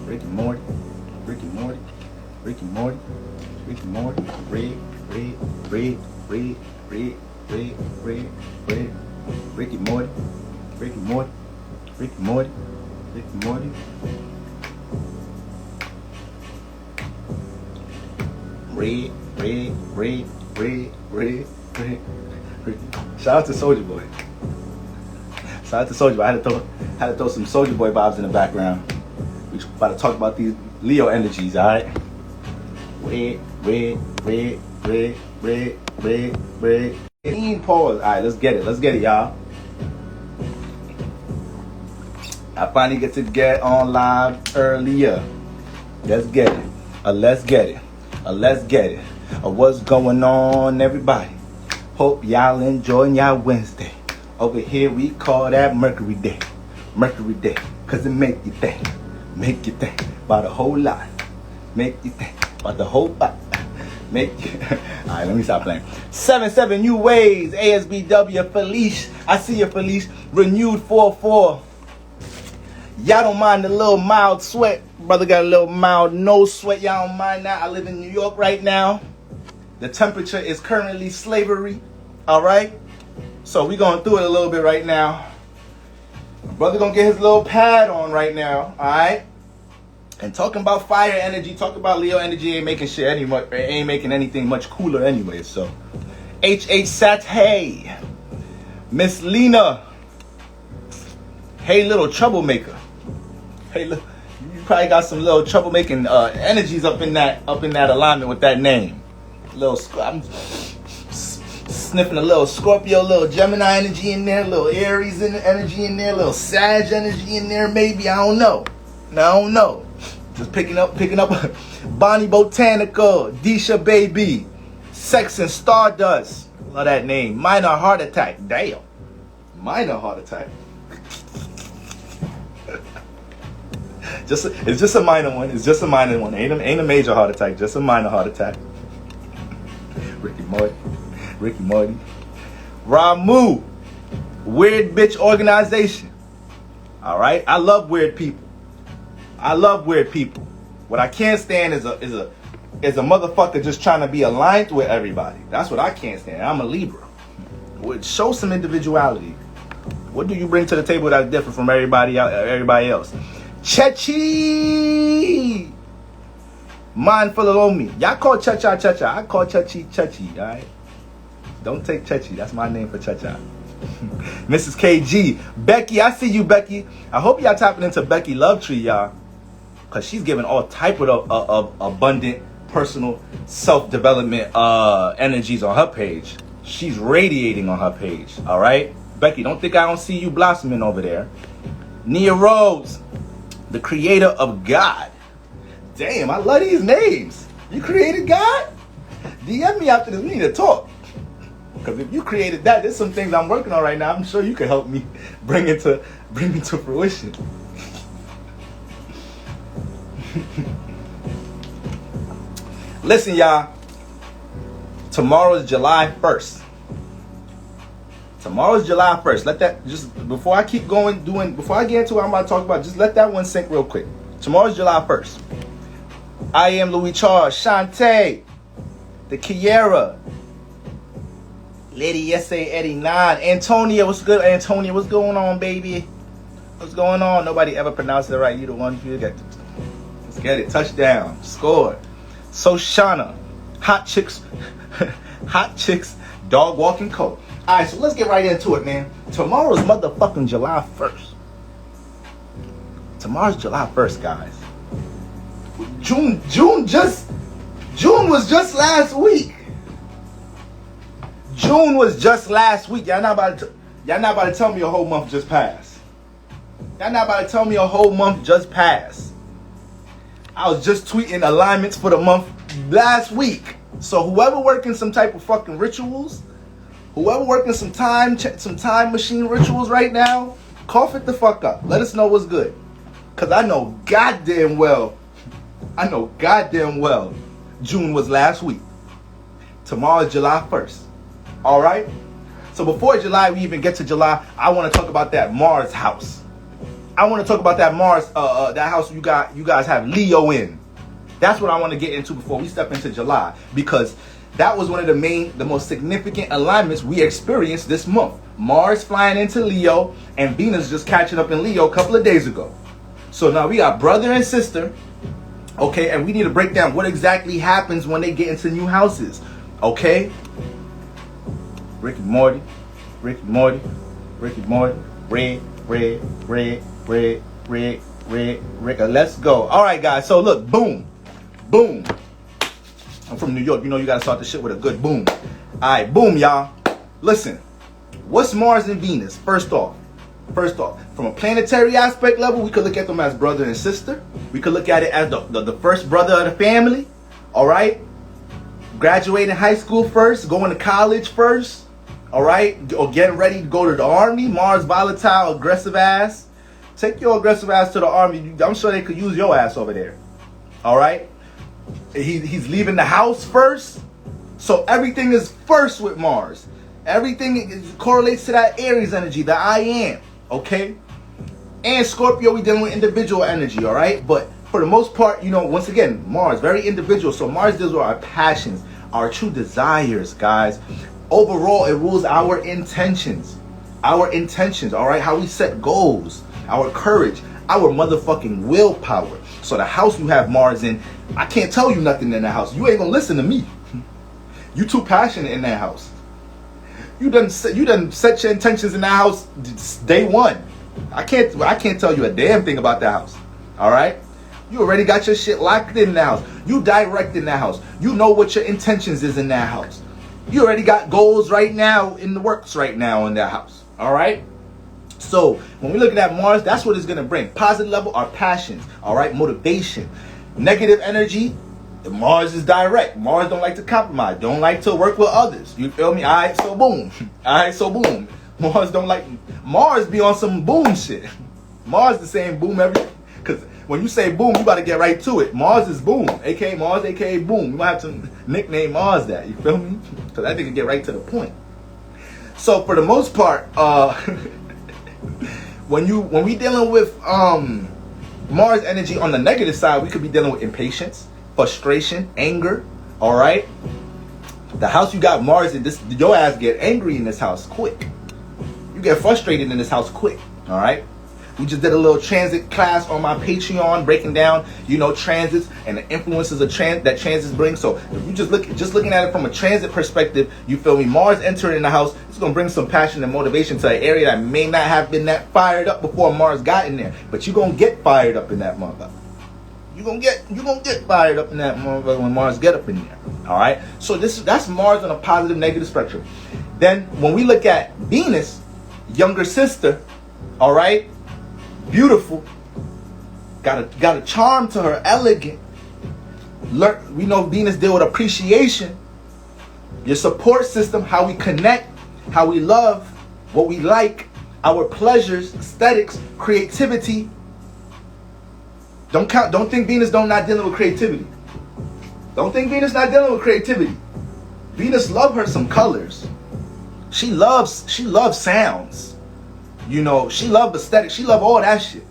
Rick and Morty, Rick and Morty, Rick and Morty, Rick and Morty, red, Rick and Morty, Rick and Morty, Rick and Morty, Rick and Morty. Red. Shout out to Soulja Boy. Shout out to Soulja Boy. I had to throw some Soulja Boy vibes in the background. We about to talk about these Leo energies, alright? Red. Pause. Alright, let's get it, y'all. I finally get on live earlier. Let's get it. Let's get it. What's going on, everybody? Hope y'all enjoying y'all Wednesday. Over here we call that Mercury Day. Cause it make you think about a whole lot. Make you think about the whole lot. Alright, let me stop playing. 7 new ways, ASBW, Felice. I see you, Felice. Renewed 4-4. Y'all don't mind the little mild sweat. Brother got a little mild nose sweat. Y'all don't mind that. I live in New York right now. The temperature is currently slavery. Alright? So we going through it a little bit right now. Brother gonna get his little pad on right now. Alright? And talking about fire energy, talking about Leo energy ain't making anything much cooler anyway. So H Sat, hey. Miss Lena. Hey, little troublemaker. Hey, look, you probably got some little troublemaking energies up in that alignment with that name. I'm sniffing a little Scorpio, little Gemini energy in there, little Aries energy in there, little Sag energy in there, maybe. I don't know. Just picking up Bonnie Botanica, Disha Baby, Sex and Stardust. Love that name. Minor heart attack. Damn. Minor heart attack. It's just a minor one. Ain't a major heart attack. Just a minor heart attack. Ricky Morty. Ramu. Weird bitch organization. All right. I love weird people. What I can't stand is a motherfucker just trying to be aligned with everybody. That's what I can't stand. I'm a Libra. Show some individuality. What do you bring to the table that's different from everybody else? Chechi! Mindful of me. Y'all call Cha-Cha. I call Chechi, alright? Don't take Chechi. That's my name for Cha-Cha. Mrs. KG. Becky, I see you, Becky. I hope y'all tapping into Becky Lovetree, y'all. Because she's giving all type of abundant, personal, self-development energies on her page. She's radiating on her page, alright? Becky, don't think I don't see you blossoming over there. Nia Rose. The creator of God. Damn, I love these names. You created God? DM me after this. We need to talk. Because if you created that, there's some things I'm working on right now. I'm sure you can help me bring it to fruition. Listen, y'all. Tomorrow is July 1st. Tomorrow's July 1st. Let that before I get into what I'm about to talk about, just let that one sink real quick. Tomorrow's July 1st. I am Louis Charles, Shantae, the Kiera, Lady SA89, Antonia, what's good? Antonia, what's going on, baby? What's going on? Nobody ever pronounced it right. You the one who get. Let's get it. Touchdown. Score. Soshana, Hot Chicks, Dog Walking Coat. Alright, so let's get right into it, man. Tomorrow's motherfucking July 1st. Tomorrow's July 1st, guys. June was just last week. June was just last week. Y'all not about to tell me a whole month just passed. I was just tweeting alignments for the month last week. So whoever working some type of fucking rituals, whoever working some time machine rituals right now, cough it the fuck up. Let us know what's good. Cause I know goddamn well June was last week. Tomorrow is July 1st. Alright? So before July, we even get to July, I want to talk about that Mars house. I want to talk about that Mars, that house you guys have Leo in. That's what I want to get into before we step into July, because that was one of the most significant alignments we experienced this month. Mars flying into Leo and Venus just catching up in Leo a couple of days ago. So now we got brother and sister, okay, and we need to break down what exactly happens when they get into new houses, okay? Rick and Morty, Rick and Morty, Rick and Morty, red, let's go. All right, guys, so look, boom. Boom. I'm from New York. You know you got to start the shit with a good boom. All right, boom, y'all. Listen, what's Mars and Venus? First off, from a planetary aspect level, we could look at them as brother and sister. We could look at it as the first brother of the family. All right? Graduating high school first, going to college first. All right? Or getting ready to go to the army. Mars, volatile, aggressive ass. Take your aggressive ass to the army. I'm sure they could use your ass over there. All right? He's leaving the house first. So everything is first with Mars. Everything correlates to that Aries energy, the I am. Okay? And Scorpio, we dealing with individual energy, all right? But for the most part, you know, once again, Mars, very individual. So Mars deals with our passions, our true desires, guys. Overall, it rules our intentions. Our intentions, all right? How we set goals, our courage, our motherfucking willpower. So the house you have Mars in, I can't tell you nothing in that house. You ain't gonna listen to me. You too passionate in that house. You done set your intentions in that house day one. I can't tell you a damn thing about that house. All right? You already got your shit locked in that house. You direct in that house. You know what your intentions is in that house. You already got goals right now in the works right now in that house. All right? So when we look at Mars, that's what it's going to bring. Positive level are passions, all right, motivation. Negative energy, Mars is direct. Mars don't like to compromise, don't like to work with others. You feel me? All right, so boom. All right, so boom. Mars be on some boom shit. Mars the same boom because when you say boom, you got to get right to it. Mars is boom, aka Mars, aka boom. You might have to nickname Mars that, you feel me? Because that thing can get right to the point. So for the most part, when we dealing with Mars energy on the negative side, we could be dealing with impatience, frustration, anger. All right, the house you got Mars in, your ass get angry in this house quick. You get frustrated in this house quick. All right. We just did a little transit class on my Patreon, breaking down, you know, transits and the influences of that transits bring. So if you just looking at it from a transit perspective, you feel me? Mars entering in the house, it's gonna bring some passion and motivation to an area that may not have been that fired up before Mars got in there, but you're gonna get fired up in that motherfucker. You're gonna get fired up in that motherfucker when Mars get up in there. All right. So that's Mars on a positive, negative spectrum. Then when we look at Venus, younger sister, all right. Beautiful, got a charm to her, elegant. We know Venus deal with appreciation, your support system, how we connect, how we love, what we like, our pleasures, aesthetics, creativity. Don't think Venus not dealing with creativity. Don't think Venus not dealing with creativity. Venus love her some colors. She loves sounds. You know, she love aesthetics. She love all that shit.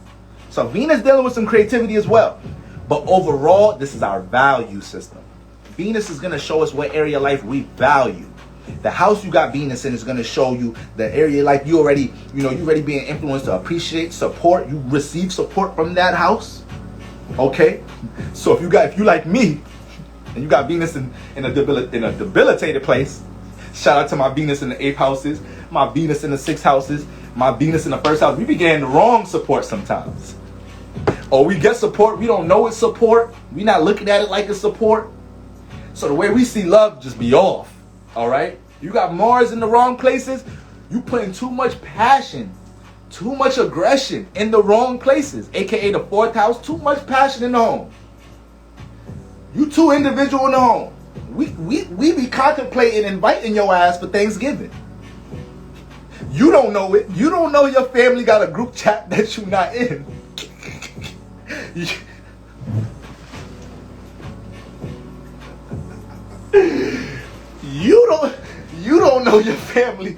So Venus dealing with some creativity as well. But overall, this is our value system. Venus is going to show us what area of life we value. The house you got Venus in is going to show you the area of life you already being influenced to appreciate, support. You receive support from that house. Okay? So if you like me, and you got Venus in a debilitated place, shout out to my Venus in the 8th houses, my Venus in the 6th houses, my Venus in the 1st house. We be getting the wrong support sometimes. Or we get support, we don't know it's support. We not looking at it like it's support. So the way we see love just be off. All right? You got Mars in the wrong places. You putting too much passion, too much aggression in the wrong places. AKA the 4th house, too much passion in the home. You too individual in the home. We be contemplating inviting your ass for Thanksgiving. You don't know it. You don't know your family got a group chat that you not in. You don't know your family.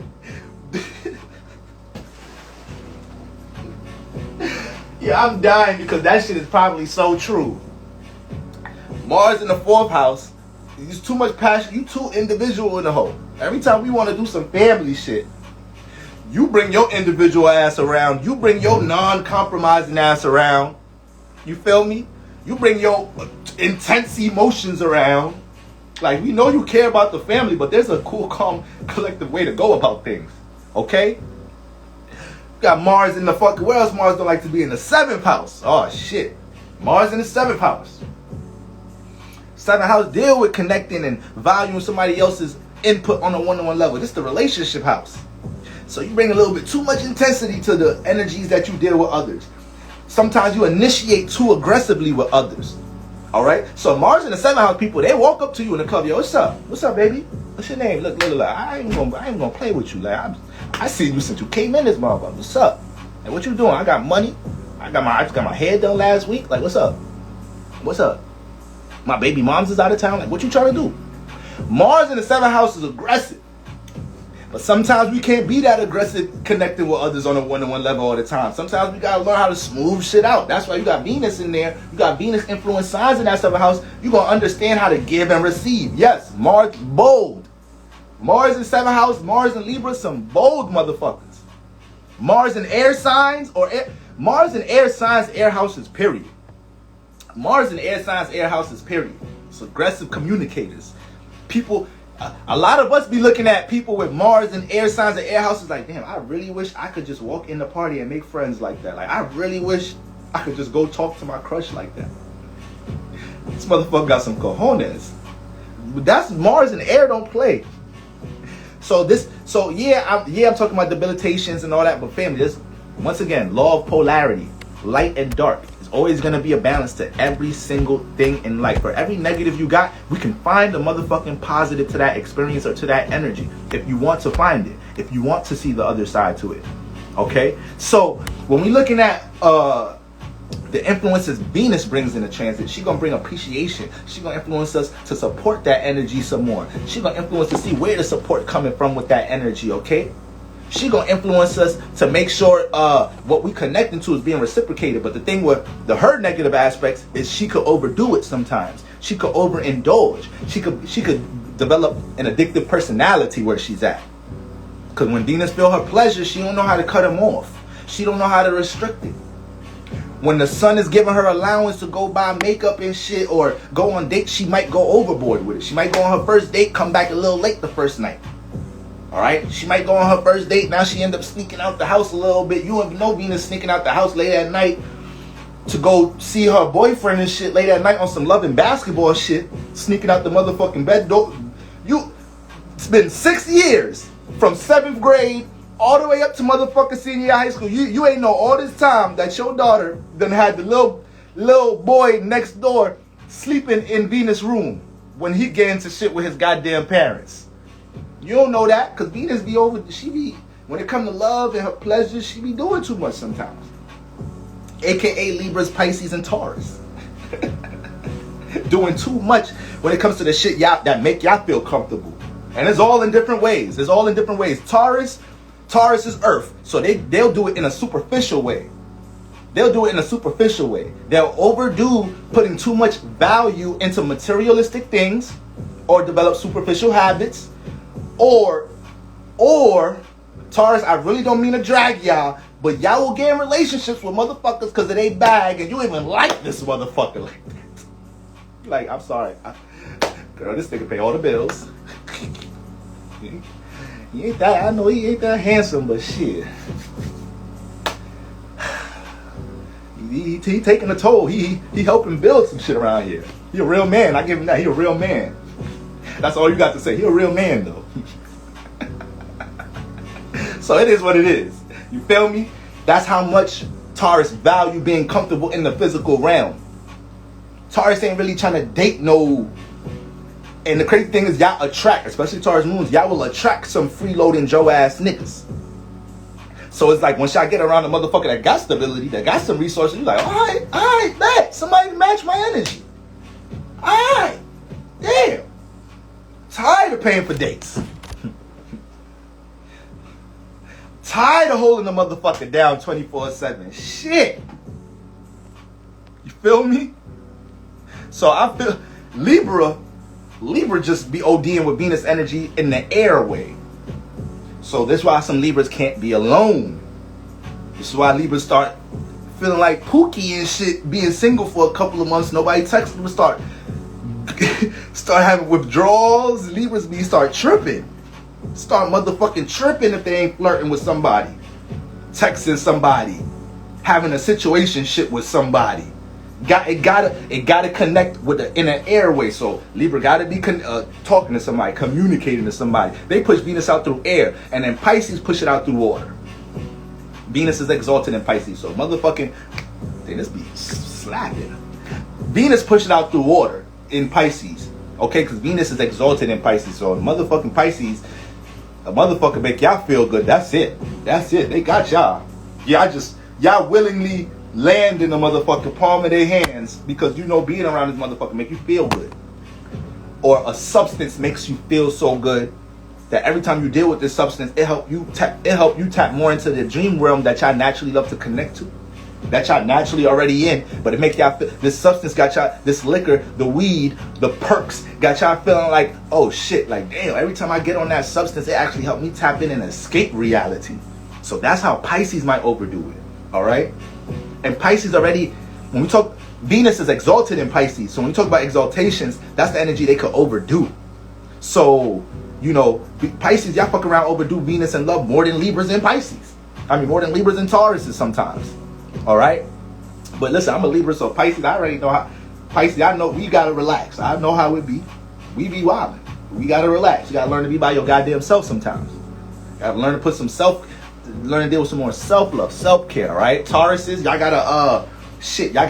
I'm dying because that shit is probably so true. Mars in the 4th house. There's too much passion. You too individual in the hole. Every time we want to do some family shit, you bring your individual ass around. You bring your non-compromising ass around. You feel me? You bring your intense emotions around. Like, we know you care about the family, but there's a cool, calm, collective way to go about things. Okay? You got Mars in the fucking... Where else Mars don't like to be? In the 7th house. Oh, shit. Mars in the 7th house. 7th house deal with connecting and valuing somebody else's input on a one-on-one level. This is the relationship house. So you bring a little bit too much intensity to the energies that you deal with others. Sometimes you initiate too aggressively with others. All right? So Mars in the 7th house people, they walk up to you in the club. Yo, what's up? What's up, baby? What's your name? Look. I ain't gonna play with you. Like, I seen you since you came in this motherfucker. What's up? And what you doing? I got money. I just got my hair done last week. Like, what's up? What's up? My baby mom's is out of town. Like, what you trying to do? Mars in the 7th house is aggressive. But sometimes we can't be that aggressive connecting with others on a one-on-one level all the time. Sometimes we gotta learn how to smooth shit out. That's why you got Venus in there. You got Venus influence signs in that 7th house. You're gonna understand how to give and receive. Yes, Mars, bold. Mars in 7th house, Mars in Libra, some bold motherfuckers. Mars in air signs Mars in air signs, air houses, period. Mars in air signs, air houses, period. It's aggressive communicators. People, a lot of us be looking at people with Mars and air signs and air houses like, damn, I really wish I could just walk in the party and make friends like that. Like, I really wish I could just go talk to my crush like that. This motherfucker got some cojones. That's Mars and air don't play. I'm talking about debilitations and all that, but family, this, once again, law of polarity, light and dark. Always going to be a balance to every single thing in life. For every negative you got, we can find a motherfucking positive to that experience or to that energy. If you want to find it. If you want to see the other side to it. Okay? So, when we're looking at the influences Venus brings in the transit, she's going to bring appreciation. She's going to influence us to support that energy some more. She's going to influence to see where the support coming from with that energy. Okay? She gonna influence us to make sure what we connecting to is being reciprocated. But the thing with her negative aspects is she could overdo it sometimes. She could overindulge. She could develop an addictive personality where she's at. Because when Venus feel her pleasure, she don't know how to cut them off. She don't know how to restrict it. When the sun is giving her allowance to go buy makeup and shit or go on dates, she might go overboard with it. She might go on her first date, come back a little late the first night. Alright, she might go on her first date. Now she end up sneaking out the house a little bit. You know Venus sneaking out the house late at night to go see her boyfriend and shit late at night on some love and basketball shit. Sneaking out the motherfucking bed door. It's been 6 years from 7th grade all the way up to motherfucking senior high school. You ain't know all this time that your daughter done had the little boy next door sleeping in Venus' room when he get into shit with his goddamn parents. You don't know that, because Venus be over, when it comes to love and her pleasures, she be doing too much sometimes. AKA Libras, Pisces, and Taurus. Doing too much when it comes to the shit that make y'all feel comfortable. And it's all in different ways. Taurus is earth, so they'll do it in a superficial way. They'll overdo putting too much value into materialistic things or develop superficial habits. Or Taurus, I really don't mean to drag y'all, but y'all will get in relationships with motherfuckers because of their bag, and you even like this motherfucker like that. Like, I'm sorry. Girl, this nigga pay all the bills. He ain't that, I know he ain't that handsome, but shit. He taking a toll. He helping build some shit around here. He a real man. I give him that. He a real man. That's all you got to say. He a real man, though. So it is what it is. You feel me? That's how much Taurus value being comfortable in the physical realm. Taurus ain't really trying to date no. And the crazy thing is, y'all attract, especially Taurus moons, y'all will attract some freeloading Joe ass niggas. So it's like, once y'all get around a motherfucker that got stability, that got some resources, you're like, alright, bet. Somebody match my energy. Alright. Damn. Tired of paying for dates. Tired of holding the motherfucker down 24/7. Shit. You feel me? So I feel Libra just be ODing with Venus energy in the airway. So this is why some Libras can't be alone. This is why Libras start feeling like Pookie and shit, being single for a couple of months. Nobody texts them, start having withdrawals. Libras start tripping. Start motherfucking tripping if they ain't flirting with somebody, texting somebody, having a situationship with somebody. It gotta connect with the inner airway. So Libra gotta be talking to somebody, communicating to somebody. They push Venus out through air, and then Pisces push it out through water. Venus is exalted in Pisces, so motherfucking this be slapping. Venus push it out through water in Pisces, okay? Because Venus is exalted in Pisces, so motherfucking Pisces, a motherfucker make y'all feel good. That's it. They got y'all. Y'all willingly land in the motherfucking palm of their hands because you know being around this motherfucker make you feel good. Or a substance makes you feel so good that every time you deal with this substance, it help you tap more into the dream realm that y'all naturally love to connect to, that y'all naturally already in, but it make y'all feel, this substance got y'all, this liquor, the weed, the perks, got y'all feeling like, oh shit, like damn, every time I get on that substance, it actually helped me tap in and escape reality. So that's how Pisces might overdo it, all right? And Pisces already, when we talk, Venus is exalted in Pisces. So when we talk about exaltations, that's the energy they could overdo. So, you know, Pisces, y'all fuck around overdo Venus and love more than Libras and Pisces. I mean, more than Libras and Tauruses sometimes. All right? But listen, I'm a Libra, so Pisces, I already know how. Pisces, I know we gotta relax. I know how it be. We be wildin'. We gotta relax. You gotta learn to be by your goddamn self sometimes. You gotta learn to put some learn to deal with some more self-love, self-care, right? Tauruses, y'all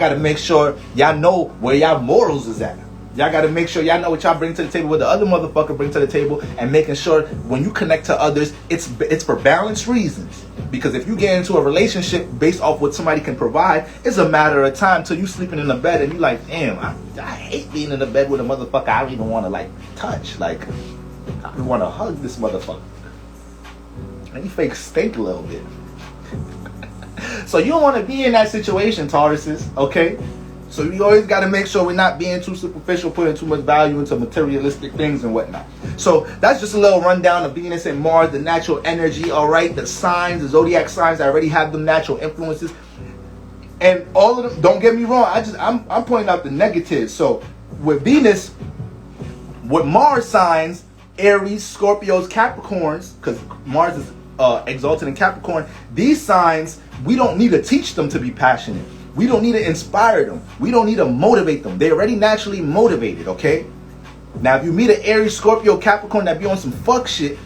gotta make sure y'all know where y'all morals is at. Y'all gotta make sure y'all know what y'all bring to the table, what the other motherfucker bring to the table, and making sure when you connect to others, it's for balanced reasons. Because if you get into a relationship based off what somebody can provide, it's a matter of time till you sleeping in the bed and you like, damn, I hate being in the bed with a motherfucker I don't even want to like touch. Like, I want to hug this motherfucker. And you fake stink a little bit. So you don't want to be in that situation, Tauruses, okay? So you always got to make sure we're not being too superficial, putting too much value into materialistic things and whatnot. So that's just a little rundown of Venus and Mars, the natural energy, all right? The signs, the zodiac signs, I already have them natural influences. And all of them, don't get me wrong, I'm pointing out the negatives. So with Venus, with Mars signs, Aries, Scorpios, Capricorns, because Mars is exalted in Capricorn, these signs, we don't need to teach them to be passionate. We don't need to inspire them. We don't need to motivate them. They're already naturally motivated, okay? Now, if you meet an Aries, Scorpio, Capricorn that be on some fuck shit,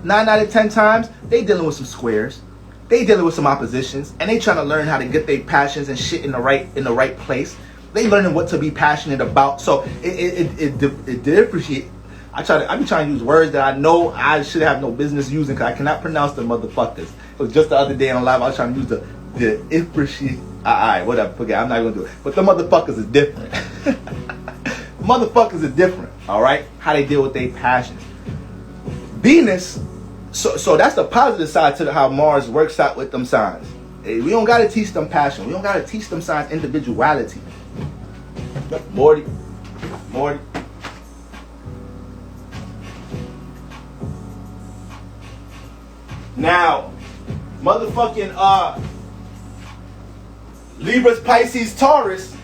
9 out of 10 times, they dealing with some squares. They dealing with some oppositions, and they trying to learn how to get their passions and shit in the right place. They learning what to be passionate about. So it differentiates. I be trying to use words that I know I should have no business using because I cannot pronounce the motherfuckers. It was just the other day on live, I was trying to use the differentiate. Alright, whatever, forget, I'm not gonna do it. But the motherfuckers is different. Motherfuckers is different, alright? How they deal with their passions. Venus, so that's the positive side to how Mars works out with them signs. We don't gotta teach them passion. We don't gotta teach them signs individuality. Morty. Now, motherfucking Libras, Pisces, Taurus,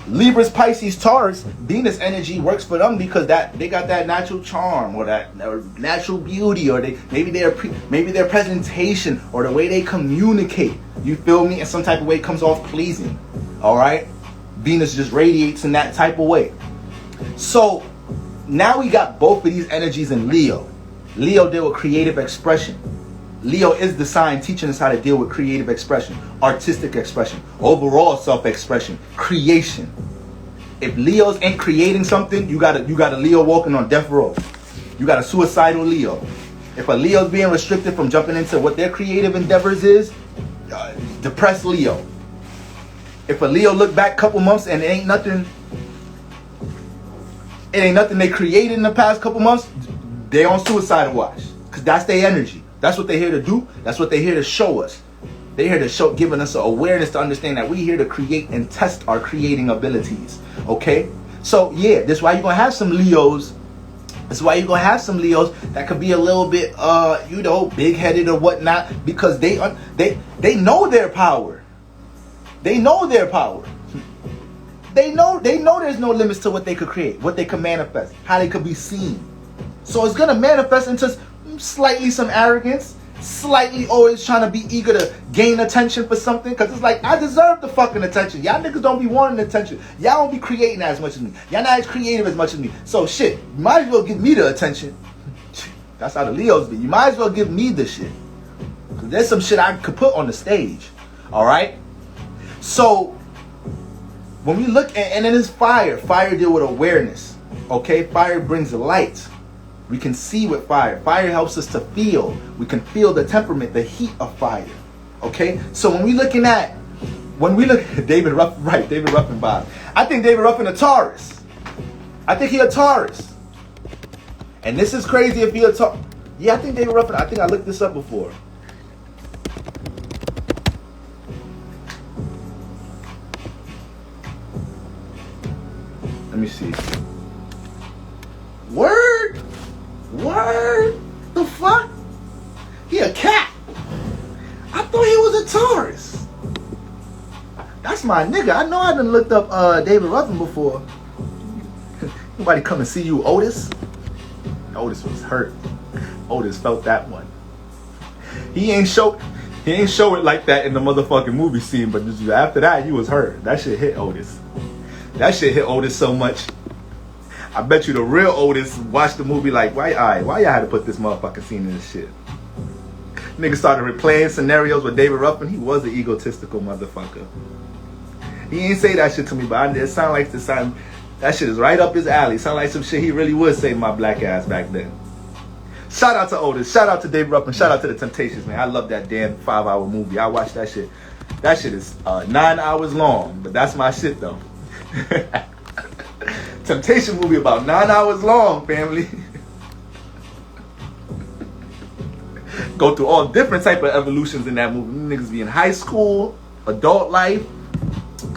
Venus energy works for them because that they got that natural charm or that natural beauty, or maybe their presentation or the way they communicate. You feel me? In some type of way, it comes off pleasing. All right, Venus just radiates in that type of way. So now we got both of these energies in Leo. Leo deal with creative expression. Leo is the sign teaching us how to deal with creative expression, artistic expression, overall self-expression, creation. If Leos ain't creating something, you got a Leo walking on death row. You got a suicidal Leo. If a Leo's being restricted from jumping into what their creative endeavors is, depressed Leo. If a Leo look back a couple months and it ain't nothing they created in the past couple months, they on suicide watch. Because that's their energy. That's what they're here to do. That's what they're here to show us. They're here to show, giving us an awareness to understand that we're here to create and test our creating abilities. Okay? So yeah, that's why you're gonna have some Leos. That's why you're gonna have some Leos that could be a little bit big-headed or whatnot, because they know their power. They know their power. They know there's no limits to what they could create, what they could manifest, how they could be seen. So it's gonna manifest into slightly some arrogance, slightly always trying to be eager to gain attention for something, because it's like, I deserve the fucking attention. Y'all niggas don't be wanting attention. Y'all don't be creating as much as me. Y'all not as creative as much as me. So shit, you might as well give me the attention. That's how the Leos be. You might as well give me the shit, because there's some shit I could put on the stage. Alright? So when we look at, and then it's fire. Fire deal with awareness. Okay? Fire brings light. We can see with fire. Fire helps us to feel. We can feel the temperament, the heat of fire. Okay? So when we look at David Ruffin, right, David Ruffin Bob. I think David Ruffin a Taurus. I think he a Taurus. And this is crazy if he a Taurus. Yeah, I think David Ruffin, I think I looked this up before. Let me see. Word? The fuck? He a cat. I thought he was a Taurus. That's my nigga. I know I done looked up David Ruffin before. Nobody come and see you, Otis? Otis was hurt. Otis felt that one. He ain't show it like that in the motherfucking movie scene, but just after that, he was hurt. That shit hit Otis. That shit hit Otis so much. I bet you the real Otis watched the movie like, why y'all had to put this motherfucking scene in this shit? Nigga started replaying scenarios with David Ruffin. He was an egotistical motherfucker. He ain't say that shit to me, but it sound like that shit is right up his alley. Sound like some shit he really would say to my black ass back then. Shout out to Otis. Shout out to David Ruffin. Shout out to the Temptations, man. I love that damn 5-hour movie. I watched that shit. That shit is 9 hours long, but that's my shit though. Temptation movie about 9 hours long, family. Go through all different type of evolutions in that movie. Niggas be in high school, adult life,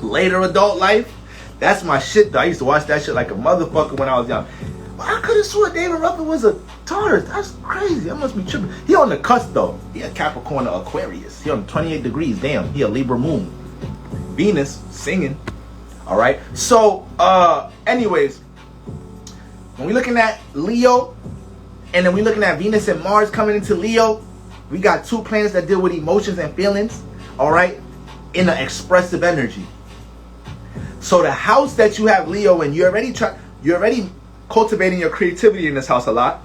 later adult life. That's my shit though. I used to watch that shit like a motherfucker when I was young. But I could have sworn David Ruffin was a Taurus. That's crazy. I must be tripping. He on the cusp though. He a Capricorn or Aquarius. He on 28 degrees. Damn. He a Libra moon. Venus singing. Alright, so anyways, when we're looking at Leo, and then we're looking at Venus and Mars coming into Leo, we got two planets that deal with emotions and feelings, alright, in an expressive energy. So the house that you have Leo in, you're already cultivating your creativity in this house a lot.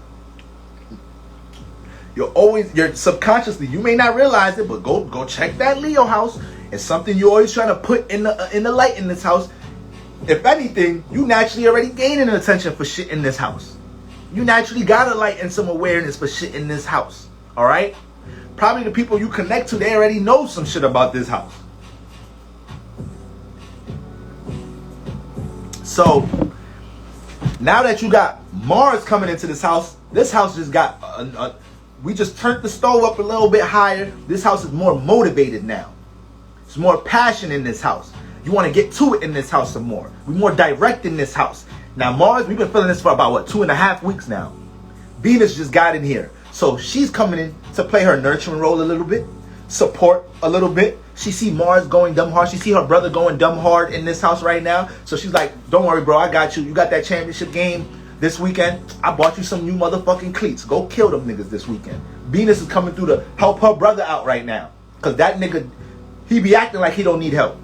You're subconsciously, you may not realize it, but go check that Leo house. It's something you're always trying to put in the light in this house. If anything, you naturally already gaining attention for shit in this house. You naturally got a light and some awareness for shit in this house. Alright? Probably the people you connect to, they already know some shit about this house. So, now that you got Mars coming into this house just got, we just turned the stove up a little bit higher. This house is more motivated now. There's more passion in this house. You want to get to it in this house some more. We're more direct in this house. Now Mars, we've been feeling this for about 2.5 weeks now. Venus just got in here. So she's coming in to play her nurturing role a little bit. Support a little bit. She see Mars going dumb hard. She see her brother going dumb hard in this house right now. So she's like, don't worry bro, I got you. You got that championship game this weekend. I bought you some new motherfucking cleats. Go kill them niggas this weekend. Venus is coming through to help her brother out right now. Because that nigga, he be acting like he don't need help.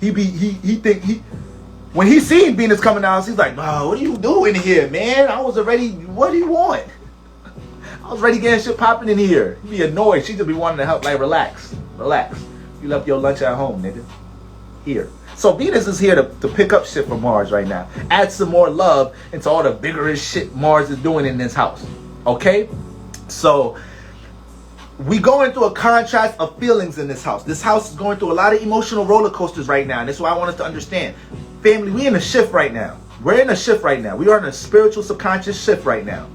When he seen Venus coming out, he's like, oh, what are you doing here, man? I was already, what do you want? I was ready getting shit popping in here. He be annoyed. She just be wanting to help, like, relax. You left your lunch at home, nigga. Here. So Venus is here to pick up shit from Mars right now. Add some more love into all the vigorous shit Mars is doing in this house. Okay? So we going through a contrast of feelings in this house. This house is going through a lot of emotional roller coasters right now. And that's why I want us to understand. Family, we in a shift right now. We're in a shift right now. We are in a spiritual subconscious shift right now.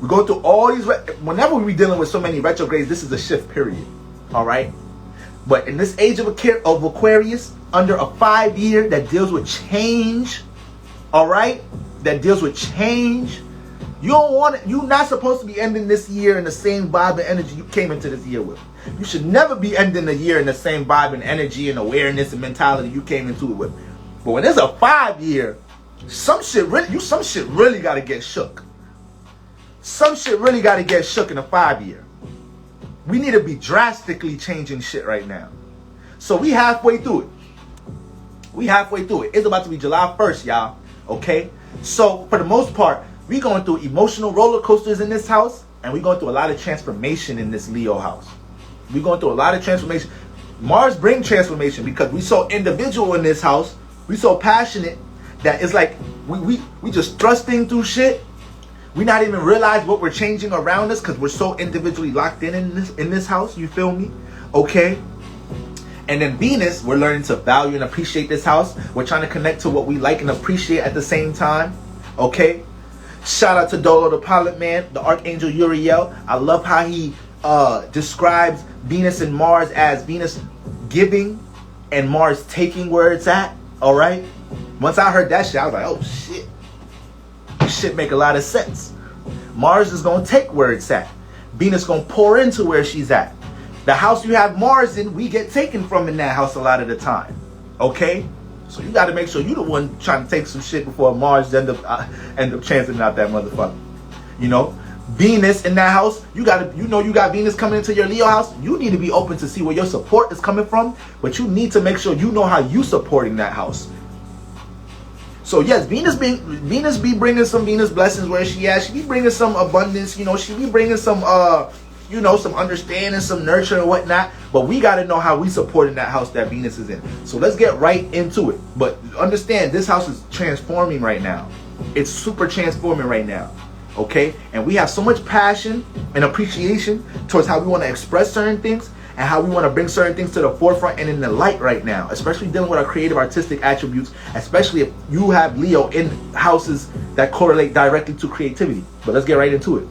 We go through all these, whenever we dealing with so many retrogrades, this is a shift period. All right. But in this age of Aquarius, under a 5-year that deals with change, all right, that deals with change, you're not supposed to be ending this year in the same vibe and energy you came into this year with. You should never be ending the year in the same vibe and energy and awareness and mentality you came into it with. But when there's a 5-year, some shit really got to get shook. Some shit really got to get shook in a 5-year. We need to be drastically changing shit right now. So we halfway through it. It's about to be July 1st, y'all. Okay? So for the most part, we going through emotional roller coasters in this house, and we going through a lot of transformation in this Leo house. We going through a lot of transformation. Mars brings transformation because we so individual in this house. We so passionate that it's like we just thrusting through shit. We not even realize what we're changing around us because we're so individually locked in this house. You feel me? Okay. And then Venus, we're learning to value and appreciate this house. We're trying to connect to what we like and appreciate at the same time. Okay. Shout out to Dolo the Pilot Man, the Archangel Uriel. I love how he describes Venus and Mars as Venus giving and Mars taking where it's at. All right. Once I heard that shit, I was like, oh shit. This shit make a lot of sense. Mars is going to take where it's at. Venus going to pour into where she's at. The house you have Mars in, we get taken from in that house a lot of the time. Okay? So you got to make sure you're the one trying to take some shit before Mars end up chancing out that motherfucker. You know? Venus in that house, you got Venus coming into your Leo house. You need to be open to see where your support is coming from, but you need to make sure you know how you supporting that house. So yes, Venus be bringing some Venus blessings where she at. She be bringing some abundance, you know. She be bringing some, some understanding, some nurture and whatnot. But we got to know how we supporting that house that Venus is in. So let's get right into it. But understand, this house is transforming right now. It's super transforming right now. Okay? And we have so much passion and appreciation towards how we want to express certain things and how we want to bring certain things to the forefront and in the light right now, especially dealing with our creative artistic attributes, especially if you have Leo in houses that correlate directly to creativity. But let's get right into it.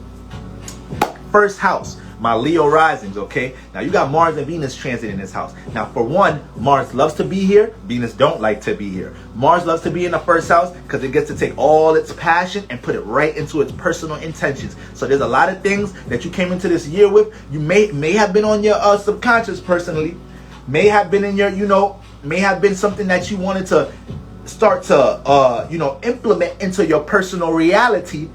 First house, my Leo risings, okay? Now you got Mars and Venus transit in this house. Now for one, Mars loves to be here. Venus don't like to be here. Mars loves to be in the first house because it gets to take all its passion and put it right into its personal intentions. So there's a lot of things that you came into this year with. You may have been on your subconscious personally. May have been in your, may have been something that you wanted to start to, implement into your personal reality.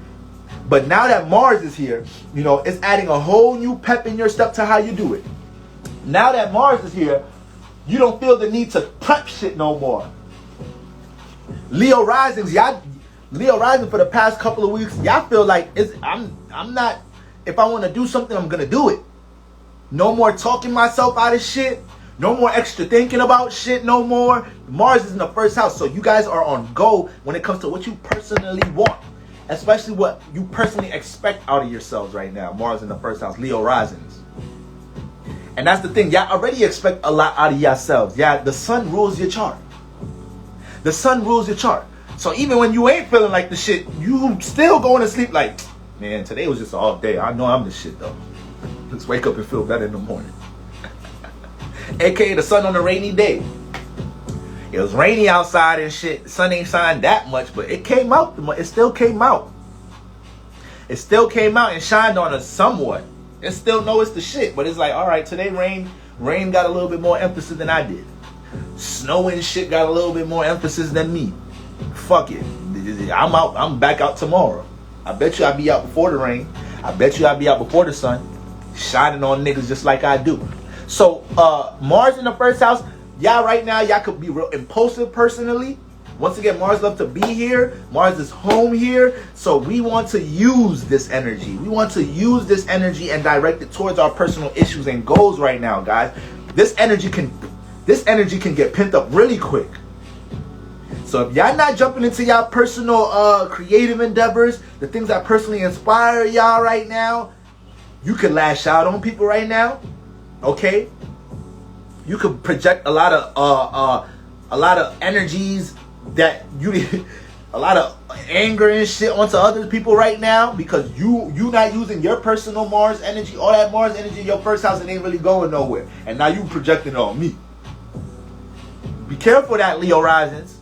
But now that Mars is here, it's adding a whole new pep in your step to how you do it. Now that Mars is here, you don't feel the need to prep shit no more. Leo risings, Leo rising for the past couple of weeks, y'all feel like I'm not, if I want to do something, I'm going to do it. No more talking myself out of shit. No more extra thinking about shit no more. Mars is in the first house, so you guys are on go when it comes to what you personally want. Especially what you personally expect out of yourselves right now. Mars in the first house, Leo risings. And that's the thing. Y'all already expect a lot out of yourselves. Yeah, the sun rules your chart. The sun rules your chart. So even when you ain't feeling like the shit, you still going to sleep like, man, today was just an off day. I know I'm the shit though. Let's wake up and feel better in the morning. AKA the sun on a rainy day. It was rainy outside and shit. The sun ain't shined that much, but it came out. It still came out. It still came out and shined on us somewhat. It still know it's the shit, but it's like, all right, today rain got a little bit more emphasis than I did. Snow and shit got a little bit more emphasis than me. Fuck it. I'm out. I'm back out tomorrow. I bet you I'll be out before the rain. I bet you I'll be out before the sun. Shining on niggas just like I do. So, Mars in the first house. Y'all right now, y'all could be real impulsive personally. Once again, Mars loves to be here. Mars is home here. So we want to use this energy. We want to use this energy and direct it towards our personal issues and goals right now, guys. This energy can get pent up really quick. So if y'all not jumping into y'all personal creative endeavors, the things that personally inspire y'all right now, you can lash out on people right now. Okay? You could project a lot of energies that a lot of anger and shit onto other people right now because you not using your personal Mars energy, all that Mars energy in your first house, and ain't really going nowhere. And now you projecting it on me. Be careful of that, Leo risings.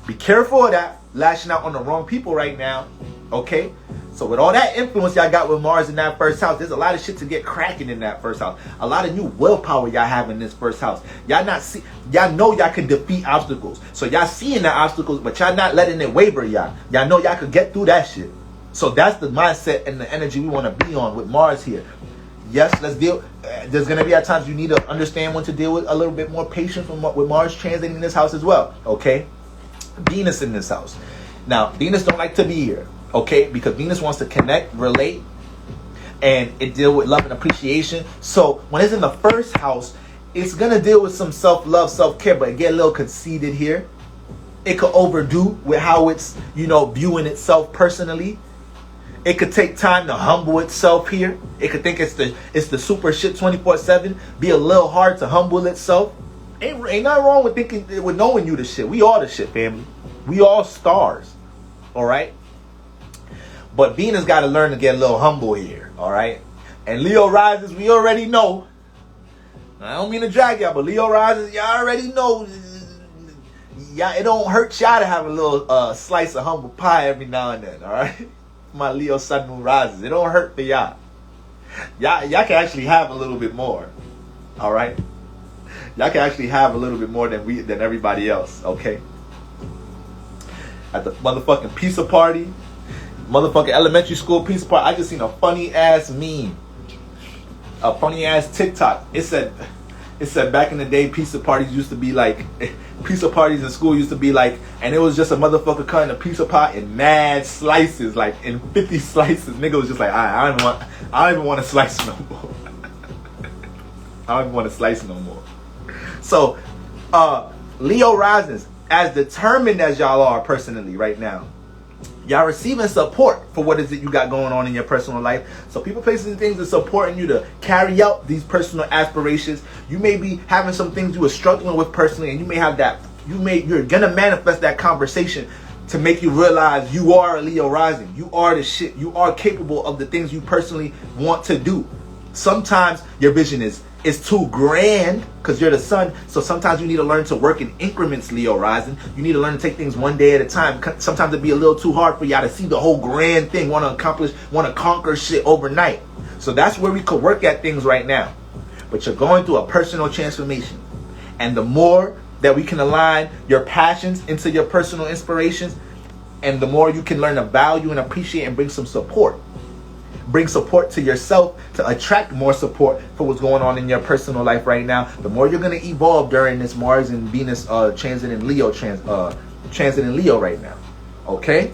Be careful of that, lashing out on the wrong people right now. Okay? So with all that influence y'all got with Mars in that first house, there's a lot of shit to get cracking in that first house. A lot of new willpower y'all have in this first house. Y'all know y'all can defeat obstacles. So y'all seeing the obstacles, but y'all not letting it waver y'all. Y'all know y'all can get through that shit. So that's the mindset and the energy we want to be on with Mars here. Yes, let's deal. There's going to be at times you need to understand when to deal with a little bit more patience with Mars transiting in this house as well. Okay? Venus in this house. Now, Venus don't like to be here. Okay, because Venus wants to connect, relate, and it deal with love and appreciation. So when it's in the first house, it's gonna deal with some self-love, self-care, but it get a little conceited here. It could overdo with how it's, viewing itself personally. It could take time to humble itself here. It could think it's the super shit 24/7. Be a little hard to humble itself. Ain't nothing wrong with knowing you the shit. We all the shit, family. We all stars. All right. But Venus got to learn to get a little humble here, all right? And Leo rises, we already know. I don't mean to drag y'all, but Leo rises, y'all already know. Y'all, it don't hurt y'all to have a little slice of humble pie every now and then, all right? My Leo sun moon rises. It don't hurt for y'all. Y'all can actually have a little bit more, all right? Y'all can actually have a little bit more than everybody else, okay? At the motherfucking pizza party, motherfucking elementary school pizza party, I just seen a funny ass meme, a funny ass TikTok. It said back in the day, pizza parties used to be like, pizza parties in school used to be like, and it was just a motherfucker cutting a pizza pot in mad slices, like in 50 slices. Nigga was just like, I don't even want to slice no more. I don't even want to slice no more. So, Leo risings, as determined as y'all are personally right now, y'all receiving support for what is it you got going on in your personal life. So people, places, and things are supporting you to carry out these personal aspirations. You may be having some things you were struggling with personally, and you may have that. You're gonna manifest that conversation to make you realize you are a Leo rising. You are the shit. You are capable of the things you personally want to do. Sometimes your vision is too grand because you're the sun. So sometimes you need to learn to work in increments, Leo rising. You need to learn to take things one day at a time. Sometimes it'd be a little too hard for y'all to see the whole grand thing, want to conquer shit overnight. So that's where we could work at things right now. But you're going through a personal transformation. And the more that we can align your passions into your personal inspirations, and the more you can learn to value and appreciate and bring some support. Bring support to yourself to attract more support for what's going on in your personal life right now. The more you're going to evolve during this Mars and Venus transit in Leo transit in Leo right now. Okay?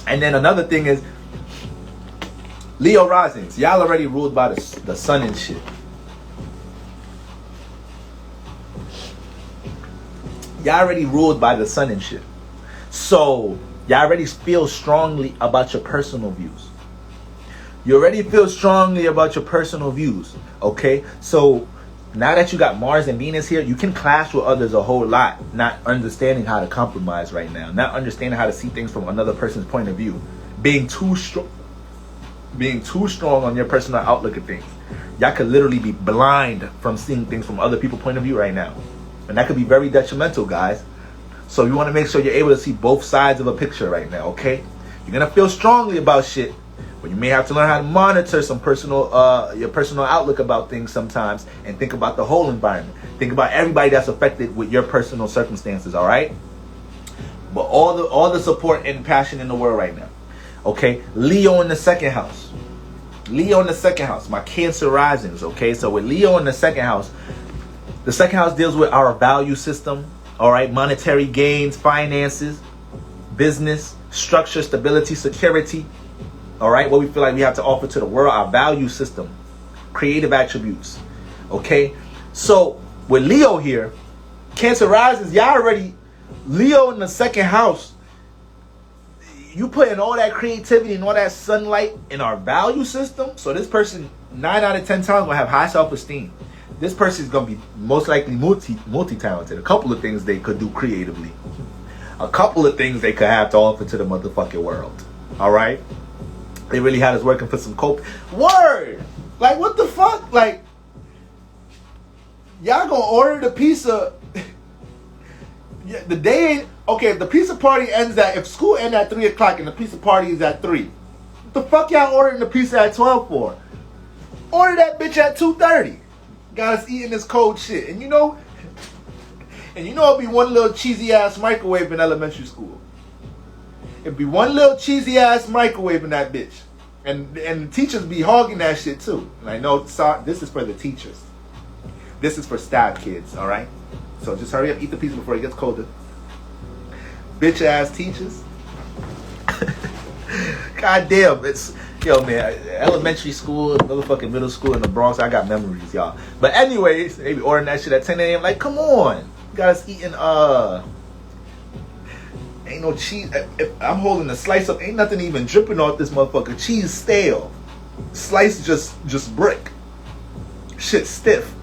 And then another thing is Leo risings. Y'all already ruled by the sun and shit. Y'all already ruled by the sun and shit. So, y'all already feel strongly about your personal views. You already feel strongly about your personal views. Okay? So, now that you got Mars and Venus here, you can clash with others a whole lot. Not understanding how to compromise right now. Not understanding how to see things from another person's point of view. Being too strong on your personal outlook of things. Y'all could literally be blind from seeing things from other people's point of view right now. And that could be very detrimental, guys. So you want to make sure you're able to see both sides of a picture right now, okay? You're going to feel strongly about shit, but you may have to learn how to monitor some your personal outlook about things sometimes and think about the whole environment. Think about everybody that's affected with your personal circumstances, all right? But all the support and passion in the world right now, okay? Leo in the second house. Leo in the second house, my Cancer risings, okay? So with Leo in the second house deals with our value system, all right? Monetary gains, finances, business, structure, stability, security, all right? What we feel like we have to offer to the world, our value system, creative attributes, okay? So with Leo here, Cancer risings, y'all already, Leo in the second house, you put in all that creativity and all that sunlight in our value system. So this person 9 out of 10 times will have high self-esteem. this person is gonna be most likely multi-talented. A couple of things they could do creatively. A couple of things they could have to offer to the motherfucking world. All right. They really had us working for some coke. Word. Like, what the fuck? Like, y'all gonna order the pizza. Yeah, the day ain't okay. If the pizza party ends if school ends at 3 o'clock and the pizza party is at 3, what the fuck y'all ordering the pizza at 12 for? Order that bitch at 2:30. Got us eating this cold shit, and you know it'd be one little cheesy ass microwave in elementary school. It'd be one little cheesy ass microwave in that bitch, and the teachers be hogging that shit too. And I know, sorry, this is for the teachers. This is for staff kids, all right. So just hurry up, eat the pizza before it gets colder. Bitch ass teachers. God damn, yo man, elementary school, motherfucking middle school in the Bronx, I got memories, y'all. But anyways, they be ordering that shit at 10 a.m. Like, come on. You got us eating, ain't no cheese. If I'm holding a slice up, ain't nothing even dripping off this motherfucker. Cheese stale. Slice just brick. Shit stiff.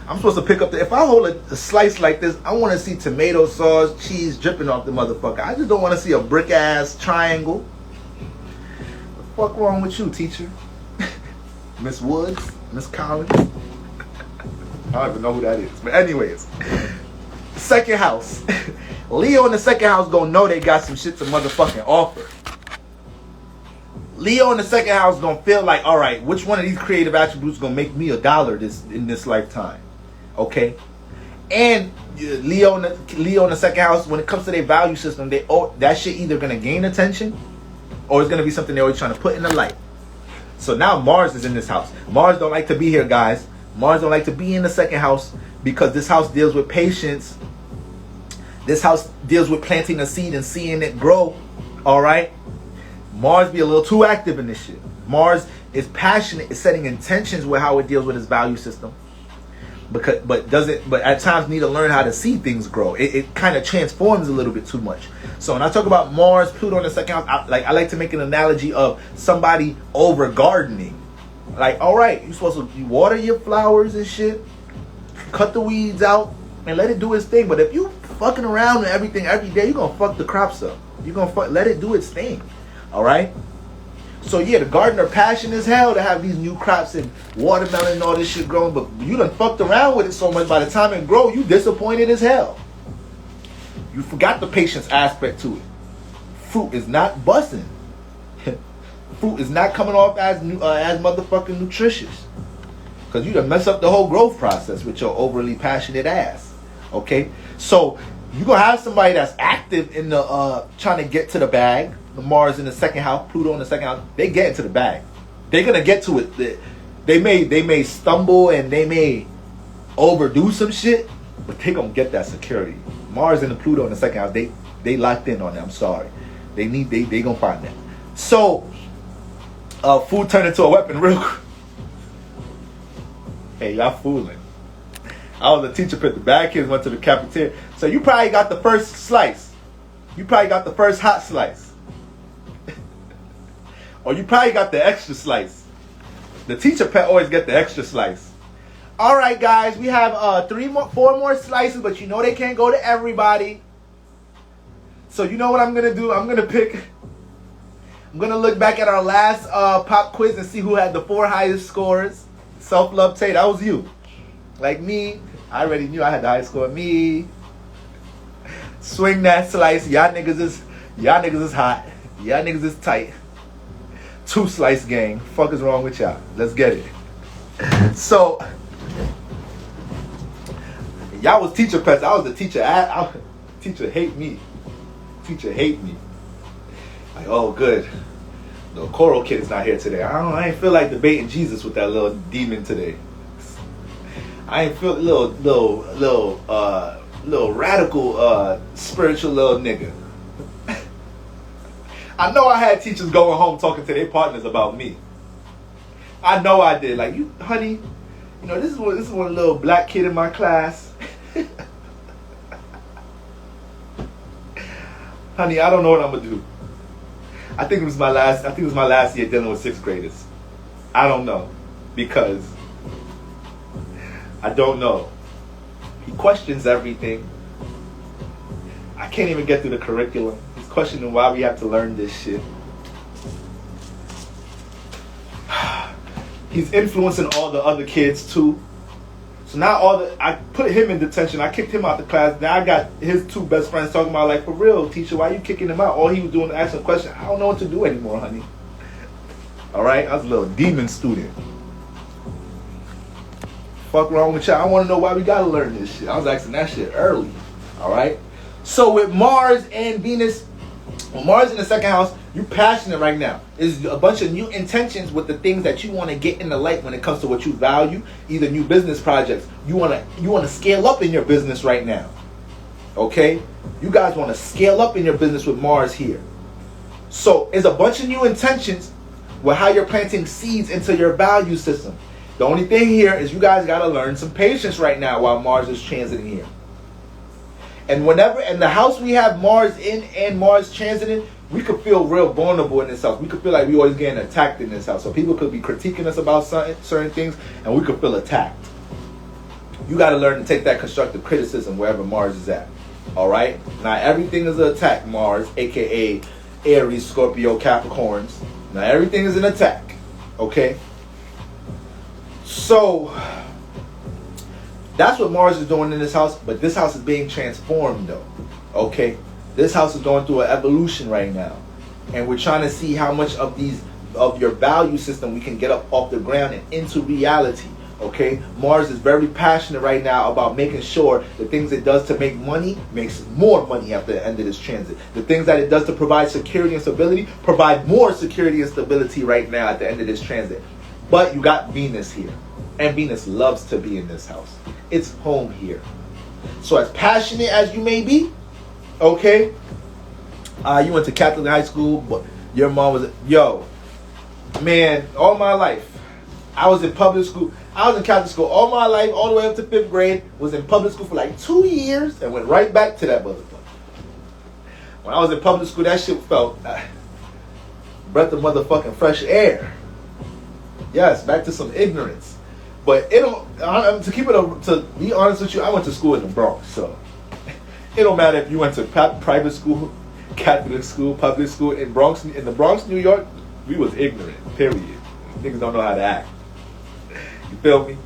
I'm supposed to pick up if I hold a slice like this, I want to see tomato sauce, cheese dripping off the motherfucker. I just don't want to see a brick ass triangle. What the fuck wrong with you, teacher? Miss Woods? Miss Collins? I don't even know who that is. But anyways, second house. Leo in the second house gonna know they got some shit to motherfucking offer. Leo in the second house gonna feel like, all right, which one of these creative attributes gonna make me $1 in this lifetime? Okay, and Leo in the second house, when it comes to their value system, that shit either gonna gain attention or it's gonna be something they're always trying to put in the light. So now Mars is in this house. Mars don't like to be here, guys. Mars don't like to be in the second house because this house deals with patience. This house deals with planting a seed and seeing it grow. All right. Mars be a little too active in this shit. Mars is passionate, is setting intentions with how it deals with its value system. But at times need to learn how to see things grow. It kind of transforms a little bit too much. So when I talk about Mars, Pluto in the second house, I like to make an analogy of somebody over gardening. Like, all right, you're supposed to water your flowers and shit, cut the weeds out, and let it do its thing. But if you fucking around and everything every day, you're gonna fuck the crops up. You're gonna let it do its thing. All right. So yeah, the gardener passion as hell to have these new crops and watermelon and all this shit growing, but you done fucked around with it so much. By the time it grow, you disappointed as hell. You forgot the patience aspect to it. Fruit is not busting. Fruit is not coming off as motherfucking nutritious, because you done mess up the whole growth process with your overly passionate ass. Okay, so you gonna have somebody that's active in the trying to get to the bag. The Mars in the second house, Pluto in the second house, they get into the bag. They're gonna get to it. They may stumble and they may overdo some shit, but they gonna get that security. Mars and the Pluto in the second house, they locked in on that. I'm sorry, they gonna find that. So, food turned into a weapon real quick. Hey, y'all fooling. I was a teacher, but the bad kids went to the cafeteria. So you probably got the first slice. You probably got the first hot slice. Or you probably got the extra slice. The teacher pet always get the extra slice. All right, guys, we have 4 more slices, but you know they can't go to everybody. So you know what I'm gonna do? I'm gonna look back at our last pop quiz and see who had the 4 highest scores. Self-love Tay, that was you. Like me, I already knew I had the highest score. Me. Swing that slice. Y'all niggas is hot. Y'all niggas is tight. 2 slice gang. Fuck is wrong with y'all? Let's get it. So, y'all was teacher pets. I was the teacher. Teacher hate me. Teacher hate me. Like, oh good. The choral kid is not here today. I ain't feel like debating Jesus with that little demon today. I ain't feel little radical spiritual little nigga. I know I had teachers going home talking to their partners about me. I know I did. Like, you, honey, you know, this is one little black kid in my class. Honey, I don't know what I'm gonna do. I think it was my last year dealing with 6th graders. I don't know, because I don't know. He questions everything. I can't even get through the curriculum. He's questioning why we have to learn this shit. He's influencing all the other kids too. So now I put him in detention. I kicked him out the class. Now I got his two best friends talking about, like, for real, teacher, why you kicking him out? All he was doing was asking a question. I don't know what to do anymore, honey. Alright? I was a little demon student. Fuck wrong with y'all? I want to know why we gotta learn this shit. I was asking that shit early. Alright? So with Mars and Venus, with Mars in the second house, you're passionate right now. There's a bunch of new intentions with the things that you want to get in the light when it comes to what you value, either new business projects. You want to scale up in your business right now. Okay? You guys want to scale up in your business with Mars here. So, there's a bunch of new intentions with how you're planting seeds into your value system. The only thing here is you guys got to learn some patience right now while Mars is transiting here. And whenever in the house we have Mars in and Mars transiting, we could feel real vulnerable in this house. We could feel like we always getting attacked in this house. So people could be critiquing us about certain things, and we could feel attacked. You got to learn to take that constructive criticism wherever Mars is at. All right? Now, everything is an attack, Mars, a.k.a. Aries, Scorpio, Capricorns. Now, everything is an attack. Okay? So, that's what Mars is doing in this house, but this house is being transformed, though. Okay? This house is going through an evolution right now. And we're trying to see how much of your value system we can get up off the ground and into reality. Okay? Mars is very passionate right now about making sure the things it does to make money makes more money at the end of this transit. The things that it does to provide security and stability provide more security and stability right now at the end of this transit. But you got Venus here. And Venus loves to be in this house. It's home here. So as passionate as you may be, okay, you went to Catholic high school, but your mom was, man, all my life, I was in public school. I was in Catholic school all my life, all the way up to 5th grade, was in public school for like 2 years, and went right back to that motherfucker. When I was in public school, that shit felt breath of motherfucking fresh air. Yes, back to some ignorance. But it don't, to be honest with you, I went to school in the Bronx, so it don't matter if you went to private school, Catholic school, public school. In the Bronx, New York, we was ignorant, period. Niggas don't know how to act. You feel me?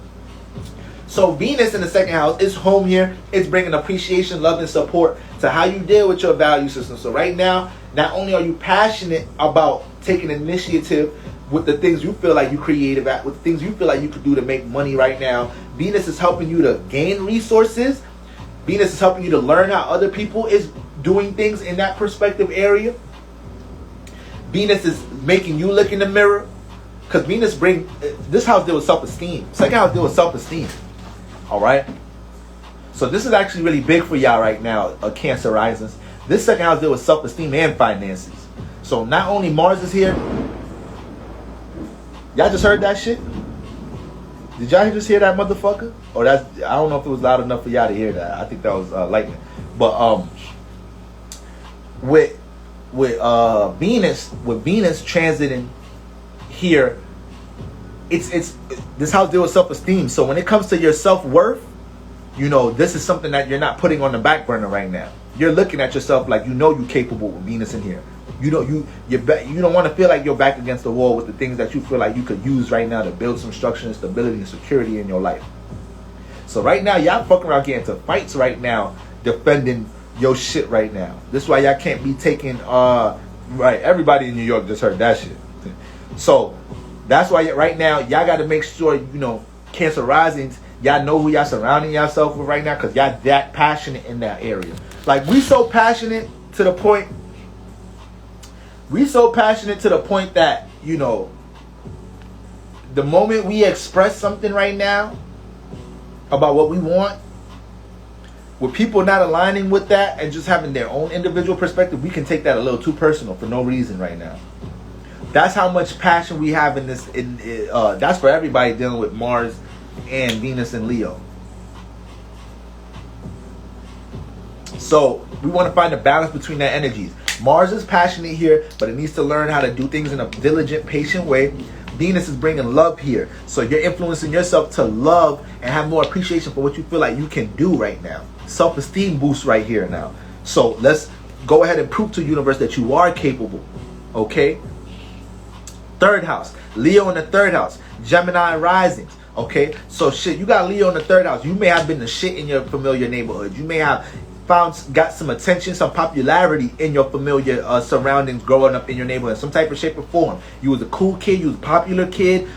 So Venus in the second house is home here. It's bringing appreciation, love, and support to how you deal with your value system. So right now, not only are you passionate about taking initiative with the things you feel like you're creative at, with the things you feel like you could do to make money right now, Venus is helping you to gain resources. Venus is helping you to learn how other people is doing things in that perspective area. Venus is making you look in the mirror. Because Venus this house deals with self-esteem. Second house deals with self-esteem. Alright? So this is actually really big for y'all right now, Cancer risings. This second house deals with self-esteem and finances. So not only Mars is here. Y'all just heard that shit? Did y'all just hear that motherfucker? Or I don't know if it was loud enough for y'all to hear that. I think that was lightning. But with Venus transiting here, it's this house deals with self-esteem. So when it comes to your self-worth, this is something that you're not putting on the back burner right now. You're looking at yourself like you're capable with Venus in here. You don't want to feel like you're back against the wall with the things that you feel like you could use right now to build some structure and stability and security in your life. So right now, y'all fucking around getting into fights right now, defending your shit right now. This is why y'all can't be taking, right, everybody in New York just heard that shit. So that's why right now, y'all got to make sure, Cancer risings, y'all know who y'all surrounding yourself with right now, because y'all that passionate in that area. Like, we so passionate to the point that, the moment we express something right now about what we want, with people not aligning with that and just having their own individual perspective, we can take that a little too personal for no reason right now. That's how much passion we have in this. That's for everybody dealing with Mars and Venus and Leo. So we want to find a balance between their energies. Mars is passionate here, but it needs to learn how to do things in a diligent, patient way. Venus is bringing love here. So you're influencing yourself to love and have more appreciation for what you feel like you can do right now. Self-esteem boost right here now. So let's go ahead and prove to the universe that you are capable. Okay? Third house. Leo in the third house. Gemini risings. Okay? So shit, you got Leo in the third house. You may have been the shit in your familiar neighborhood. You may have got some attention, some popularity in your familiar surroundings growing up in your neighborhood, some type of shape or form. You was a cool kid, you was a popular kid,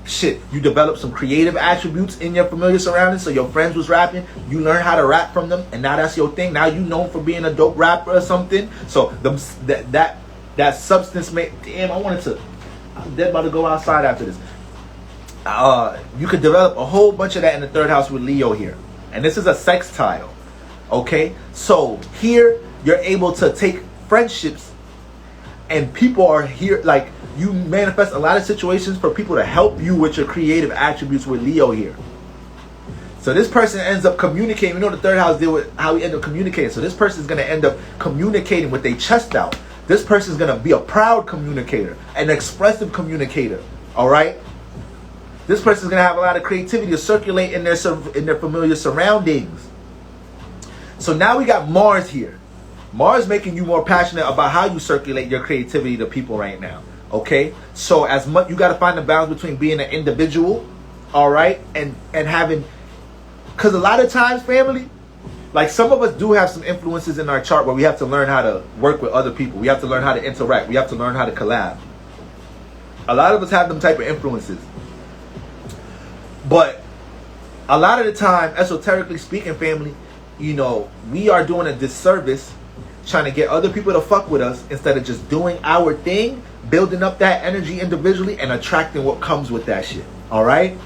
shit, you developed some creative attributes in your familiar surroundings, so your friends was rapping, you learned how to rap from them, and now that's your thing. Now you known for being a dope rapper or something. So that substance may, damn, I'm dead about to go outside after this. You could develop a whole bunch of that in the third house with Leo here. And this is a sextile. Okay, so here you're able to take friendships, and people are here, like you manifest a lot of situations for people to help you with your creative attributes with Leo here. So this person ends up communicating. You know, the third house deal with how we end up communicating. So this person is going to end up communicating with their chest out. This person is going to be a proud communicator, an expressive communicator. All right. This person is going to have a lot of creativity to circulate in their familiar surroundings. So now we got Mars here. Mars making you more passionate about how you circulate your creativity to people right now. Okay? So as much, you got to find the balance between being an individual, all right, and having, because a lot of times, family, like some of us do have some influences in our chart where we have to learn how to work with other people. We have to learn how to interact. We have to learn how to collab. A lot of us have them type of influences. But a lot of the time, esoterically speaking, family, you know, we are doing a disservice trying to get other people to fuck with us instead of just doing our thing, building up that energy individually and attracting what comes with that shit. All right?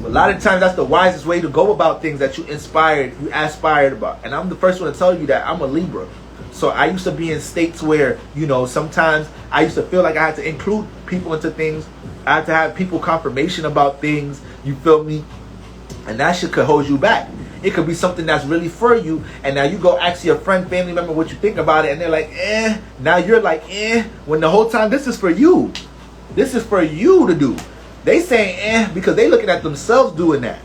A lot of times that's the wisest way to go about things that you aspired about. And I'm the first one to tell you that I'm a Libra. So I used to be in states where, you know, sometimes I used to feel like I had to include people into things. I had to have people confirmation about things. You feel me? And that shit could hold you back. It could be something that's really for you, and now you go ask your friend, family member what you think about it, and they're like, eh. Now you're like, eh. When the whole time this is for you. This is for you to do. They saying eh because they looking at themselves doing that.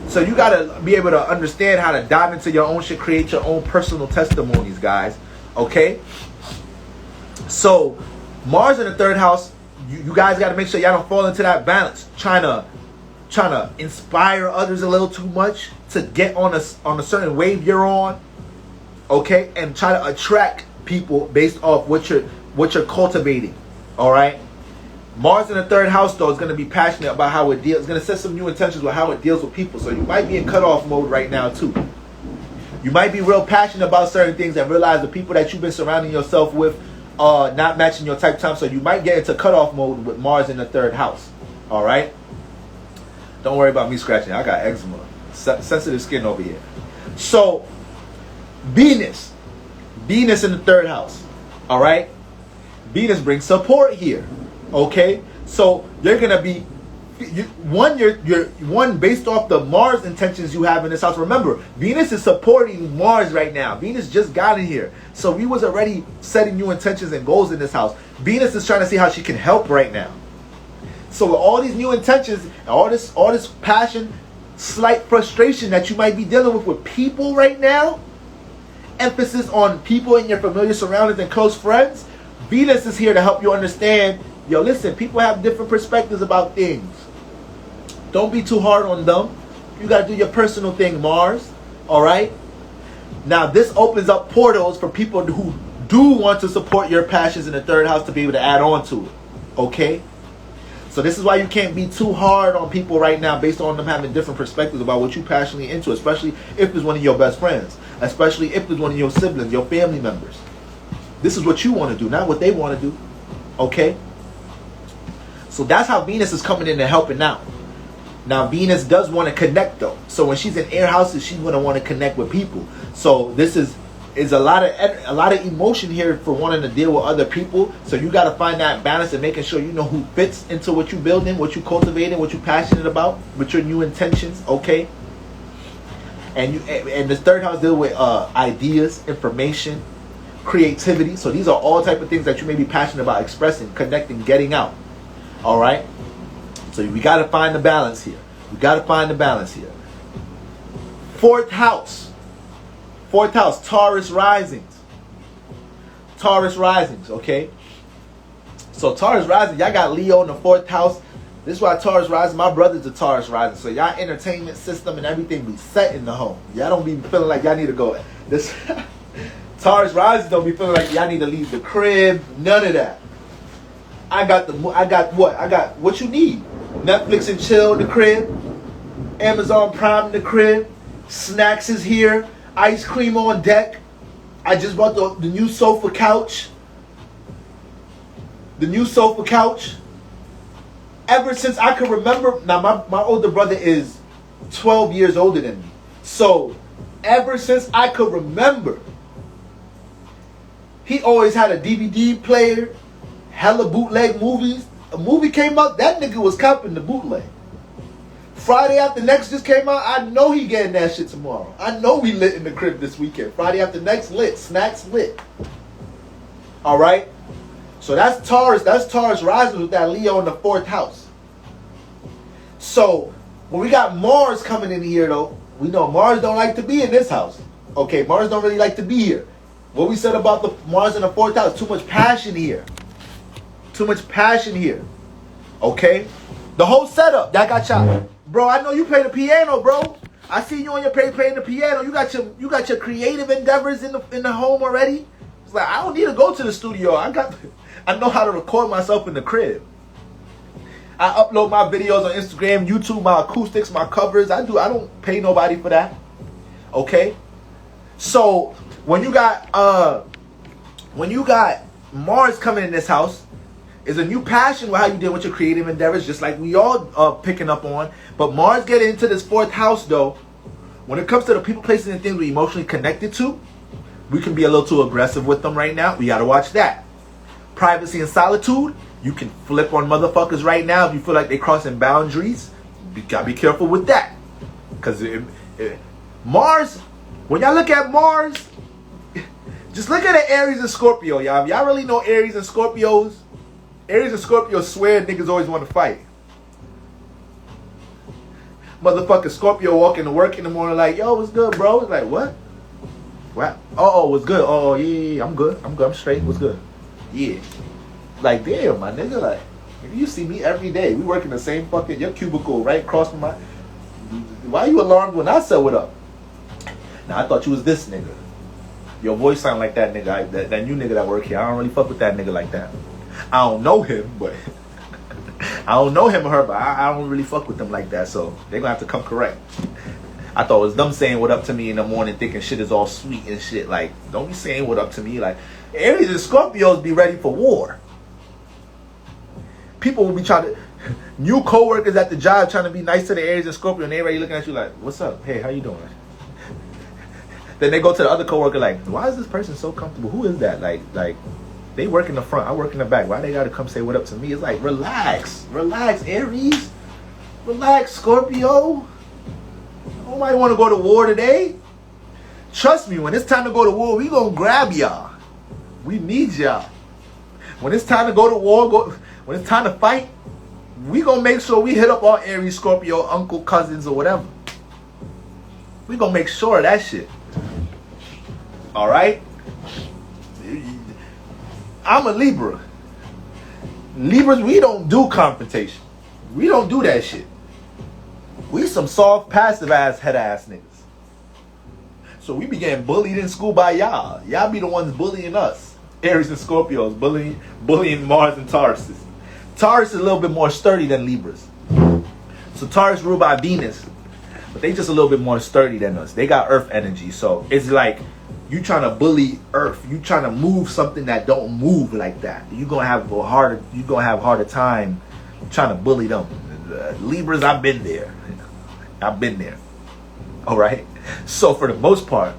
So you gotta be able to understand how to dive into your own shit, create your own personal testimonies, guys. Okay? So Mars in the third house, you guys gotta make sure y'all don't fall into that balance. Trying to inspire others a little too much to get on a certain wave you're on, okay, and try to attract people based off what you're cultivating. All right. Mars in the third house though is going to be passionate about how it deals. It's going to set some new intentions with how it deals with people. So you might be in cutoff mode right now too. You might be real passionate about certain things and realize the people that you've been surrounding yourself with are not matching your type time. So you might get into cutoff mode with Mars in the third house. All right. Don't worry about me scratching. I got eczema. Sensitive skin over here. So, Venus in the third house. All right? Venus brings support here. Okay? So, you're going to be one based off the Mars intentions you have in this house. Remember, Venus is supporting Mars right now. Venus just got in here. So, we was already setting new intentions and goals in this house. Venus is trying to see how she can help right now. So with all these new intentions, and all this passion, slight frustration that you might be dealing with people right now, emphasis on people in your familiar surroundings and close friends, Venus is here to help you understand, yo, listen, people have different perspectives about things. Don't be too hard on them. You got to do your personal thing, Mars. All right? Now, this opens up portals for people who do want to support your passions in the third house to be able to add on to it. Okay? So this is why you can't be too hard on people right now based on them having different perspectives about what you're passionately into, especially if it's one of your best friends, especially if it's one of your siblings, your family members. This is what you want to do, not what they want to do. Okay? So that's how Venus is coming in and helping out. Now, Venus does want to connect, though. So when she's in air houses, she's going to want to connect with people. So this is a lot of emotion here for wanting to deal with other people. So you got to find that balance and making sure you know who fits into what you building, what you cultivating, what you passionate about, with your new intentions. Okay. And the third house deal with ideas, information, creativity. So these are all type of things that you may be passionate about expressing, connecting, getting out. All right. So we got to find the balance here. We got to find the balance here. Fourth house, Taurus risings. Taurus risings, okay? So Taurus rising, y'all got Leo in the fourth house. This is why Taurus rising, my brother's a Taurus rising. So y'all entertainment system and everything be set in the home. Y'all don't be feeling like y'all need to go. This Taurus rising don't be feeling like y'all need to leave the crib. None of that. I got what you need. Netflix and chill in the crib. Amazon Prime in the crib. Snacks is here. Ice cream on deck. I just bought the new sofa couch. The new sofa couch. Ever since I can remember, now my older brother is 12 years older than me. So ever since I could remember, he always had a DVD player, hella bootleg movies. A movie came out, that nigga was copping the bootleg. Friday After Next just came out. I know he getting that shit tomorrow. I know we lit in the crib this weekend. Friday After Next lit. Snacks lit. All right. So that's Taurus. That's Taurus rising with that Leo in the fourth house. So when we got Mars coming in here, though, we know Mars don't like to be in this house. Okay, Mars don't really like to be here. What we said about the Mars in the fourth house, too much passion here. Too much passion here. Okay? The whole setup, that got y'all. Bro, I know you play the piano, bro. I see you on your page playing the piano. You got your creative endeavors in the home already. It's like I don't need to go to the studio. I know how to record myself in the crib. I upload my videos on Instagram, YouTube, my acoustics, my covers. I don't pay nobody for that. Okay? So when you got Mars coming in this house, is a new passion with how you deal with your creative endeavors, just like we all picking up on. But Mars getting into this fourth house, though, when it comes to the people, places, and things we're emotionally connected to, we can be a little too aggressive with them right now. We got to watch that. Privacy and solitude, you can flip on motherfuckers right now if you feel like they're crossing boundaries. You got to be careful with that. Because Mars, when y'all look at Mars, just look at the Aries and Scorpio, y'all. If y'all really know Aries and Scorpios, Aries and Scorpio swear niggas always want to fight. Motherfucker Scorpio walking to work in the morning like, yo, what's good, bro? It's like, what? What? Oh, what's good? Oh, yeah, I'm good. I'm straight. What's good? Yeah. Like, damn, my nigga, like, you see me every day. We work in the same fucking, your cubicle right across from my, why you alarmed when I said what up? Now, I thought you was this nigga. Your voice sound like that nigga, that new nigga that work here. I don't really fuck with that nigga like that. I don't know him, but I don't know him or her, but I don't really fuck with them like that, so they're gonna have to come correct. I thought it was them saying what up to me in the morning thinking shit is all sweet and shit. Like, don't be saying what up to me. Like, Aries and Scorpios be ready for war. People will be trying to, new co-workers at the job trying to be nice to the Aries and Scorpio, and they already looking at you like, what's up? Hey, how you doing? Then they go to the other co-worker like, why is this person so comfortable? Who is that? Like they work in the front, I work in the back. Why they gotta come say what up to me? It's like, relax, Aries, relax, Scorpio. Nobody want to go to war today. Trust me, when it's time to go to war, we gonna grab y'all. We need y'all. When it's time to go to war, when it's time to fight, we gonna make sure we hit up our Aries, Scorpio, uncle, cousins, or whatever. We gonna make sure of that shit. All right. I'm a Libra. Libras, we don't do confrontation. We don't do that shit. We some soft, passive ass, head ass niggas. So we be getting bullied in school by y'all. Y'all be the ones bullying us. Aries and Scorpios bullying Mars and Taurus. Taurus is a little bit more sturdy than Libras. So Taurus ruled by Venus, but they just a little bit more sturdy than us. They got Earth energy, so it's like you trying to bully Earth. You trying to move something that don't move like that. You gonna have a harder time trying to bully them. Libras, I've been there. All right. So for the most part,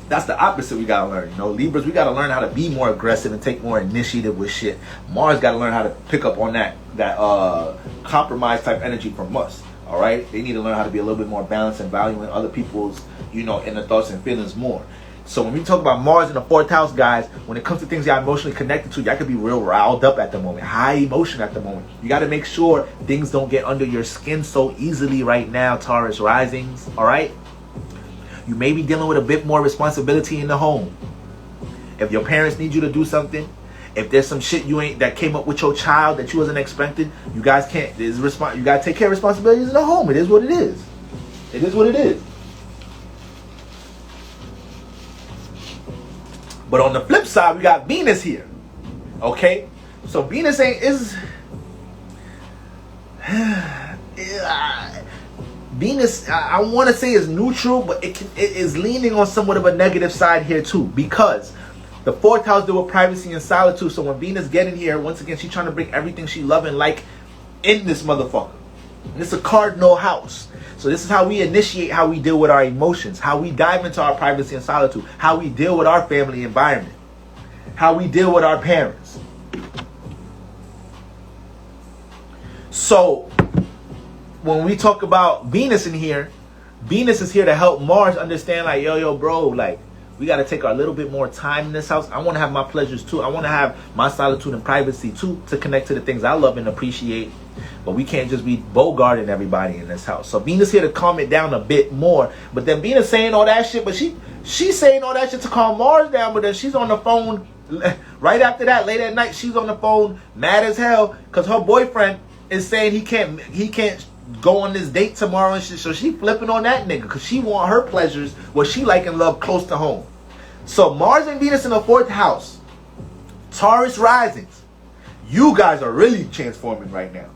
that's the opposite we gotta learn. You know, Libras, we gotta learn how to be more aggressive and take more initiative with shit. Mars gotta learn how to pick up on that compromise type energy from us. All right. They need to learn how to be a little bit more balanced and valuing other people's, inner thoughts and feelings more. So when we talk about Mars in the 4th house, guys, when it comes to things y'all emotionally connected to, y'all could be real riled up at the moment, high emotion at the moment. You got to make sure things don't get under your skin so easily right now, Taurus risings, all right? You may be dealing with a bit more responsibility in the home. If your parents need you to do something, if there's some shit that came up with your child that you wasn't expecting, you guys can't. You got to take care of responsibilities in the home. It is what it is. It is what it is. But on the flip side, we got Venus here. Okay? So Venus Venus, I want to say is neutral, but it is leaning on somewhat of a negative side here too. Because the 4th house deals with privacy and solitude. So when Venus get in here, once again, she's trying to bring everything she love and like in this motherfucker. And it's a cardinal house. So this is how we initiate how we deal with our emotions, how we dive into our privacy and solitude, how we deal with our family environment, how we deal with our parents. So when we talk about Venus in here, Venus is here to help Mars understand, like, yo, bro, like, we got to take our little bit more time in this house. I want to have my pleasures too. I want to have my solitude and privacy too, to connect to the things I love and appreciate. But we can't just be bogarting everybody in this house. So Venus here to calm it down a bit more. But then Venus saying all that shit, but she's saying all that shit to calm Mars down. But then she's on the phone right after that, late at night. She's on the phone mad as hell because her boyfriend is saying he can't go on this date tomorrow and shit. So she flipping on that nigga because she want her pleasures, what she like and love, close to home. So Mars and Venus in the 4th house, Taurus risings. You guys are really transforming right now.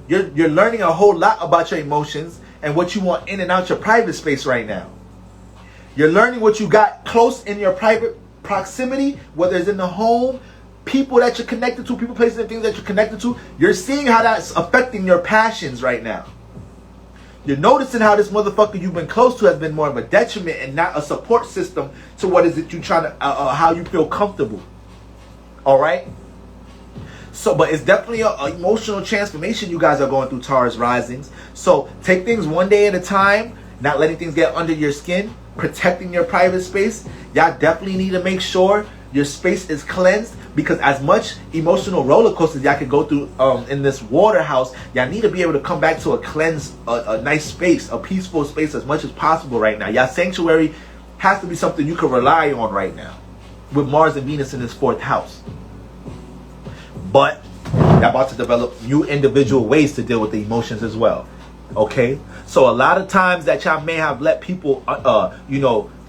You're learning a whole lot about your emotions and what you want in and out your private space right now. You're learning what you got close in your private proximity, whether it's in the home, people that you're connected to, people, places, and things that you're connected to. You're seeing how that's affecting your passions right now. You're noticing how this motherfucker you've been close to has been more of a detriment and not a support system to what is it you trying to, how you feel comfortable. All right? So, but it's definitely an emotional transformation you guys are going through, Taurus risings. So take things one day at a time, not letting things get under your skin, protecting your private space. Y'all definitely need to make sure your space is cleansed, because as much emotional roller coasters y'all can go through in this water house, y'all need to be able to come back to a cleansed, a nice space, a peaceful space as much as possible right now. Y'all sanctuary has to be something you can rely on right now with Mars and Venus in this 4th house. But y'all about to develop new individual ways to deal with the emotions as well. Okay? So a lot of times that y'all may have let people, y'all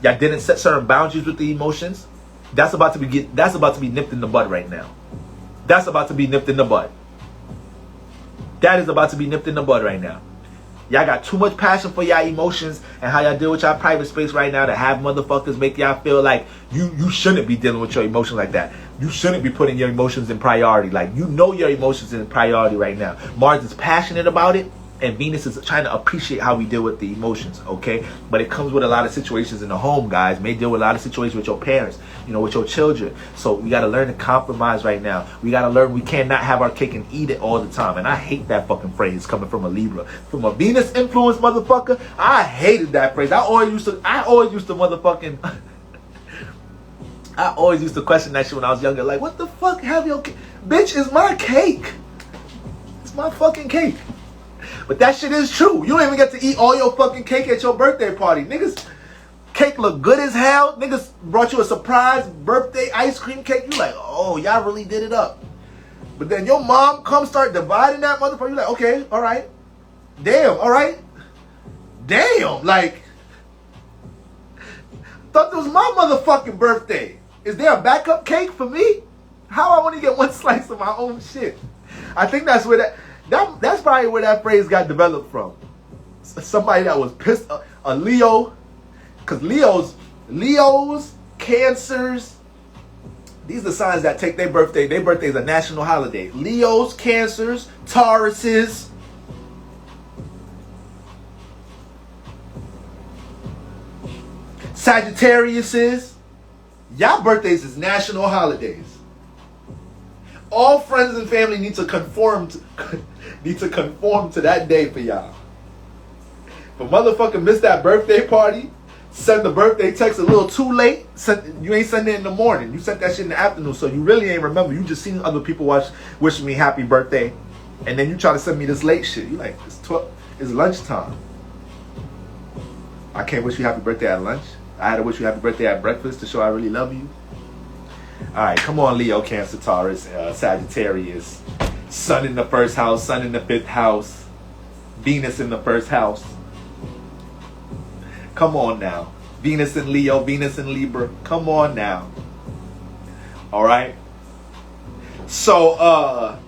didn't set certain boundaries with the emotions. That's about to be nipped in the bud right now. That's about to be nipped in the bud. That is about to be nipped in the bud right now. Y'all got too much passion for y'all emotions and how y'all deal with y'all private space right now to have motherfuckers make y'all feel like you shouldn't be dealing with your emotions like that. You shouldn't be putting your emotions in priority. Like, you know your emotions in priority right now. Mars is passionate about it, and Venus is trying to appreciate how we deal with the emotions, okay? But it comes with a lot of situations in the home, guys. May deal with a lot of situations with your parents, with your children. So we got to learn to compromise right now. We got to learn we cannot have our cake and eat it all the time. And I hate that fucking phrase coming from a Libra. From a Venus influenced motherfucker, I hated that phrase. I always used to motherfucking... I always used to question that shit when I was younger. Like, what the fuck have your cake? Bitch, it's my cake. It's my fucking cake. But that shit is true. You don't even get to eat all your fucking cake at your birthday party. Niggas, cake look good as hell. Niggas brought you a surprise birthday ice cream cake. You like, oh, y'all really did it up. But then your mom come start dividing that motherfucker. You like, okay, all right. Damn, all right. Damn, like, thought this was my motherfucking birthday. Is there a backup cake for me? How I only get one slice of my own shit? I think that's where that's probably where that phrase got developed from. Somebody that was pissed, a Leo, because Leos, Cancers, these are signs that take their birthday. Their birthday is a national holiday. Leos, Cancers, Tauruses, Sagittariuses. Y'all birthdays is national holidays. All friends and family need to conform to that day for y'all. If a motherfucker missed that birthday party, send the birthday text a little too late. You ain't sending it in the morning. You sent that shit in the afternoon, so you really ain't remember. You just seen other people wishing me happy birthday, and then you try to send me this late shit. You like, it's lunchtime. I can't wish you happy birthday at lunch. I had to wish you happy birthday at breakfast to show I really love you. All right, come on, Leo, Cancer, Taurus, Sagittarius. Sun in the first house, Sun in the fifth house, Venus in the first house. Come on now. Venus in Leo, Venus in Libra. Come on now. All right. So,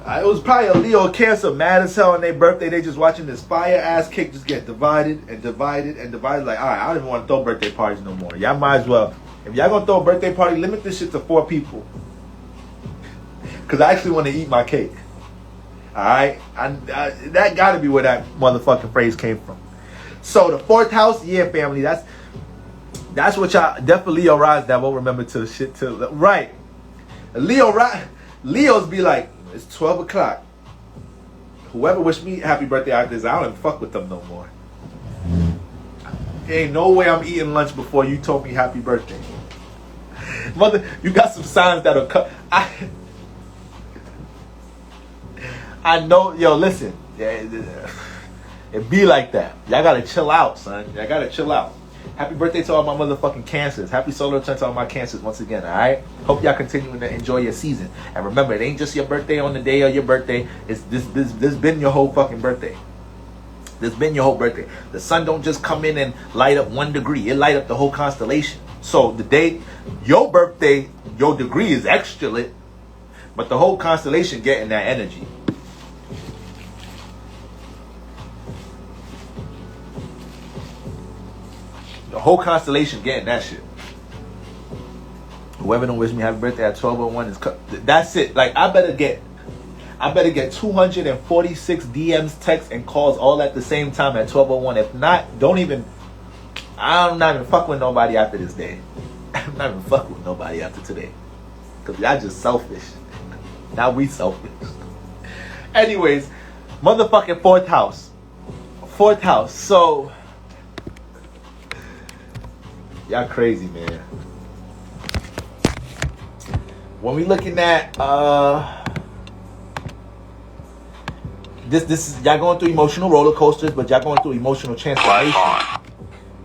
it was probably a Leo, Cancer, mad as hell on their birthday. They just watching this fire ass cake just get divided and divided and divided. Like, all right, I don't even want to throw birthday parties no more. Y'all might as well. If y'all gonna throw a birthday party, limit this shit to 4 people. Because I actually want to eat my cake. Alright? That gotta be where that motherfucking phrase came from. So the 4th house, yeah, family, that's what y'all, definitely Leo rise that won't remember to shit till, right. Leos be like, it's 12 o'clock. Whoever wished me happy birthday after this, I don't even fuck with them no more. There ain't no way I'm eating lunch before you told me happy birthday. Mother, you got some signs that'll cut. I know, yo, listen. It be like that. Y'all gotta chill out, son. Y'all gotta chill out. Happy birthday to all my motherfucking Cancers. Happy solar return to all my Cancers once again, alright? Hope y'all continuing to enjoy your season. And remember, it ain't just your birthday on the day of your birthday. It's this been your whole fucking birthday. This been your whole birthday. The sun don't just come in and light up 1 degree. It light up the whole constellation. So the day, your birthday, your degree is extra lit. But the whole constellation getting that energy. The whole constellation getting that shit. Whoever don't wish me happy birthday at 12:01 is that's it. Like I better get 246 DMs, texts, and calls all at the same time at 12:01. If not, I'm not even fucking with nobody after this day. I'm not even fucking with nobody after today. Because y'all just selfish. Now we selfish. Anyways, motherfucking 4th house. 4th house. So, y'all crazy, man. When we looking at, this is, y'all going through emotional roller coasters, but y'all going through emotional transformation.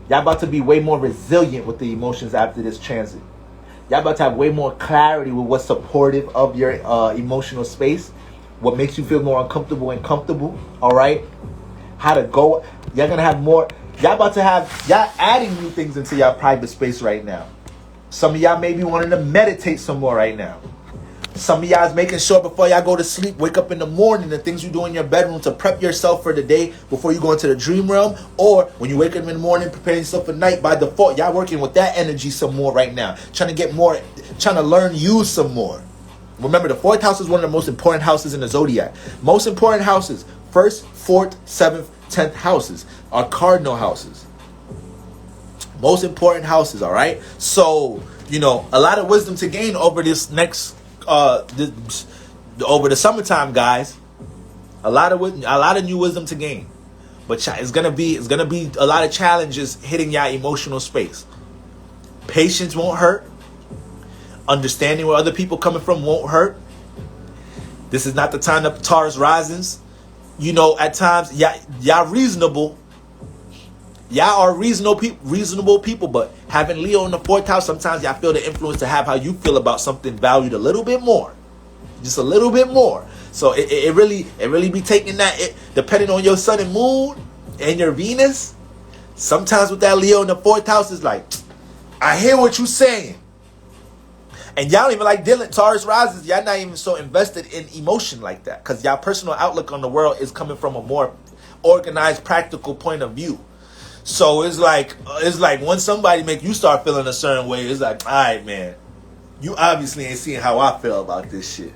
Y'all about to be way more resilient with the emotions after this transit. Y'all about to have way more clarity with what's supportive of your emotional space, what makes you feel more uncomfortable and comfortable, all right? How to go. Y'all gonna have more. Y'all adding new things into y'all private space right now. Some of y'all may be wanting to meditate some more right now. Some of y'all is making sure before y'all go to sleep, wake up in the morning, the things you do in your bedroom to prep yourself for the day before you go into the dream realm, or when you wake up in the morning, preparing yourself for night. By default, y'all working with that energy some more right now. Trying to learn you some more. Remember, the 4th house is one of the most important houses in the zodiac. Most important houses, 1st, 4th, 7th, 10th houses are cardinal houses. Most important houses, all right? So, a lot of wisdom to gain over this next over the summertime, guys. A lot of new wisdom to gain, but it's gonna be a lot of challenges hitting your emotional space. Patience won't hurt. Understanding where other people coming from won't hurt. This is not the time of Taurus risings. At times y'all reasonable. Y'all are reasonable people, but having Leo in the 4th house, sometimes y'all feel the influence to have how you feel about something valued a little bit more. Just a little bit more. So it really be taking that, depending on your sun and moon and your Venus. Sometimes with that Leo in the 4th house is like, I hear what you saying. And y'all don't even like dealing, Taurus rises, y'all not even so invested in emotion like that. Because y'all personal outlook on the world is coming from a more organized, practical point of view. So it's like when somebody make you start feeling a certain way, it's like, all right, man, you obviously ain't seeing how I feel about this shit.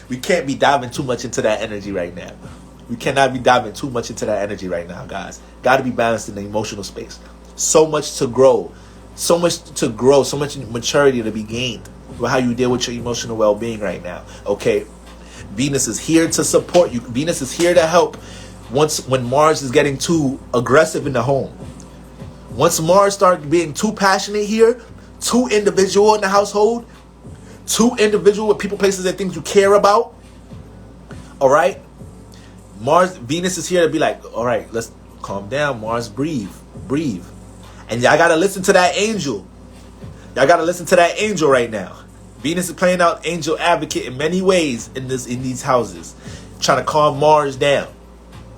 We can't be diving too much into that energy right now. We cannot be diving too much into that energy right now, guys. Got to be balanced in the emotional space. So much to grow. So much maturity to be gained with how you deal with your emotional well-being right now. Okay, Venus is here to support you. Venus is here to help when Mars is getting too aggressive in the home. Once Mars starts being too passionate here, too individual in the household, too individual with people, places, and things you care about. All right, Venus is here to be like, all right, let's calm down, Mars, breathe, and y'all gotta listen to that angel. Y'all gotta listen to that angel right now. Venus is playing out angel advocate in many ways in these houses, trying to calm Mars down.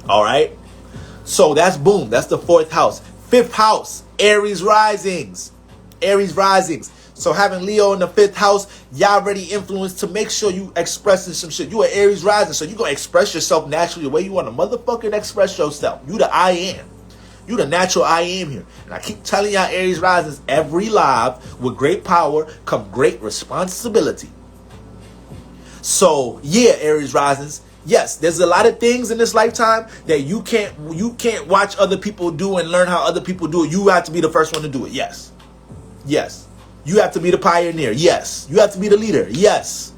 All right, so that's boom. That's the 4th house. 5th house, Aries risings. So having Leo in the 5th house, y'all already influenced to make sure you expressing some shit. You are Aries rising, so you gonna express yourself naturally the way you want to motherfucking express yourself. You the I am. You the natural I am here. And I keep telling y'all Aries risings every live, with great power come great responsibility. So yeah, Aries risings. Yes, there's a lot of things in this lifetime that you can't watch other people do and learn how other people do it. You have to be the first one to do it. Yes. You have to be the pioneer. Yes. You have to be the leader. Yes.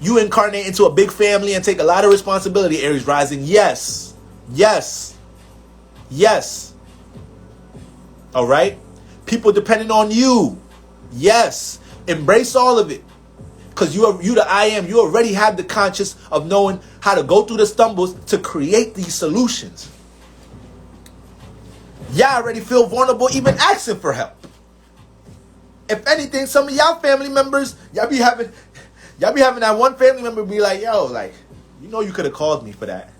You incarnate into a big family and take a lot of responsibility, Aries rising. Yes. All right? People depending on you. Yes. Embrace all of it. Because you the I am. You already have the conscious of knowing how to go through the stumbles to create these solutions. Y'all already feel vulnerable even asking for help. If anything, some of y'all family members, y'all be having that one family member be like, yo, like, you know you could have called me for that.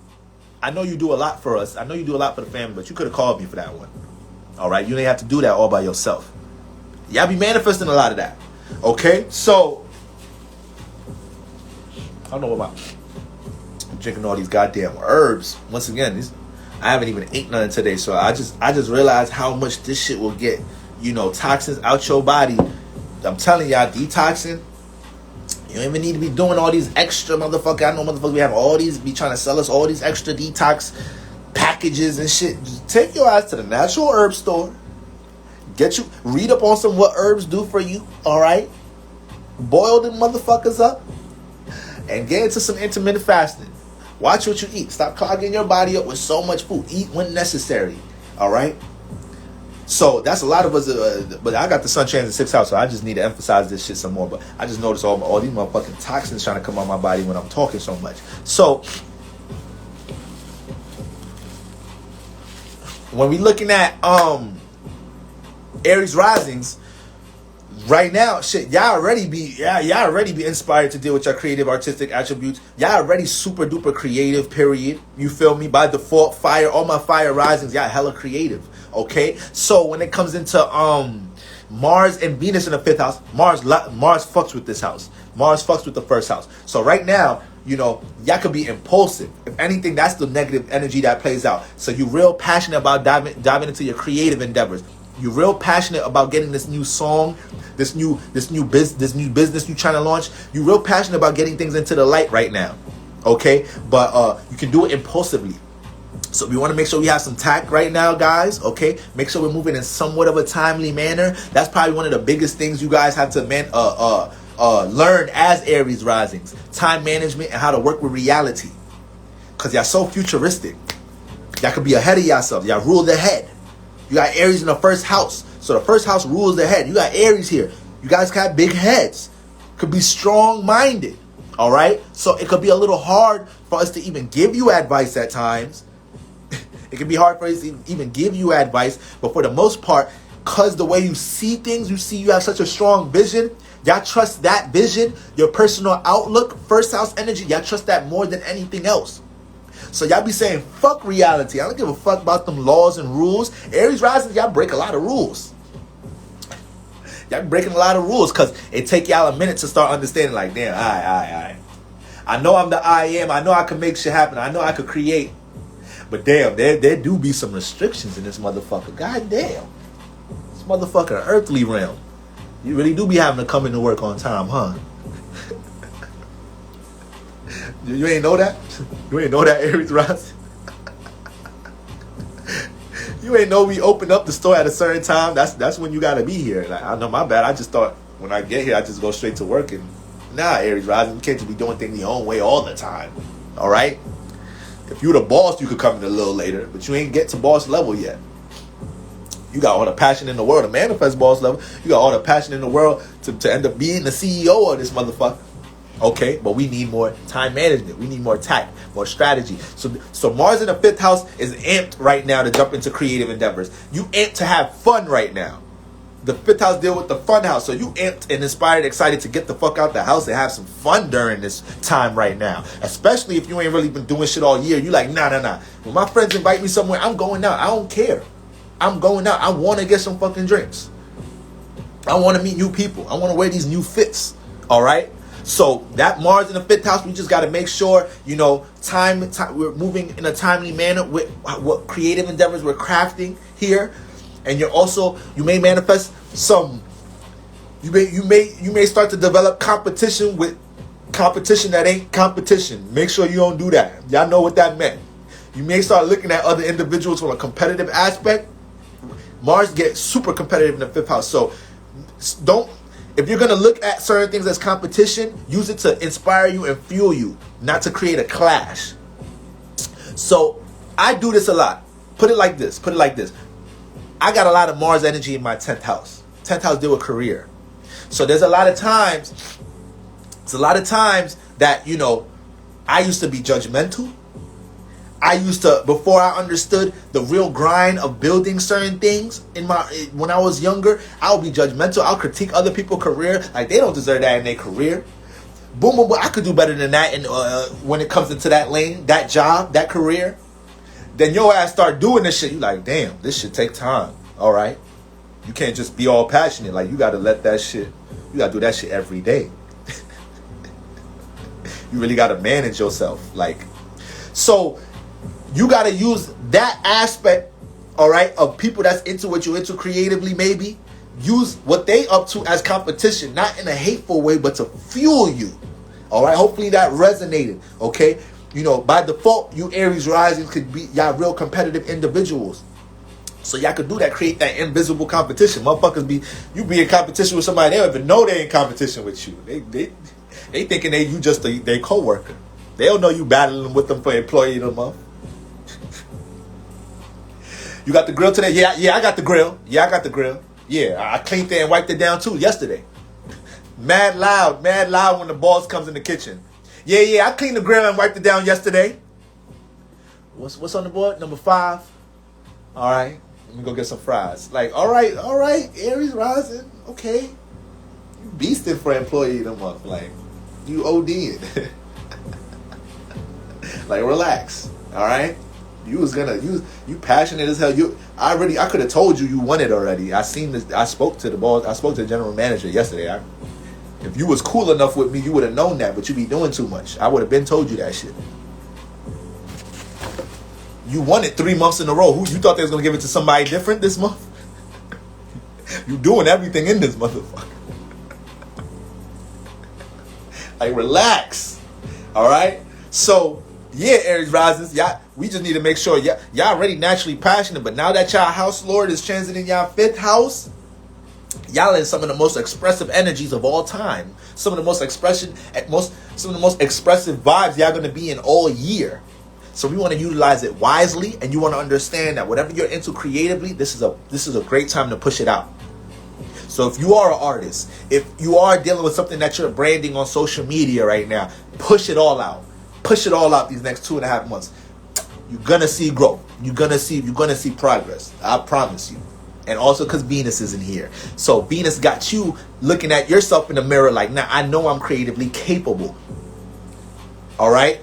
I know you do a lot for us. I know you do a lot for the family, but you could have called me for that one. All right? You didn't have to do that all by yourself. Y'all be manifesting a lot of that. Okay? So, I don't know about I'm drinking all these goddamn herbs. Once again, I haven't even ate nothing today, so I just realized how much this shit will get, toxins out your body. I'm telling y'all, detoxing. You don't even need to be doing all these extra motherfucker. I know motherfuckers be having all these, be trying to sell us all these extra detox packages and shit. Just take your ass to the natural herb store. Read up on some what herbs do for you. All right, boil them motherfuckers up and get into some intermittent fasting. Watch what you eat. Stop clogging your body up with so much food. Eat when necessary. All right. So that's a lot of us, but I got the sun trans in 6th house, so I just need to emphasize this shit some more. But I just noticed all these motherfucking toxins trying to come out my body when I'm talking so much. So when we looking at Aries risings right now, shit, y'all already be inspired to deal with your creative artistic attributes. Y'all already super duper creative, period. You feel me? By default, fire, all my fire risings, y'all hella creative. Okay, so when it comes into Mars and Venus in the 5th house, Mars fucks with this house. Mars fucks with the 1st house. So right now, y'all could be impulsive. If anything, that's the negative energy that plays out. So you're real passionate about diving into your creative endeavors. You're real passionate about getting this new song, this new business you're trying to launch. You're real passionate about getting things into the light right now. Okay, but you can do it impulsively. So we want to make sure we have some tact right now, guys. Okay, make sure we're moving in somewhat of a timely manner. That's probably one of the biggest things you guys have to learn as Aries risings: time management and how to work with reality. Cause y'all so futuristic. Y'all could be ahead of yourself. Y'all rule the head. You got Aries in the 1st house, so the 1st house rules the head. You got Aries here. You guys got big heads. Could be strong-minded. All right, so it could be a little hard for us to even give you advice at times. It can be hard for us to even give you advice, but for the most part, because the way you see things, you have such a strong vision, y'all trust that vision, your personal outlook, 1st house energy, y'all trust that more than anything else. So y'all be saying, fuck reality. I don't give a fuck about them laws and rules. Aries rising, y'all break a lot of rules. Y'all be breaking a lot of rules because it take y'all a minute to start understanding, like, damn, all right. I know I'm the I am. I know I can make shit happen. I know I could create. But damn, there do be some restrictions in this motherfucker. God damn. This motherfucker earthly realm. You really do be having to come into work on time, huh? You ain't know that? You ain't know that, Aries rising? You ain't know we open up the store at a certain time? That's when you gotta be here. Like, I know, my bad. I just thought when I get here, I just go straight to work. And nah, Aries rising, you can't just be doing things your own way all the time. All right? If you the boss, you could come in a little later, but you ain't get to boss level yet. You got all the passion in the world to manifest boss level. You got all the passion in the world to end up being the CEO of this motherfucker. Okay, but we need more time management. We need more tact, more strategy. So Mars in the 5th house is amped right now to jump into creative endeavors. You amped to have fun right now. The 5th house deal with the fun house. So you amped and inspired, excited to get the fuck out the house and have some fun during this time right now. Especially if you ain't really been doing shit all year. You like, nah. When my friends invite me somewhere, I'm going out. I don't care. I'm going out. I want to get some fucking drinks. I want to meet new people. I want to wear these new fits. All right? So that Mars in the 5th house, we just got to make sure, time we're moving in a timely manner with what creative endeavors we're crafting here. And you may manifest some, you may start to develop competition with competition that ain't competition. Make sure you don't do that. Y'all know what that meant. You may start looking at other individuals from a competitive aspect. Mars gets super competitive in the 5th house. So if you're going to look at certain things as competition, use it to inspire you and fuel you, not to create a clash. So I do this a lot. Put it like this. I got a lot of Mars energy in my 10th house. 10th house deal with career. So there's a lot of times that, I used to be judgmental. I used to, before I understood the real grind of building certain things when I was younger, I would be judgmental. I'll critique other people's career. Like, they don't deserve that in their career. Boom, I could do better than that. And when it comes into that lane, that job, that career, then your ass start doing this shit. You like, damn, this shit take time. All right. You can't just be all passionate. Like, you got to let that shit, you got to do that shit every day. You really got to manage yourself. Like, so you got to use that aspect, all right, of people that's into what you're into creatively, maybe. Use what they up to as competition, not in a hateful way, but to fuel you. All right, hopefully that resonated, okay? By default, you Aries risings could be y'all real competitive individuals. So y'all could do that, create that invisible competition. Motherfuckers you be in competition with somebody, they don't even know they in competition with you. They thinking you just their co-worker. They don't know you battling with them for employee of the month. You got the grill today? Yeah, I got the grill. Yeah, I cleaned it and wiped it down too yesterday. Mad loud when the boss comes in the kitchen. Yeah, I cleaned the grill and wiped it down yesterday. What's on the board? Number 5. All right, let me go get some fries. Like, all right, Aries rising. Okay, you beasting for employee of the month. Like, you OD'ing. Like, relax. All right. You passionate as hell. I could have told you won it already. I seen this. I spoke to the boss. I spoke to the general manager yesterday. If you was cool enough with me, you would have known that. But you be doing too much. I would have been told you that shit. You won it 3 months in a row. You thought they was gonna give it to somebody different this month? You doing everything in this motherfucker. Like, relax. All right. So. Yeah, Aries risings, y'all, we just need to make sure y'all already naturally passionate, but now that y'all house lord is transiting y'all 5th house, y'all in some of the most expressive energies of all time. Some of the most expressive vibes y'all gonna be in all year. So we want to utilize it wisely, and you want to understand that whatever you're into creatively, this is a great time to push it out. So if you are an artist, if you are dealing with something that you're branding on social media right now, push it all out. Push it all out these next 2.5 months. You're gonna see growth. You're gonna see progress. I promise you. And also because Venus isn't here. So Venus got you looking at yourself in the mirror like, now I know I'm creatively capable. All right?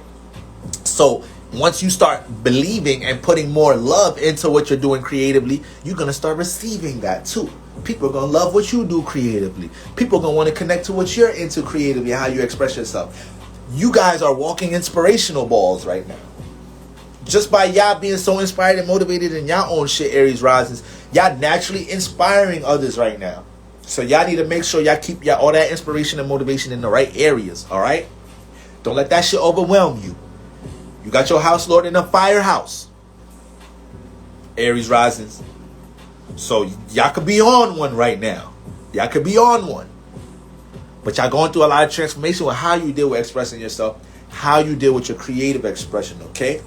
So once you start believing and putting more love into what you're doing creatively, you're gonna start receiving that too. People are gonna love what you do creatively. People are gonna want to connect to what you're into creatively and how you express yourself. You guys are walking inspirational balls right now. Just by y'all being so inspired and motivated in y'all own shit, Aries risings, y'all naturally inspiring others right now. So y'all need to make sure y'all keep all that inspiration and motivation in the right areas, all right? Don't let that shit overwhelm you. You got your house lord in a fire house, Aries risings. So y'all could be on one right now. Y'all could be on one. But y'all going through a lot of transformation with how you deal with expressing yourself, how you deal with your creative expression, okay?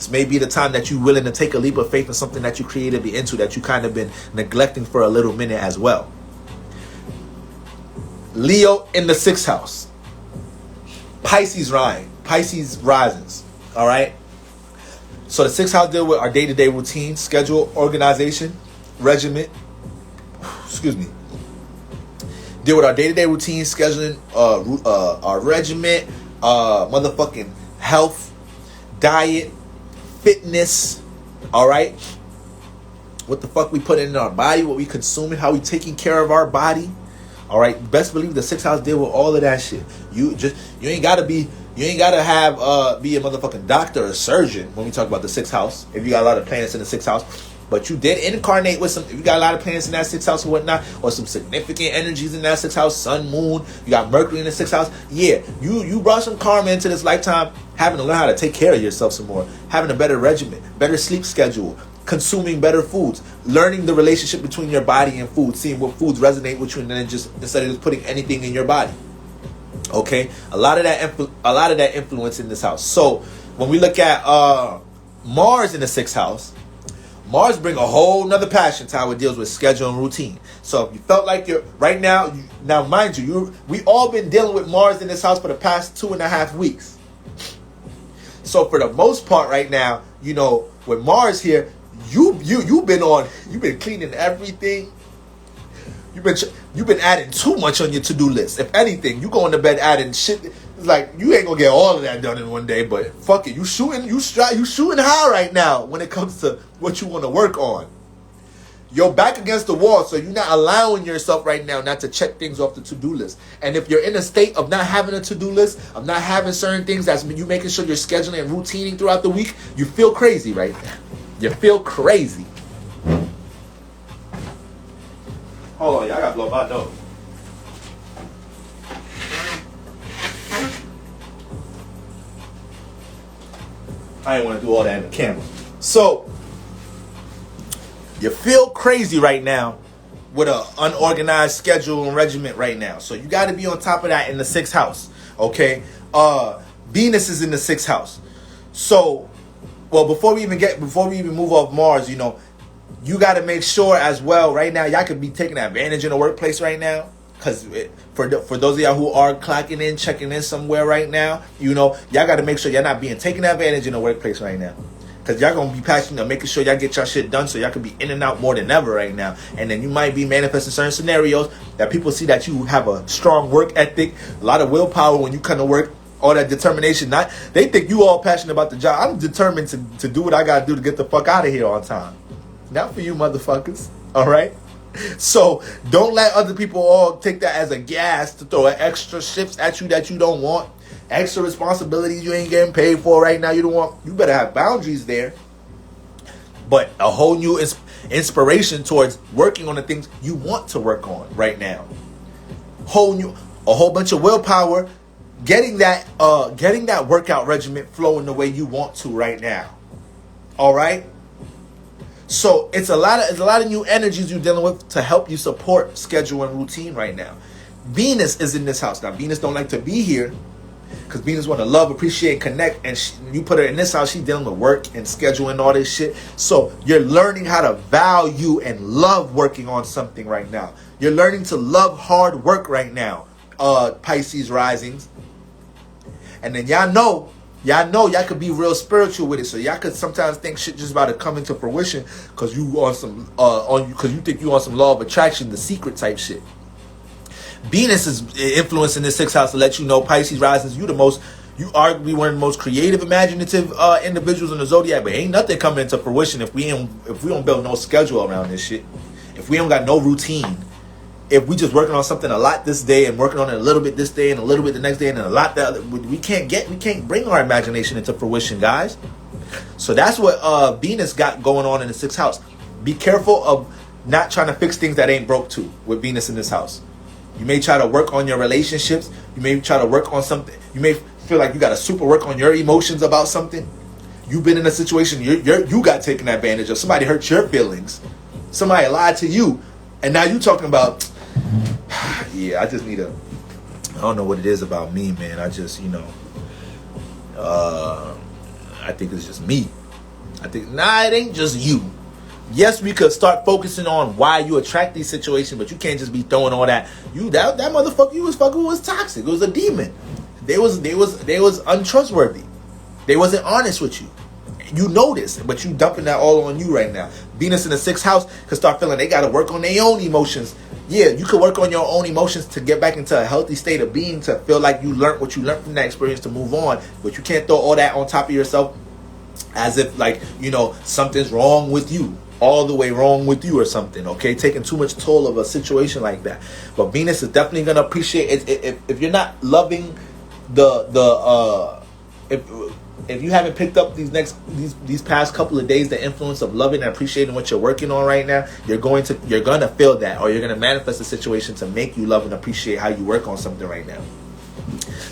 This may be the time that you're willing to take a leap of faith in something that you creatively into that you kind of been neglecting for a little minute as well. Leo in the 6th house. Pisces risings. All right. So the 6th house deal with our day-to-day routine, schedule, organization, regiment. Excuse me. Deal with our day-to-day routine, scheduling, our regiment, motherfucking health, diet, fitness. All right. What the fuck we put in our body, what we consuming, how we taking care of our body. All right. Best believe the 6th house deal with all of that shit. You ain't gotta be a motherfucking doctor or surgeon when we talk about the 6th house. If you got a lot of planets in the 6th house, but you did incarnate with some. If you got a lot of planets in that 6th house or whatnot, or some significant energies in that 6th house, sun, moon. You got Mercury in the 6th house. Yeah, you brought some karma into this lifetime, having to learn how to take care of yourself some more, having a better regimen, better sleep schedule, consuming better foods, learning the relationship between your body and food, seeing what foods resonate with you, and then instead of just putting anything in your body. Okay, a lot of that influence in this house. So when we look at Mars in the 6th house, Mars bring a whole nother passion to how it deals with schedule and routine. So if you felt like you're right now, now mind you, we all been dealing with Mars in this house for the past 2.5 weeks. So for the most part right now, you know, with Mars here, you've been cleaning everything. You've been adding too much on your to-do list. If anything, you going to bed adding shit. It's like you ain't gonna get all of that done in one day, but fuck it, you shooting high right now when it comes to what you want to work on. You're back against the wall, so you're not allowing yourself right now not to check things off the to-do list. And if you're in a state of not having a to-do list, of not having certain things, that's you making sure you're scheduling and routining throughout the week, you feel crazy right now. You feel crazy. Hold on, y'all gotta blow my nose. I didn't want to do all that in the camera. So, you feel crazy right now with an unorganized schedule and regiment right now. So you got to be on top of that in the 6th house. Okay? Venus is in the 6th house. So, well, before we even move off Mars, you know, you got to make sure as well right now, y'all could be taking advantage in the workplace right now. Because for those of y'all who are clocking in, checking in somewhere right now, you know, y'all got to make sure y'all not being taken advantage in the workplace right now. Because y'all going to be passionate, making sure y'all get y'all shit done so y'all can be in and out more than ever right now. And then you might be manifesting certain scenarios that people see that you have a strong work ethic, a lot of willpower when you come to work, all that determination. They think you all passionate about the job. I'm determined to do what I got to do to get the fuck out of here on time. Not for you motherfuckers, all right? So don't let other people all take that as a gas to throw extra shifts at you that you don't want, extra responsibilities you ain't getting paid for right now. You don't want. You better have boundaries there. But a whole new inspiration towards working on the things you want to work on right now. A whole bunch of willpower, getting that workout regimen flowing the way you want to right now. All right. So it's a lot of new energies you're dealing with to help you support schedule and routine right now. Venus is in this house. Now, Venus don't like to be here because Venus want to love, appreciate, connect. And you put her in this house, she's dealing with work and schedule and all this shit. So you're learning how to value and love working on something right now. You're learning to love hard work right now, Pisces risings. And then y'all know y'all could be real spiritual with it, so y'all could sometimes think shit just about to come into fruition because you think you on some law of attraction, the secret type shit. Venus is influencing the 6th house to let you know, Pisces risings, you arguably one of the most creative, imaginative individuals in the zodiac, but ain't nothing coming into fruition if we don't build no schedule around this shit. If we don't got no routine. If we just working on something a lot this day and working on it a little bit this day and a little bit the next day and then a lot the other, we can't bring our imagination into fruition, guys. So that's what Venus got going on in the 6th house. Be careful of not trying to fix things that ain't broke too with Venus in this house. You may try to work on your relationships. You may try to work on something. You may feel like you got to super work on your emotions about something. You've been in a situation you got taken advantage of. Somebody hurt your feelings. Somebody lied to you, and now you talking about. Yeah, I just need I don't know what it is about me, man. I just, I think it's just me. I think, nah, it ain't just you. Yes, we could start focusing on why you attract these situations, but you can't just be throwing all that. That motherfucker you was fucking with was toxic. It was a demon. They was untrustworthy. They wasn't honest with you. You know this, but you dumping that all on you right now. Venus in the 6th house could start feeling they got to work on their own emotions. Yeah, you could work on your own emotions to get back into a healthy state of being, to feel like you learned what you learned from that experience to move on. But you can't throw all that on top of yourself as if, like, something's wrong with you. All the way wrong with you or something, okay? Taking too much toll of a situation like that. But Venus is definitely going to appreciate it. If you're not loving if you haven't picked up these past couple of days the influence of loving and appreciating what you're working on right now, you're gonna feel that, or you're gonna manifest a situation to make you love and appreciate how you work on something right now.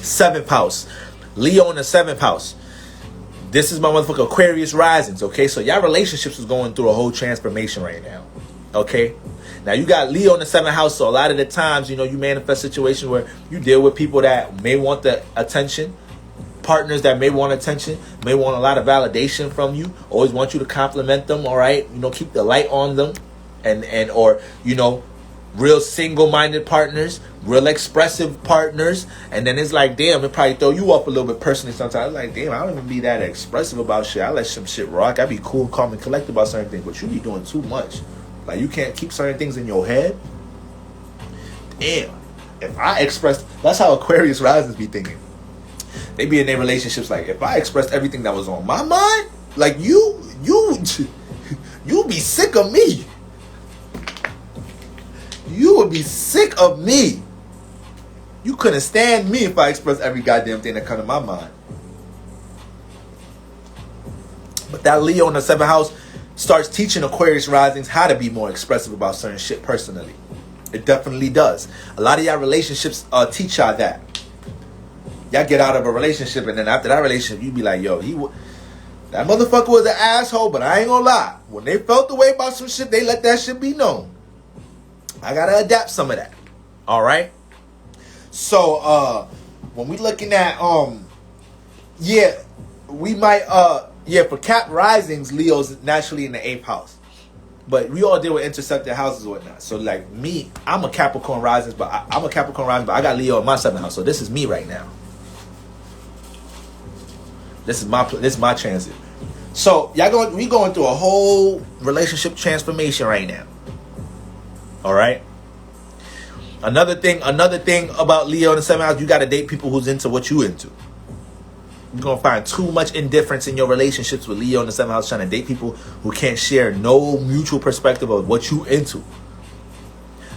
7th house, Leo in the 7th house. This is my motherfucker Aquarius risings, okay? So y'all relationships is going through a whole transformation right now, okay? Now you got Leo in the 7th house, so a lot of the times, you manifest situations where you deal with people that may want the attention, partners that may want attention, may want a lot of validation from you, always want you to compliment them, all right? Keep the light on them, or real single-minded partners, real expressive partners, and then it's like, damn, it probably throw you off a little bit personally sometimes. It's like, damn, I don't even be that expressive about shit. I let some shit rock. I be cool, calm, and collected about certain things, but you be doing too much. Like, you can't keep certain things in your head. Damn. If I expressed, that's how Aquarius risings be thinking. They be in their relationships like, if I expressed everything that was on my mind, like you be sick of me. You would be sick of me. You couldn't stand me if I expressed every goddamn thing that come to my mind. But that Leo in the 7th house starts teaching Aquarius risings how to be more expressive about certain shit personally. It definitely does. A lot of y'all relationships teach y'all that. Y'all get out of a relationship, and then after that relationship, you be like, yo, that motherfucker was an asshole, but I ain't gonna lie. When they felt the way about some shit, they let that shit be known. I gotta adapt some of that. All right. So when we looking at we might for Cap risings, Leo's naturally in the 8th house, but we all deal with intersected houses or whatnot. So like me, I'm a Capricorn rising, but I'm a Capricorn rising, but I got Leo in my 7th house. So this is me right now. This is my transit. So we going through a whole relationship transformation right now. All right. Another thing about Leo in the 7th house, you got to date people who's into what you into. You're going to find too much indifference in your relationships with Leo in the 7th house, trying to date people who can't share no mutual perspective of what you into.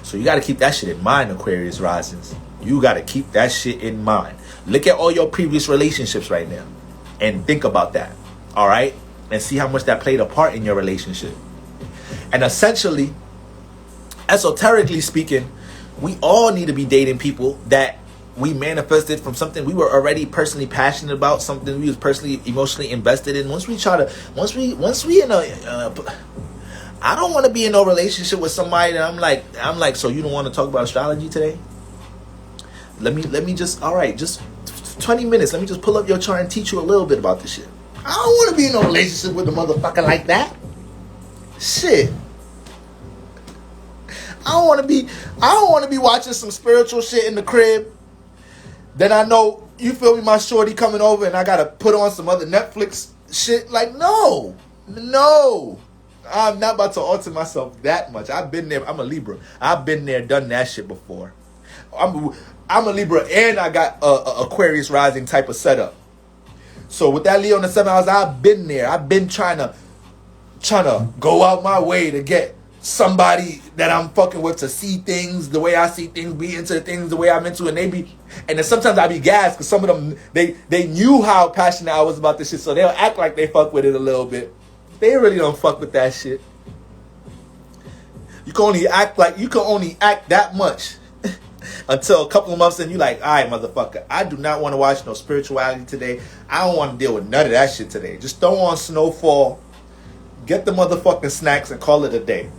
So you got to keep that shit in mind, Aquarius risings. You got to keep that shit in mind. Look at all your previous relationships right now and think about that. All right. And see how much that played a part in your relationship. And essentially, esoterically speaking, we all need to be dating people that we manifested from something we were already personally passionate about, something we was personally emotionally invested in. Once we in a I don't want to be in no relationship with somebody that I'm like, so you don't want to talk about astrology today? Let me just 20 minutes. Let me just pull up your chart and teach you a little bit about this shit. I don't want to be in no relationship with a motherfucker like that. Shit. I don't want to be watching some spiritual shit in the crib. Then I know, you feel me, my shorty coming over and I got to put on some other Netflix shit. Like, no. I'm not about to alter myself that much. I've been there. I'm a Libra. I've been there, done that shit before. I'm a Libra and I got a Aquarius rising type of setup. So with that Leo in the 7th house, I've been there. I've been trying to go out my way to get somebody that I'm fucking with to see things the way I see things, be into things the way I'm into, and then sometimes I be gassed because some of them they knew how passionate I was about this shit, so they'll act like they fuck with it a little bit. They really don't fuck with that shit. You can only act that much until a couple of months in, you like, all right, motherfucker, I do not want to watch no spirituality today. I don't want to deal with none of that shit today. Just throw on Snowfall, get the motherfucking snacks, and call it a day.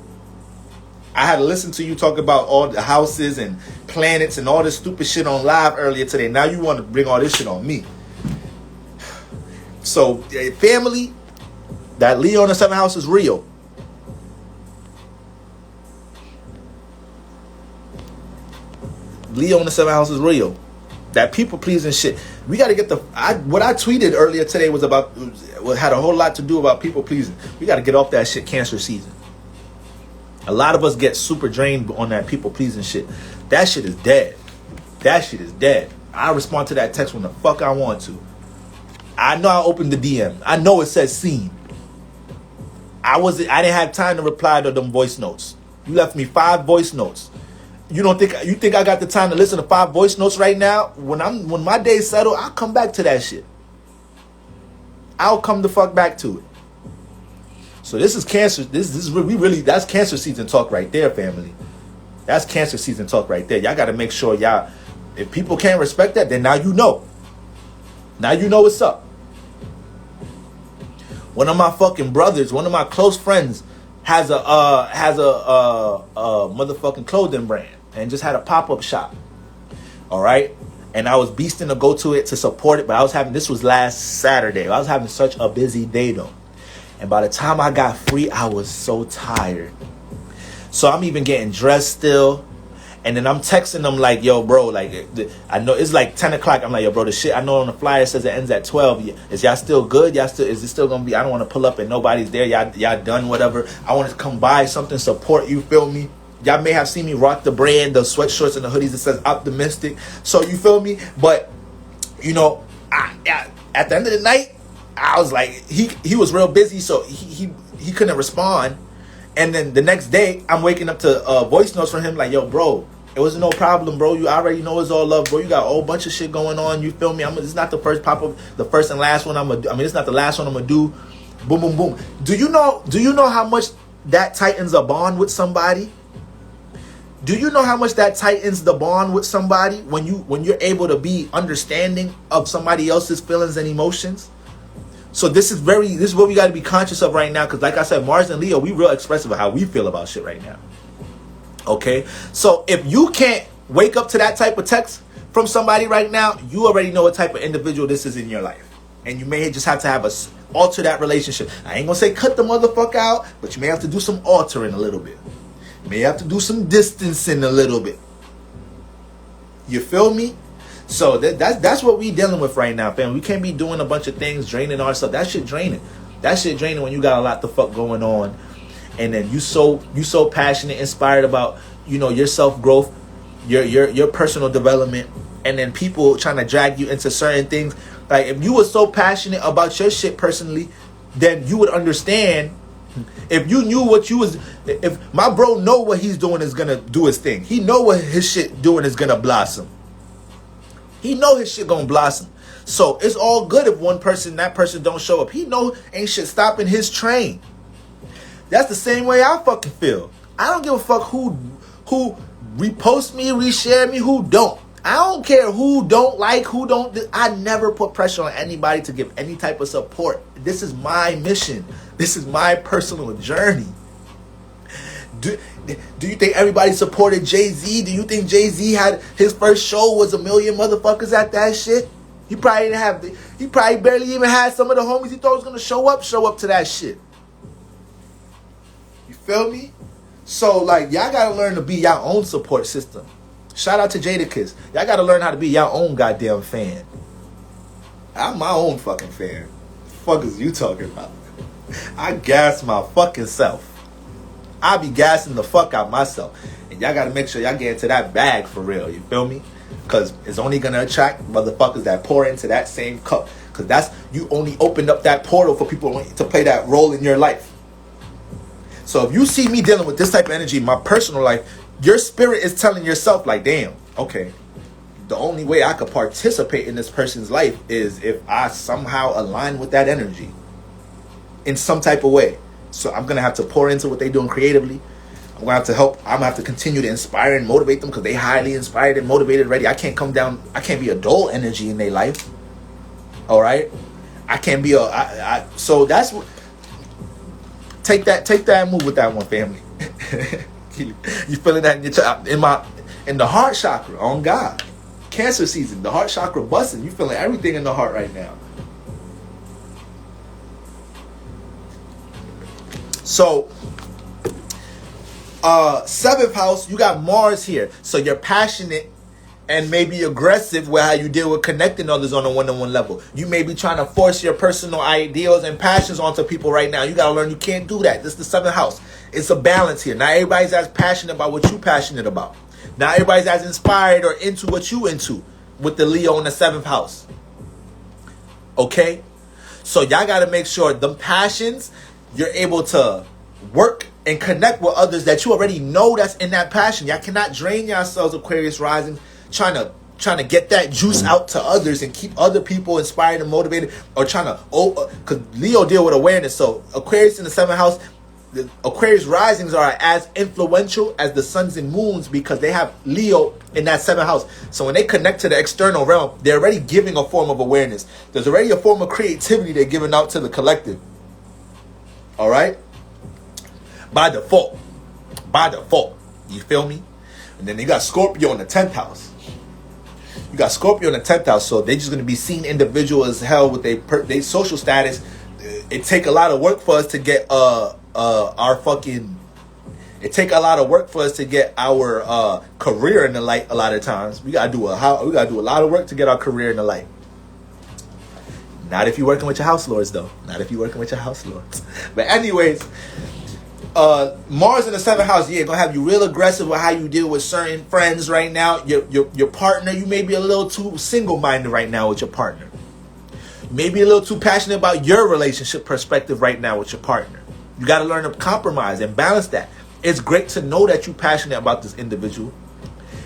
I had to listen to you talk about all the houses and planets and all this stupid shit on live earlier today. Now you want to bring all this shit on me. So, family, That Leo in the 7th house is real. Leo in the 7th house is real. That people pleasing shit. We got to get what I tweeted earlier today was about, had a whole lot to do about people pleasing. We got to get off that shit Cancer season. A lot of us get super drained on that people pleasing shit. That shit is dead. That shit is dead. I respond to that text when the fuck I want to. I know I opened the DM. I know it says seen. I didn't have time to reply to them voice notes. You left me 5 voice notes. You think I got the time to listen to 5 voice notes right now? When my days settle, I'll come back to that shit. I'll come the fuck back to it. So this is Cancer. That's Cancer season talk right there, family. That's Cancer season talk right there. Y'all got to make sure y'all, if people can't respect that, then now you know. Now you know what's up. One of my fucking brothers, one of my close friends, has a motherfucking clothing brand and just had a pop-up shop. All right, and I was beasting to go to it to support it, but this was last Saturday. I was having such a busy day though, and by the time I got free, I was so tired. So I'm even getting dressed still. And then I'm texting them like, yo, bro, like, I know it's like 10 o'clock. I'm like, yo, bro, the shit I know on the flyer says it ends at 12. Is y'all still good? Is it still going to be? I don't want to pull up and nobody's there. Y'all done whatever. I want to come by something, support you, feel me? Y'all may have seen me rock the brand, the sweatshirts and the hoodies that says optimistic. So you feel me? But, you know, at the end of the night, I was like, he was real busy, so he couldn't respond. And then the next day, I'm waking up to voice notes from him like, yo, bro, it was no problem, bro. You already know it's all love, bro. You got a whole bunch of shit going on. You feel me? It's not the first pop-up, the first and last one it's not the last one I'm going to do. Boom, boom, boom. Do you know how much that tightens a bond with somebody? Do you know how much that tightens the bond with somebody when you're able to be understanding of somebody else's feelings and emotions? So this is what we got to be conscious of right now, because like I said, Mars and Leo, we real expressive of how we feel about shit right now. Okay, so if you can't wake up to that type of text from somebody right now, you already know what type of individual this is in your life, and you may just have to alter that relationship. I ain't gonna say cut the motherfucker out, but you may have to do some altering a little bit. You may have to do some distancing a little bit. You feel me? So that's what we dealing with right now, fam. We can't be doing a bunch of things, draining ourselves. That shit draining. That shit draining when you got a lot the fuck going on, and then you so passionate, inspired about, you know, your self growth, your personal development, and then people trying to drag you into certain things. Like if you were so passionate about your shit personally, then you would understand. If you knew if my bro know what he's doing is gonna do his thing. He know what his shit doing is gonna blossom. He know his shit gonna blossom. So it's all good if that person don't show up. He know ain't shit stopping his train. That's the same way I fucking feel. I don't give a fuck who repost me, reshare me, who don't. I don't care who don't like, who don't. I never put pressure on anybody to give any type of support. This is my mission. This is my personal journey. Do you think everybody supported Jay-Z? Do you think Jay-Z had his first show was 1 million motherfuckers at that shit? He probably barely even had some of the homies he thought was gonna show up to that shit. You feel me? So like y'all gotta learn to be your own support system. Shout out to Jadakiss. Y'all gotta learn how to be your own goddamn fan. I'm my own fucking fan. The fuck is you talking about? I gas my fucking self. I be gassing the fuck out myself. And y'all gotta make sure y'all get into that bag for real. You feel me? Because it's only gonna attract motherfuckers that pour into that same cup. Because you only opened up that portal for people to play that role in your life. So if you see me dealing with this type of energy in my personal life, your spirit is telling yourself like, damn, okay, the only way I could participate in this person's life is if I somehow align with that energy in some type of way. So I'm going to have to pour into what they're doing creatively. I'm going to have to help. I'm going to have to continue to inspire and motivate them because they highly inspired and motivated already. I can't be a dull energy in their life. All right? I can't be so that's what, take that and move with that one, family. You feeling that in the heart chakra, on God. Cancer season, the heart chakra busting. You feeling everything in the heart right now. So, seventh house, you got Mars here. So you're passionate and maybe aggressive with how you deal with connecting others on a one-on-one level. You may be trying to force your personal ideals and passions onto people right now. You got to learn you can't do that. This is the seventh house. It's a balance here. Not everybody's as passionate about what you're passionate about. Not everybody's as inspired or into what you into with the Leo in the seventh house. Okay? So y'all got to make sure them passions, you're able to work and connect with others that you already know that's in that passion. Y'all cannot drain yourselves, Aquarius rising, trying to get that juice out to others and keep other people inspired and motivated, or trying to, because Leo deal with awareness. So Aquarius in the seventh house, the Aquarius risings are as influential as the suns and moons because they have Leo in that seventh house. So when they connect to the external realm, they're already giving a form of awareness. There's already a form of creativity they're giving out to the collective. All right? By default. You feel me? And then you got Scorpio in the 10th house. You got Scorpio in the 10th house, so they're just going to be seen individual as hell with their social status. It take a lot of work for us to get our fucking. It take a lot of work for us to get our career in the light. A lot of times we gotta do a lot of work to get our career in the light. Not if you're working with your house lords, though. Not if you're working with your house lords. But anyways. Mars in the seventh house, yeah, gonna have you real aggressive with how you deal with certain friends right now. Your partner, you may be a little too single-minded right now with your partner. You may be a little too passionate about your relationship perspective right now with your partner. You got to learn to compromise and balance that. It's great to know that you're passionate about this individual.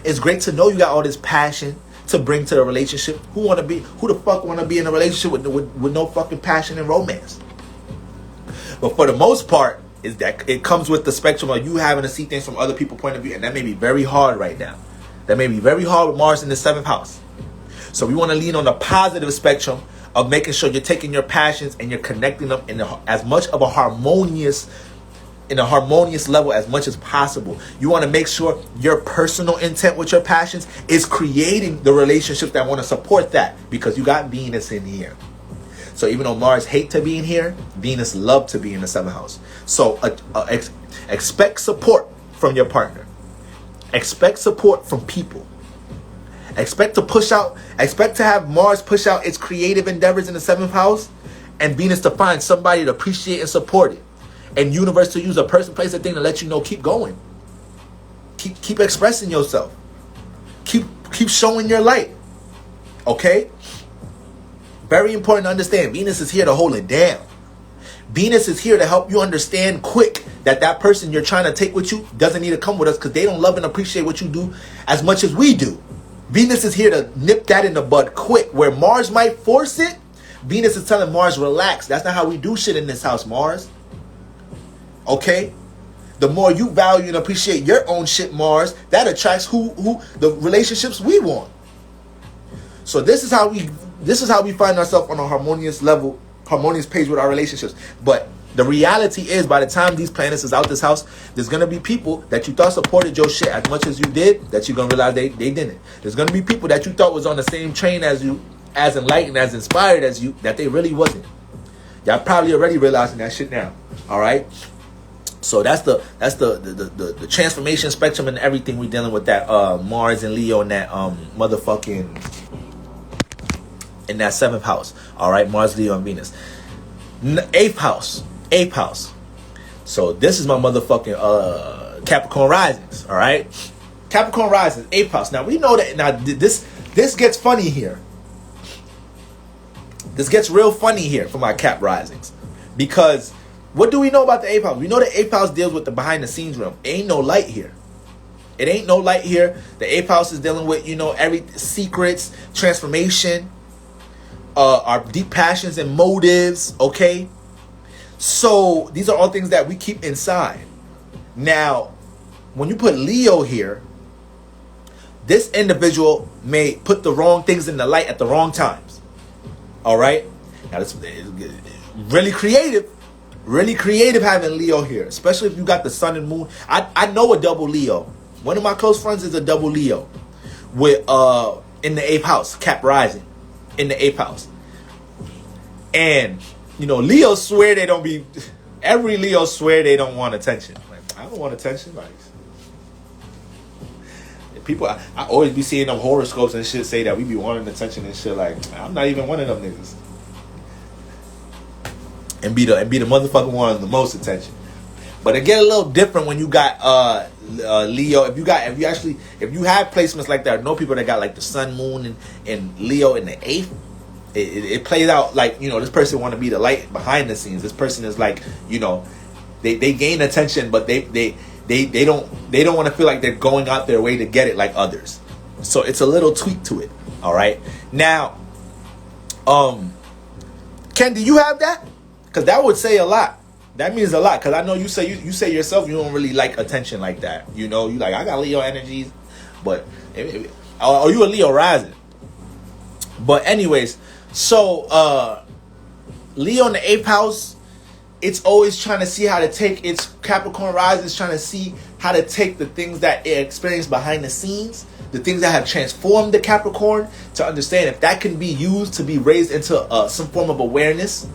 It's great to know you got all this passion to bring to the relationship. Who the fuck want to be in a relationship with no fucking passion and romance? But for the most part, is that it comes with the spectrum of you having to see things from other people's point of view, and that may be very hard right now. That may be very hard with Mars in the seventh house. So we want to lean on the positive spectrum of making sure you're taking your passions and you're connecting them in as much of a harmonious level as much as possible. You want to make sure your personal intent with your passions is creating the relationships that want to support that, because you got Venus in here. So even though Mars hate to be in here, Venus love to be in the seventh house. So expect support from your partner. Expect support from people. Expect to have Mars push out its creative endeavors in the seventh house, and Venus to find somebody to appreciate and support it. And universe to use a person, place, a thing to let you know, keep going. Keep expressing yourself. Keep showing your light. Okay? Very important to understand. Venus is here to hold it down. Venus is here to help you understand quick that person you're trying to take with you doesn't need to come with us, because they don't love and appreciate what you do as much as we do. Venus is here to nip that in the bud quick. Where Mars might force it, Venus is telling Mars, relax. That's not how we do shit in this house, Mars. Okay? The more you value and appreciate your own shit, Mars, that attracts who the relationships we want. So this is how we find ourselves on a harmonious level, harmonious page with our relationships. But the reality is, by the time these planets is out this house, there's going to be people that you thought supported your shit as much as you did, that you're going to realize they didn't. There's going to be people that you thought was on the same train as you, as enlightened, as inspired as you, that they really wasn't. Y'all probably already realizing that shit now. All right? So that's the transformation spectrum and everything we're dealing with, that Mars and Leo and that motherfucking in that seventh house. All right, Mars, Leo, and Venus. Eighth house. So this is my motherfucking Capricorn risings. All right, Capricorn risings, eighth house. Now we know that. Now this gets funny here. This gets real funny here for my Cap risings, because what do we know about the eighth house? We know the eighth house deals with the behind the scenes realm. Ain't no light here. It ain't no light here. The eighth house is dealing with, every secrets, transformation, our deep passions and motives, okay? So these are all things that we keep inside. Now, when you put Leo here, this individual may put the wrong things in the light at the wrong times. All right? Now, this is really creative having Leo here, especially if you got the sun and moon. I know a double Leo. One of my close friends is a double Leo with in the eighth house, Cap rising in the eighth house. And Leos swear they don't be every Leo swear they don't want attention. Like, I don't want attention. Like, people, I always be seeing them horoscopes and shit say that we be wanting attention and shit. Like, I'm not even one of them niggas. And be the motherfucker wanting the most attention. But it get a little different when you got Leo. If you have placements like that, I know people that got like the sun, moon, and Leo in the 8th. It plays out like, you know, this person want to be the light behind the scenes. This person is like, you know, they gain attention, but they don't want to feel like they're going out their way to get it like others. So it's a little tweak to it. All right. Now, Ken, do you have that? Because that would say a lot. That means a lot. Because I know you say yourself you don't really like attention like that. You know, you like, I got Leo energies, but are you a Leo rising? But anyways, so Leo in the 8th house, it's always trying to see how to take its Capricorn rising, is trying to see how to take the things that it experienced behind the scenes, the things that have transformed the Capricorn, to understand if that can be used to be raised into some form of awareness,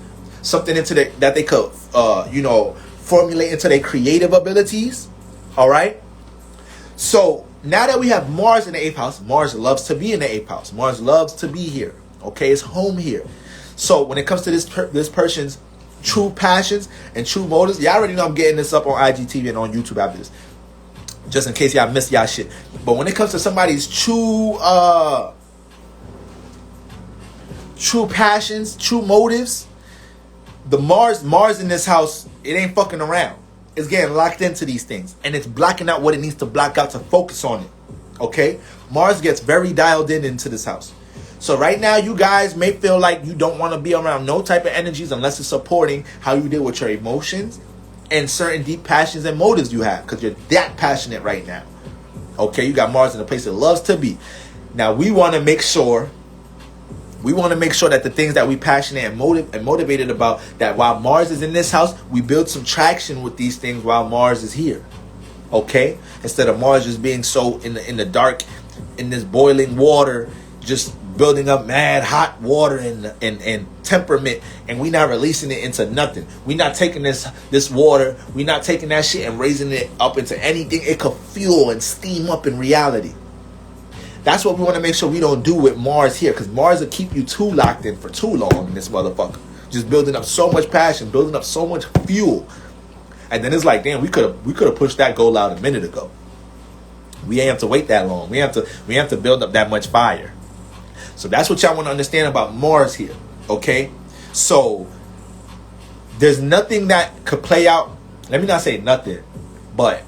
something that they could, formulate into their creative abilities. All right. So now that we have Mars in the 8th house, Mars loves to be in the 8th house. Mars loves to be here. Okay, it's home here. So when it comes to this person's true passions and true motives, y'all already know I'm getting this up on IGTV and on YouTube after this, just in case y'all missed y'all shit. But when it comes to somebody's true passions, true motives, the Mars in this house, it ain't fucking around. It's getting locked into these things, and it's blocking out what it needs to block out to focus on it. Okay, Mars gets very dialed into this house. So right now, you guys may feel like you don't want to be around no type of energies unless it's supporting how you deal with your emotions and certain deep passions and motives you have, because you're that passionate right now. Okay, you got Mars in a place it loves to be. Now we want to make sure that the things that we passionate and motivated about, that while Mars is in this house, we build some traction with these things while Mars is here. Okay, instead of Mars just being so in the dark, in this boiling water, just building up mad hot water and temperament, and we not releasing it into nothing. We not taking this water, we not taking that shit and raising it up into anything it could fuel and steam up in reality. That's what we want to make sure we don't do with Mars here, because Mars will keep you too locked in for too long in this motherfucker. Just building up so much passion, building up so much fuel. And then it's like, damn, we could have pushed that goal out a minute ago. We ain't have to wait that long. We have to build up that much fire. So that's what y'all want to understand about Mars here. Okay? So there's nothing that could play out. Let me not say nothing, but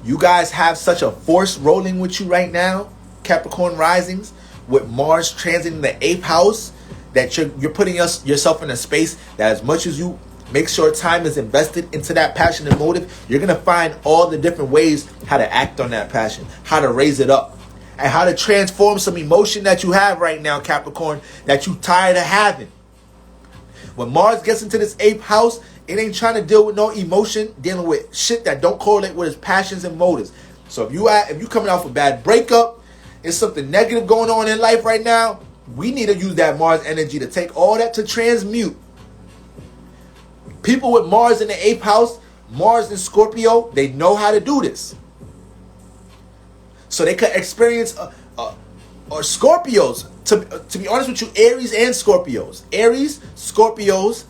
you guys have such a force rolling with you right now, Capricorn risings, with Mars transiting the 8th house, that you're putting yourself in a space that, as much as you make sure time is invested into that passion and motive, you're going to find all the different ways how to act on that passion, how to raise it up, and how to transform some emotion that you have right now, Capricorn, that you tired of having. When Mars gets into this 8th house, it ain't trying to deal with no emotion, dealing with shit that don't correlate with its passions and motives. So if you coming off a bad breakup, it's something negative going on in life right now, we need to use that Mars energy to take all that to transmute. People with Mars in the 8th house, Mars in Scorpio, they know how to do this. So they could experience or Scorpios, to be honest with you, Aries and Scorpios. Aries, Scorpios,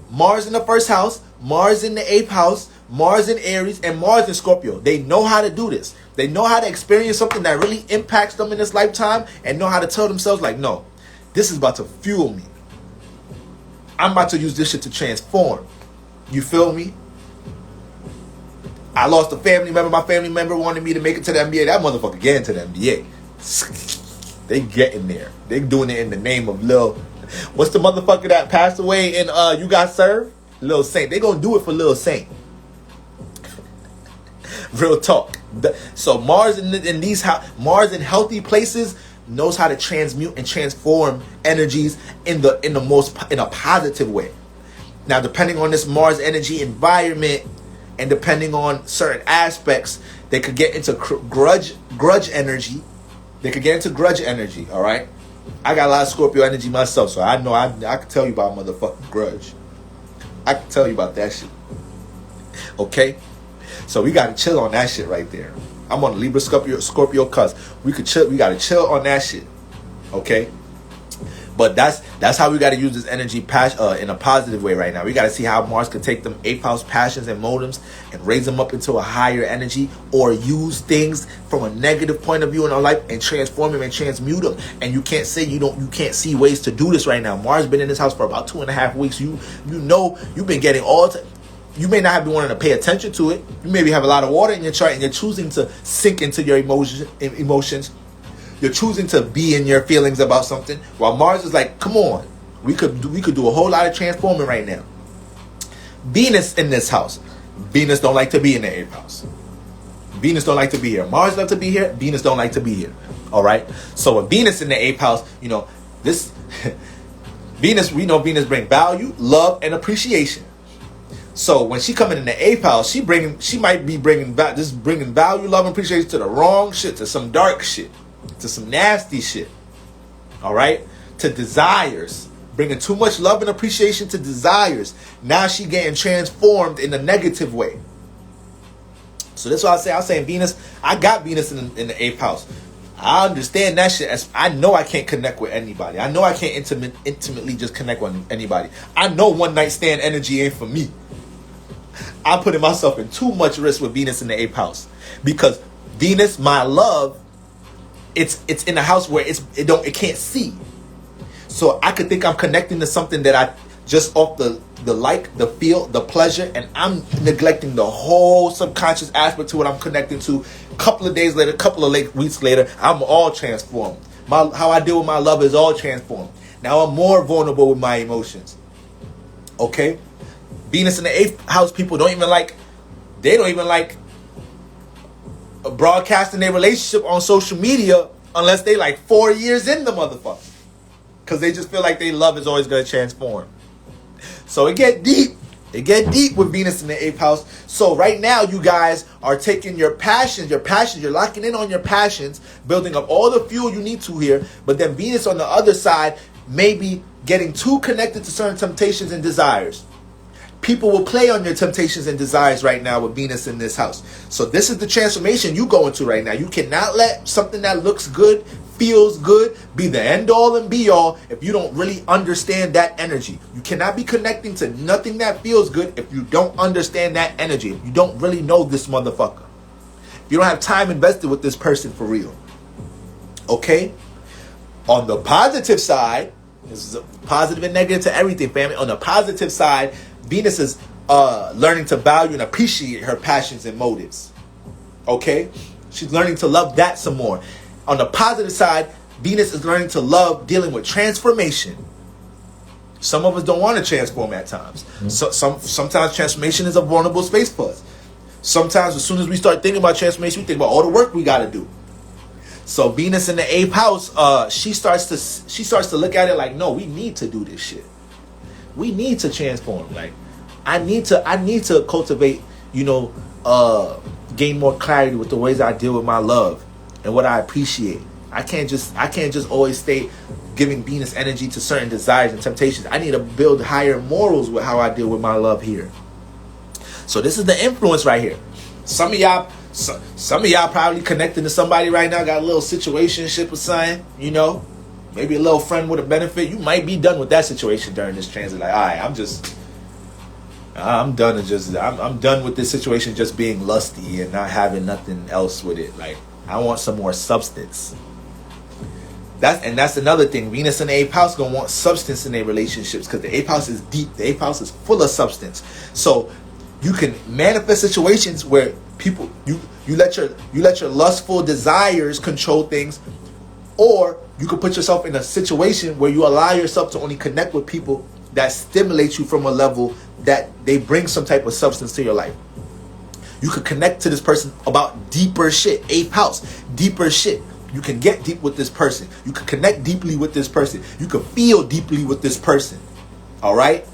Mars in the 1st house, Mars in the 8th house, Mars in Aries, and Mars in Scorpio. They know how to do this. They know how to experience something that really impacts them in this lifetime, and know how to tell themselves, like, no, this is about to fuel me. I'm about to use this shit to transform. You feel me? I lost a family member. My family member wanted me to make it to the NBA. That motherfucker getting to the NBA. They getting there. They doing it in the name of Lil. What's the motherfucker that passed away in You Got Served? Lil Saint. They gonna do it for Lil Saint. Real talk. So Mars in these Mars in healthy places knows how to transmute and transform energies in a positive way. Now, depending on this Mars energy environment, and depending on certain aspects, they could get into grudge energy. They could get into grudge energy, all right? I got a lot of Scorpio energy myself, so I know I can tell you about motherfucking grudge. I can tell you about that shit. Okay? So we gotta chill on that shit right there. I'm on the Libra Scorpio cusp. We gotta chill on that shit. Okay? But that's how we got to use this energy in a positive way right now. We got to see how Mars can take them 8th house passions and motives and raise them up into a higher energy, or use things from a negative point of view in our life and transform them and transmute them. And you can't say you can't see ways to do this right now. Mars been in this house for about 2.5 weeks. You know you've been getting you may not have been wanting to pay attention to it. You maybe have a lot of water in your chart and you're choosing to sink into your emotions. You're choosing to be in your feelings about something, while Mars is like, come on, we could do a whole lot of transforming right now. Venus in this house. Venus don't like to be in the 8th house. Venus don't like to be here. Mars love to be here. Venus don't like to be here. All right. So with Venus in the 8th house, this Venus, we know Venus bring value, love, and appreciation. So when she coming in the 8th house, she might be bringing value, love, and appreciation to the wrong shit, to some dark shit, to some nasty shit. All right? To desires. Bringing too much love and appreciation to desires. Now she getting transformed in a negative way. So that's why I'm saying Venus, I got Venus in the 8th house. I understand that shit. As I know I can't connect with anybody. I know I can't intimately just connect with anybody. I know one night stand energy ain't for me. I'm putting myself in too much risk with Venus in the 8th house. Because Venus, my love, it's in a house where it can't see. So I could think I'm connecting to something that I just off the feel, the pleasure, and I'm neglecting the whole subconscious aspect to what I'm connecting to. Couple of days later, weeks later, I'm all transformed. How I deal with my love is all transformed. Now I'm more vulnerable with my emotions. Okay? Venus in the 8th house people don't even like broadcasting their relationship on social media unless they like 4 years in the motherfucker. Because they just feel like their love is always going to transform. So it get deep. It get deep with Venus in the 8th house. So right now you guys are taking your passions, you're locking in on your passions, building up all the fuel you need to here. But then Venus on the other side may be getting too connected to certain temptations and desires. People will play on your temptations and desires right now with Venus in this house. So this is the transformation you go into right now. You cannot let something that looks good, feels good, be the end all and be all if you don't really understand that energy. You cannot be connecting to nothing that feels good if you don't understand that energy. If you don't really know this motherfucker. If you don't have time invested with this person for real. Okay? On the positive side, this is positive and negative to everything, family. On the positive side, Venus is learning to value and appreciate her passions and motives. Okay? She's learning to love that some more. On the positive side, Venus is learning to love dealing with transformation. Some of us don't want to transform at times. So sometimes transformation is a vulnerable space for us. Sometimes as soon as we start thinking about transformation, we think about all the work we got to do. So Venus in the 8th house, she starts to look at it like, no, we need to do this shit. We need to transform. Like, I need to cultivate, gain more clarity with the ways I deal with my love and what I appreciate. I can't just always stay giving Venus energy to certain desires and temptations. I need to build higher morals with how I deal with my love here. So this is the influence right here. Some of y'all probably connecting to somebody right now, got a little situationship or something, maybe a little friend with a benefit. You might be done with that situation during this transit. Like, all right, I'm done with this situation just being lusty and not having nothing else with it. Like, I want some more substance. That's another thing. Venus in the 8th house gonna want substance in their relationships because the 8th house is deep. The 8th house is full of substance. So you can manifest situations where people you let your lustful desires control things, or you can put yourself in a situation where you allow yourself to only connect with people that stimulate you from a level that they bring some type of substance to your life. You could connect to this person about deeper shit. 8th house, deeper shit. You can get deep with this person. You can connect deeply with this person. You can feel deeply with this person. All right?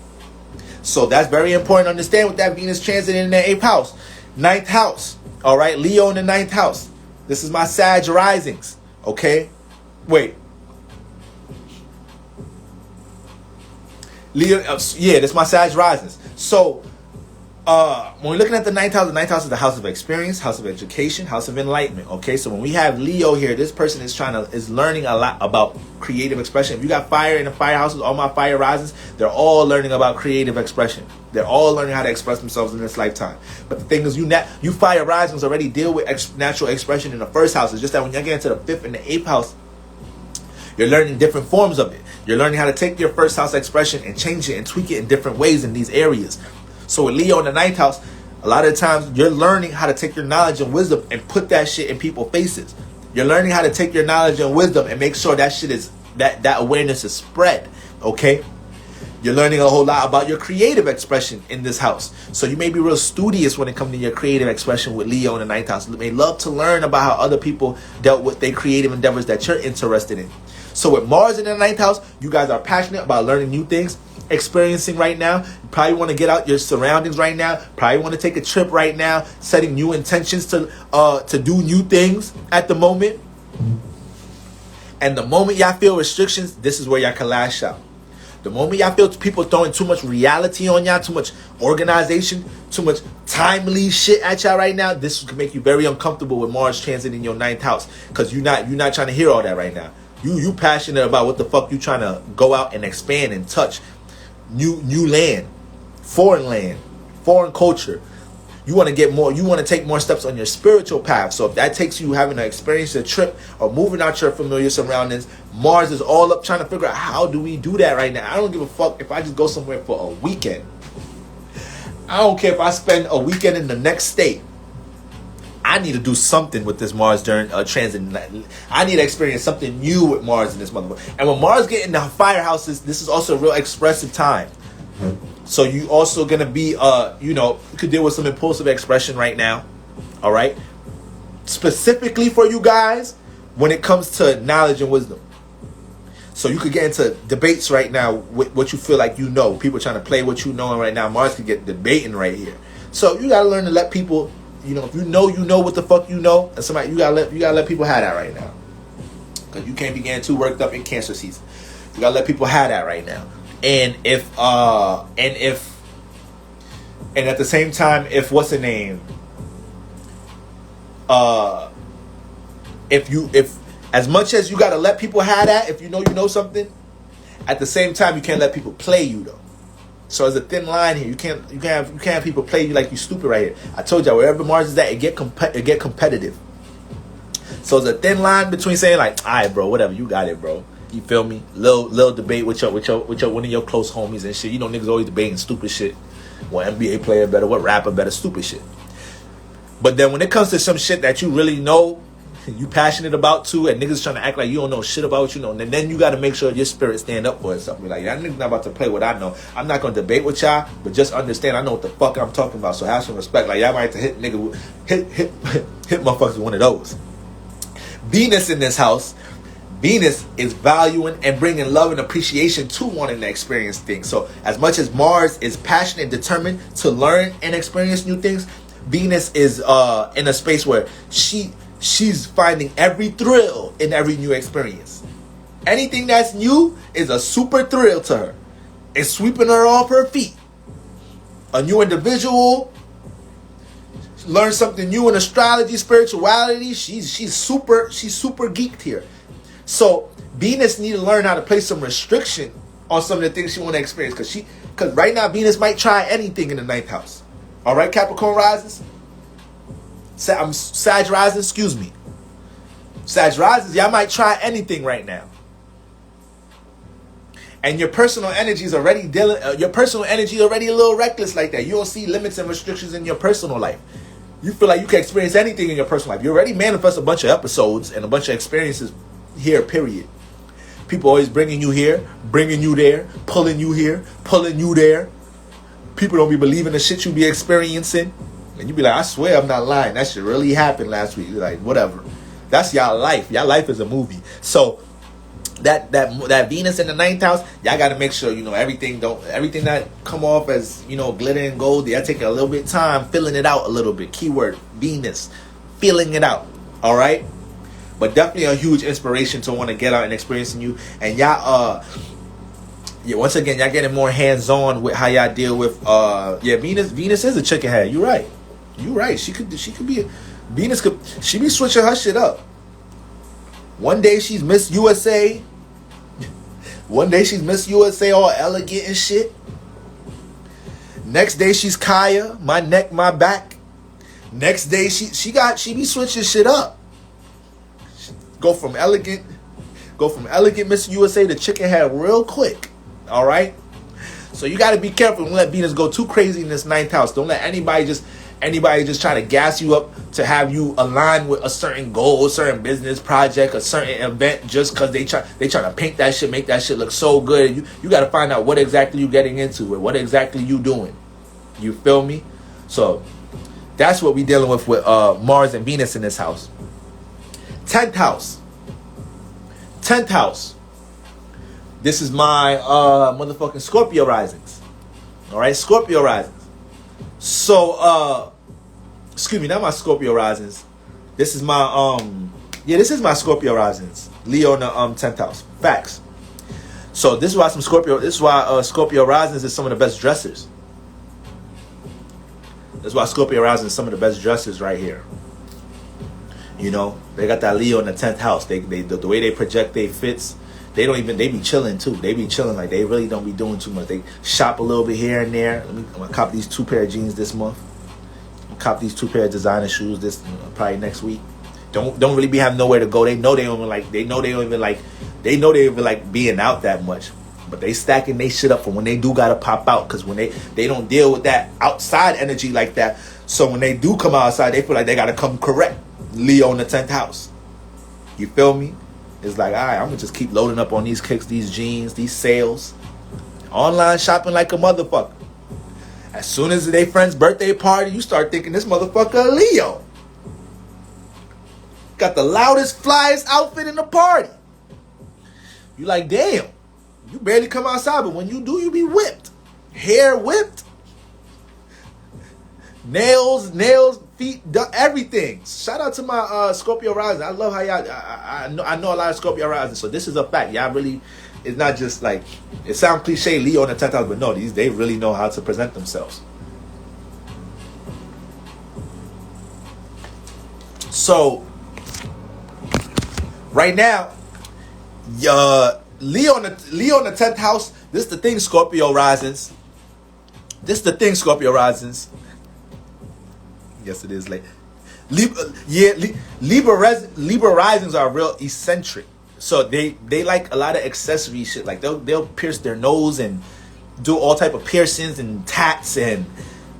So that's very important to understand with that Venus transit in the 8th house. 9th house. All right? Leo in the 9th house. This is my Sag risings. Okay? Wait. Leo, yeah, that's my Sag risings. So when we're looking at the ninth house is the house of experience, house of education, house of enlightenment. Okay, so when we have Leo here, this person is learning a lot about creative expression. If you got fire in the fire houses, all my fire risings, they're all learning about creative expression. They're all learning how to express themselves in this lifetime. But the thing is, you fire risings already deal with natural expression in the first house. It's just that when you get into the fifth and the eighth house, you're learning different forms of it. You're learning how to take your first house expression and change it and tweak it in different ways in these areas. So with Leo in the ninth house, a lot of times you're learning how to take your knowledge and wisdom and put that shit in people's faces. You're learning how to take your knowledge and wisdom and make sure that shit is that awareness is spread. Okay? You're learning a whole lot about your creative expression in this house. So you may be real studious when it comes to your creative expression with Leo in the ninth house. You may love to learn about how other people dealt with their creative endeavors that you're interested in. So with Mars in the ninth house, you guys are passionate about learning new things, experiencing right now. You probably want to get out your surroundings right now. Probably want to take a trip right now, setting new intentions to do new things at the moment. And the moment y'all feel restrictions, this is where y'all can lash out. The moment y'all feel people throwing too much reality on y'all, too much organization, too much timely shit at y'all right now, this can make you very uncomfortable with Mars transit in your ninth house, because you're not trying to hear all that right now. You passionate about what the fuck you trying to go out and expand and touch. New land, foreign culture. You want to get more, you want to take more steps on your spiritual path. So if that takes you having to experience a trip or moving out your familiar surroundings, Mars is all up trying to figure out, how do we do that right now? I don't give a fuck if I just go somewhere for a weekend. I don't care if I spend a weekend in the next state. I need to do something with this Mars during transit. I need to experience something new with Mars in this motherfucker. And when Mars get into fire houses, this is also a real expressive time. So you also gonna be, you could deal with some impulsive expression right now. All right. Specifically for you guys, when it comes to knowledge and wisdom. So you could get into debates right now with what you feel like you know. People trying to play what you know, and right now Mars could get debating right here. So you gotta learn to let people. If you know what the fuck you know, and somebody you gotta let people have that right now, because you can't be getting too worked up in Cancer season. You gotta let people have that right now, and at the same time, if what's the name, if as much as you gotta let people have that, if you know something, at the same time you can't let people play you though. So there's a thin line here. You can't have people play you like you stupid right here. I told y'all, wherever Mars is at, it get competitive. So there's a thin line between saying like, all right, bro, whatever, you got it, bro. You feel me? Little debate with your one of your close homies and shit. Niggas always debating stupid shit. What NBA player better? What rapper better? Stupid shit. But then when it comes to some shit that you really know, you passionate about too, and niggas trying to act like you don't know shit about what you know, and then you got to make sure your spirit stand up for itself. Be like, that nigga's not about to play what I know. I'm not gonna debate with y'all, but just understand I know what the fuck I'm talking about. So have some respect. Like y'all might have to hit motherfuckers with one of those. Venus in this house. Venus is valuing and bringing love and appreciation to wanting to experience things. So as much as Mars is passionate and determined to learn and experience new things, Venus is in a space where she's finding every thrill in every new experience. Anything that's new is a super thrill to her. It's sweeping her off her feet. A new individual, learn something new in astrology, spirituality. She's super geeked here. So Venus need to learn how to place some restriction on some of the things she want to experience. Because right now Venus might try anything in the ninth house. All right, Capricorn rises. Sag rising, excuse me. Sag rises, y'all might try anything right now. And your personal energy is already a little reckless like that. You don't see limits and restrictions in your personal life. You feel like you can experience anything in your personal life. You already manifest a bunch of episodes and a bunch of experiences here, period. People always bringing you here, bringing you there, pulling you here, pulling you there. People don't be believing the shit you be experiencing. And you be like, I swear I'm not lying. That shit really happened last week. You're like, whatever. That's y'all life. Y'all life is a movie. So that Venus in the ninth house, y'all got to make sure everything that come off as glitter and gold. Y'all take a little bit of time filling it out a little bit. Keyword Venus, filling it out. All right, but definitely a huge inspiration to want to get out and experience you. And y'all Yeah, once again, y'all getting more hands-on with how y'all deal with yeah, Venus is a chicken head. You right. You right. She could be Venus could she be switching her shit up. One day she's Miss USA. One day she's Miss USA all elegant and shit. Next day she's Kaya, my neck, my back. Next day she be switching shit up. Go from elegant Miss USA to chicken head real quick. All right, so you got to be careful. Don't let Venus go too crazy in this ninth house. Don't let anybody just try to gas you up to have you align with a certain goal, a certain business project, a certain event, just because they try to paint that shit, make that shit look so good. You got to find out what exactly you getting into and what exactly you doing. You feel me? So that's what we dealing with Mars and Venus in this house. 10th house. This is my motherfucking Scorpio risings. All right, Scorpio risings. So, excuse me, not my Scorpio risings. This is my this is my Scorpio risings. Leo in the 10th house. Facts. So this is why Scorpio risings is some of the best dressers. That's why Scorpio rising is some of the best dressers right here. You know, they got that Leo in the 10th house. The way they project their fits, they be chilling too. They be chilling, like they really don't be doing too much. They shop a little bit here and there. I'm gonna cop these 2 pair of jeans this month. Cop these 2 pair of designer shoes this probably next week. Don't really be having nowhere to go. They know they don't even like being out that much. But they stacking they shit up for when they do gotta pop out, because when they don't deal with that outside energy like that. So when they do come outside, they feel like they gotta come correct. Leo in the 10th house. You feel me? It's like, all right, I'm gonna just keep loading up on these kicks, these jeans, these sales. Online shopping like a motherfucker. As soon as their friend's birthday party, you start thinking this motherfucker a Leo. Got the loudest, flyest outfit in the party. You like, damn. You barely come outside, but when you do, you be whipped. Hair whipped. Nails, feet, everything. Shout out to my Scorpio rising. I love how y'all. I know a lot of Scorpio rising, so this is a fact. Y'all really, it's not just like it sounds cliche, Leo in the 10th house, but no, they really know how to present themselves. So right now, Leo in the 10th house. This is the thing, Scorpio risings. Yes, it is late. Libra risings are real eccentric. So they like a lot of accessory shit. Like they'll pierce their nose and do all type of piercings and tats, and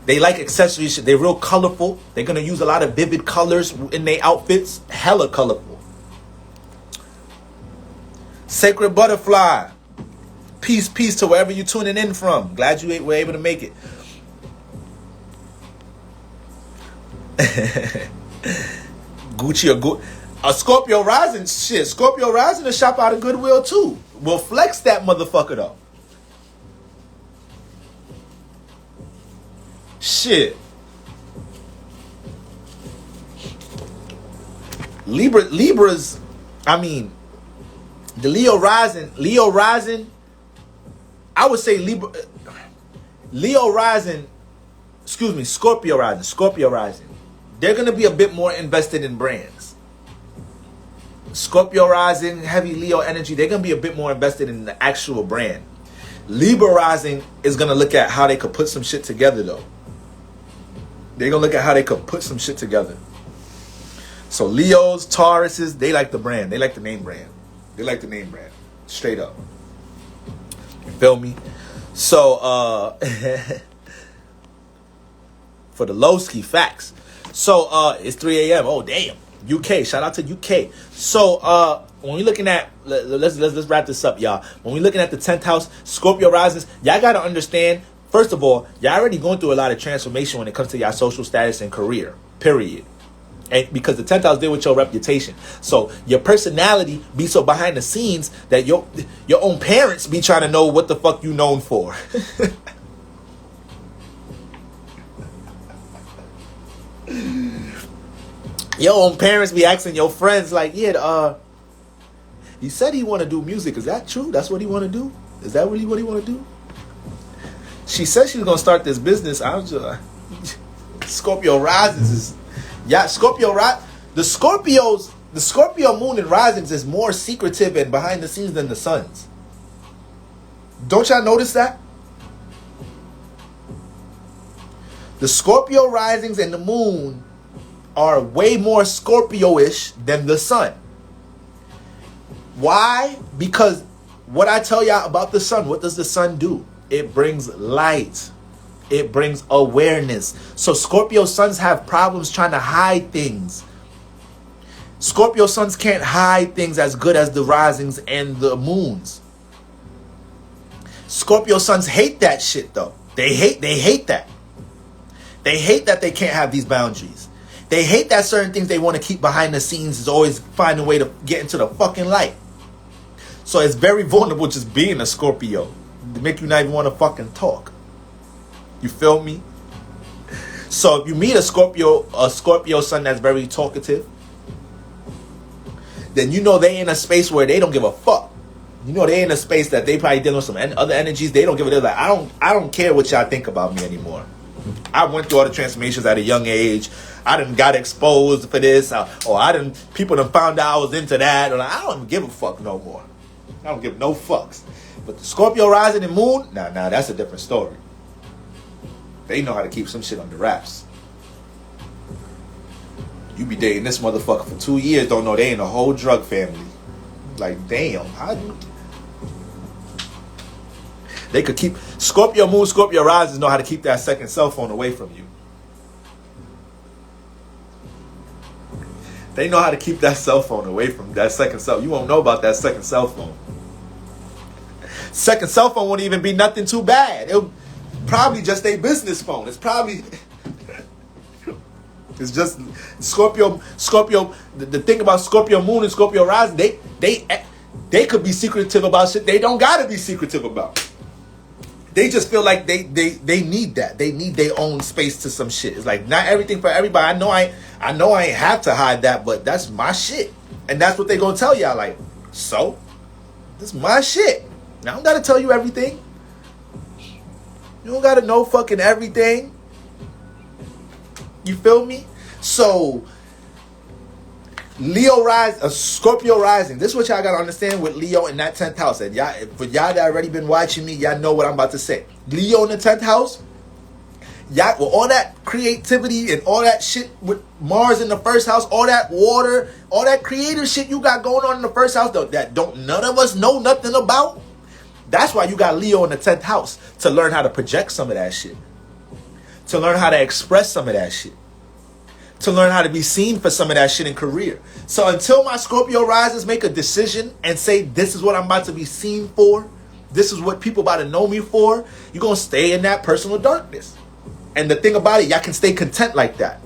they like accessory shit. They're real colorful. They're gonna use a lot of vivid colors in their outfits. Hella colorful. Sacred butterfly. Peace to wherever you're tuning in from. Glad you were able to make it. Gucci or a Scorpio rising shit. Scorpio rising to shop out of Goodwill too. We'll flex that motherfucker though. Shit. Libras. I mean, the Leo rising. I would say Leo rising. Excuse me, Scorpio rising. They're going to be a bit more invested in brands. Scorpio rising, heavy Leo energy, they're going to be a bit more invested in the actual brand. Libra rising is going to look at how they could put some shit together, though. They're going to look at how they could put some shit together. So Leos, Tauruses, they like the brand. They like the name brand. Straight up. You feel me? So, for the Lowski, facts. So it's 3 a.m. Oh damn, UK. Shout out to UK. So when we're looking at let's wrap this up, y'all. When we're looking at the 10th house, Scorpio risings, y'all gotta understand. First of all, y'all already going through a lot of transformation when it comes to y'all social status and career. Period. And because the 10th house deal with your reputation, so your personality be so behind the scenes that your own parents be trying to know what the fuck you known for. Your own parents be asking your friends like, yeah, he said he want to do music. Is that true? That's what he want to do? Is that really what he want to do? She said she was gonna start this business. I was just Scorpio risings is the Scorpio moon and risings is more secretive and behind the scenes than the suns. Don't y'all notice that? The Scorpio risings and the moon are way more Scorpio-ish than the sun. Why? Because what I tell y'all about the sun, what does the sun do? It brings light. It brings awareness. So Scorpio suns have problems trying to hide things. Scorpio suns can't hide things as good as the risings and the moons. Scorpio suns hate that shit though. They hate that. They hate that they can't have these boundaries. They hate that certain things they want to keep behind the scenes is always find a way to get into the fucking light. So it's very vulnerable just being a Scorpio. To make you not even want to fucking talk. You feel me? So if you meet a Scorpio sun that's very talkative, then you know they in a space where they don't give a fuck. You know they in a space that they probably dealing with some other energies. They don't give a damn. Like I don't care what y'all think about me anymore. I went through all the transformations at a young age. I done got exposed for this, or people done found out I was into that. Or I don't even give a fuck no more. I don't give no fucks. But the Scorpio rising and moon, nah, that's a different story. They know how to keep some shit under wraps. You be dating this motherfucker for 2 years, don't know they in a whole drug family. Like, damn, how do they could keep Scorpio moon, Scorpio rising know how to keep that second cell phone away from you. They know how to keep that cell phone away from that second cell. You won't know about that second cell phone. Second cell phone won't even be nothing too bad. It'll probably just a business phone. It's probably it's just Scorpio. The thing about Scorpio moon and Scorpio rising, they could be secretive about shit they don't gotta be secretive about. They just feel like they need that. They need their own space to some shit. It's like not everything for everybody. I know I ain't have to hide that, but that's my shit. And that's what they gonna tell y'all. Like, so this is my shit. Now, I don't gotta tell you everything. You don't gotta know fucking everything. You feel me? So, Scorpio rising. This is what y'all gotta understand with Leo in that 10th house. And y'all, for y'all that already been watching me, y'all know what I'm about to say. Leo in the 10th house, y'all, with all that creativity and all that shit with Mars in the first house, all that water, all that creative shit you got going on in the first house that don't none of us know nothing about. That's why you got Leo in the 10th house, to learn how to project some of that shit, to learn how to express some of that shit, to learn how to be seen for some of that shit in career. So until my Scorpio risers make a decision and say, this is what I'm about to be seen for, this is what people about to know me for, you're going to stay in that personal darkness. And the thing about it, y'all can stay content like that.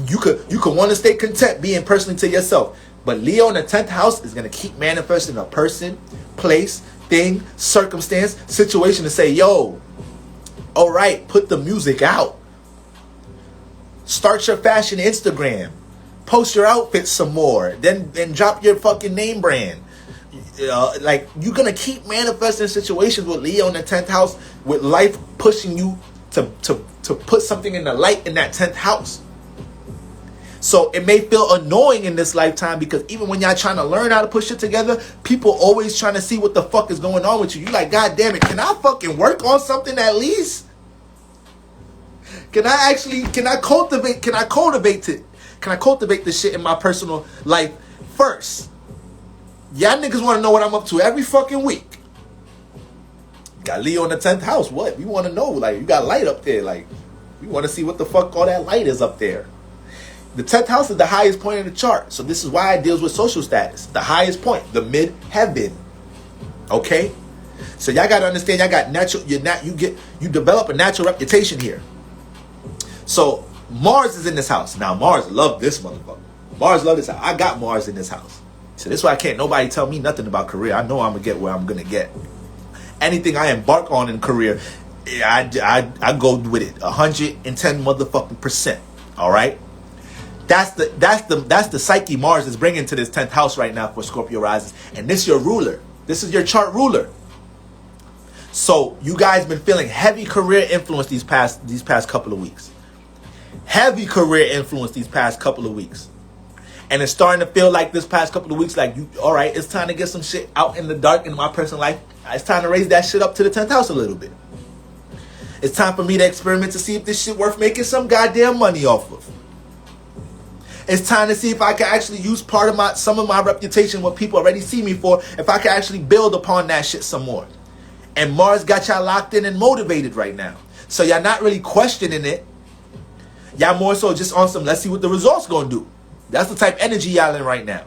You could want to stay content being personally to yourself. But Leo in the 10th house is going to keep manifesting a person, place, thing, circumstance, situation to say, yo, all right, put the music out. Start your fashion Instagram. Post your outfits some more. Then drop your fucking name brand. Like, you're going to keep manifesting situations with Leo in the 10th house, with life pushing you to put something in the light in that 10th house. So it may feel annoying in this lifetime, because even when y'all trying to learn how to put shit together, people always trying to see what the fuck is going on with you. You like, God damn it, can I fucking work on something at least? Can I cultivate it? Can I cultivate this shit in my personal life first? Y'all niggas want to know what I'm up to every fucking week. Got Leo in the 10th house. What? We want to know. Like, you got light up there. Like, we want to see what the fuck all that light is up there. The 10th house is the highest point in the chart. So this is why it deals with social status. The highest point, the mid-heaven. Okay? So y'all got to understand, y'all got you develop a natural reputation here. So Mars is in this house. Now Mars love this motherfucker. Mars love this house. I got Mars in this house. So this is why I can't nobody tell me nothing about career. I know I'm going to get where I'm going to get. Anything I embark on in career, I go with it 110 motherfucking %. All right? That's the psyche Mars is bringing to this 10th house right now for Scorpio rising. And this is your ruler. This is your chart ruler. So you guys been feeling heavy career influence these past couple of weeks. Heavy career influence these past couple of weeks. And it's starting to feel like this past couple of weeks, like, you, all right, it's time to get some shit out in the dark in my personal life. It's time to raise that shit up to the 10th house a little bit. It's time for me to experiment to see if this shit worth making some goddamn money off of. It's time to see if I can actually use some of my reputation, what people already see me for, if I can actually build upon that shit some more. And Mars got y'all locked in and motivated right now. So y'all not really questioning it. Y'all more so just on some, let's see what the results gonna do. That's the type of energy y'all in right now.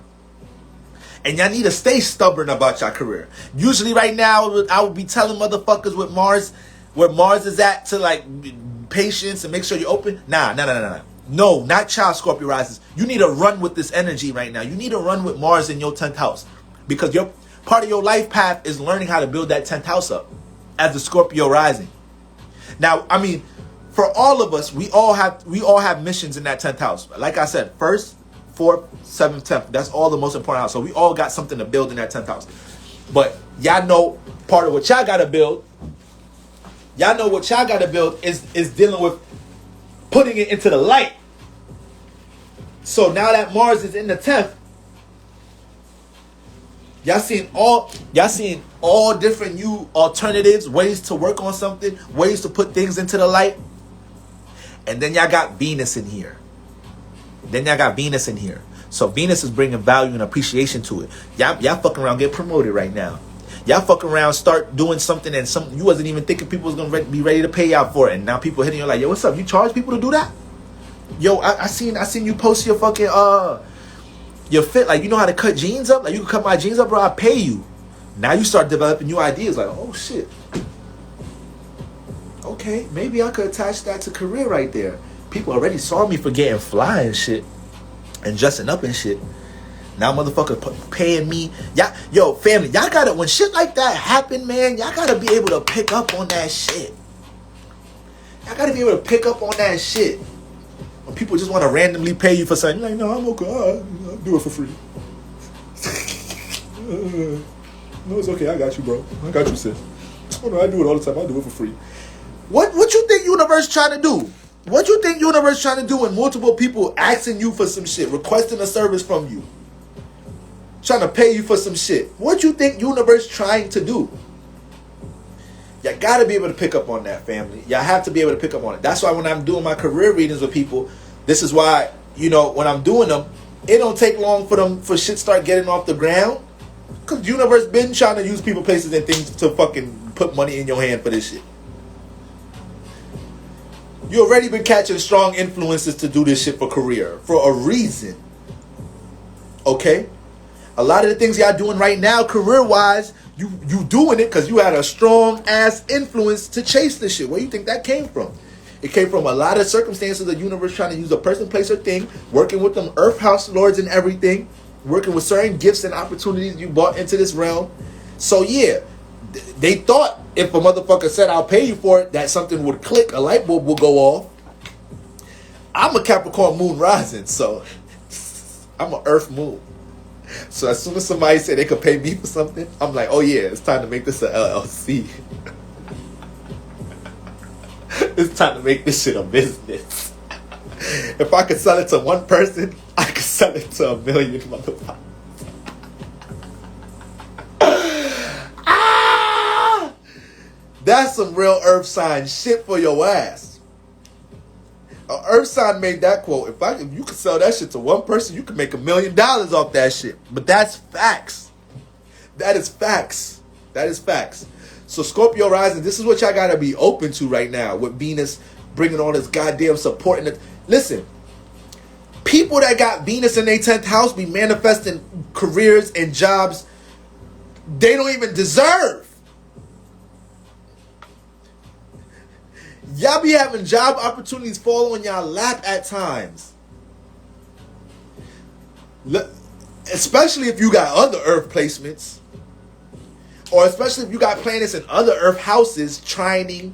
And y'all need to stay stubborn about your career. Usually right now, I would be telling motherfuckers where Mars is at to like patience and make sure you're open. Nah. No, not child Scorpio risers. You need to run with this energy right now. You need to run with Mars in your 10th house. Because your part of your life path is learning how to build that 10th house up as a Scorpio rising. Now, I mean, for all of us, we all have missions in that 10th house. Like I said, 1st, 4th, 7th, 10th. That's all the most important house. So we all got something to build in that 10th house. But y'all know part of what y'all got to build. Y'all know what y'all got to build is dealing with putting it into the light. So now that Mars is in the 10th, y'all seeing all different new alternatives, ways to work on something, ways to put things into the light. And then y'all got Venus in here. So Venus is bringing value and appreciation to it. Y'all fucking around, get promoted right now. Y'all fucking around, start doing something and you wasn't even thinking people was gonna be ready to pay out for it. And now people hitting you like, yo, what's up? You charge people to do that? Yo, I seen you post your fucking your fit, like, you know how to cut jeans up? Like, you can cut my jeans up, bro, I'll pay you. Now you start developing new ideas, like, oh shit. Okay, maybe I could attach that to career right there. People already saw me for getting fly and shit and dressing up and shit. Now motherfuckers paying me. Yo, family, y'all gotta, when shit like that happen, man, y'all gotta be able to pick up on that shit. Y'all gotta be able to pick up on that shit. When people just want to randomly pay you for something, you're like, no, I'm okay, I'll do it for free. No, it's okay, I got you, bro. I got you, sis. Oh no, I do it all the time, I do it for free. What you think universe trying to do? What you think universe trying to do when multiple people asking you for some shit, requesting a service from you, trying to pay you for some shit? What you think universe trying to do? Y'all gotta be able to pick up on that, family. Y'all have to be able to pick up on it. That's why when I'm doing my career readings with people, this is why, you know, when I'm doing them, it don't take long for shit start getting off the ground. Cause universe been trying to use people, places, and things to fucking put money in your hand for this shit. You already been catching strong influences to do this shit for career for a reason. Okay? A lot of the things y'all doing right now, career-wise, you doing it because you had a strong-ass influence to chase this shit. Where you think that came from? It came from a lot of circumstances, the universe trying to use a person, place, or thing, working with them earth house lords and everything, working with certain gifts and opportunities you brought into this realm. So yeah, they thought if a motherfucker said, I'll pay you for it, that something would click, a light bulb will go off. I'm a Capricorn moon rising, so I'm an earth moon. So as soon as somebody said they could pay me for something, I'm like, oh yeah, it's time to make this a LLC. It's time to make this shit a business. If I could sell it to one person, I could sell it to 1 million motherfuckers. That's some real earth sign shit for your ass. A earth sign made that quote. If you could sell that shit to one person, you could make $1 million off that shit. But that's facts. That is facts. That is facts. So Scorpio rising, this is what y'all gotta be open to right now with Venus bringing all this goddamn support. Listen, people that got Venus in their 10th house be manifesting careers and jobs they don't even deserve. Y'all be having job opportunities fall on y'all lap at times. Especially if you got other earth placements. Or especially if you got planets in other earth houses trining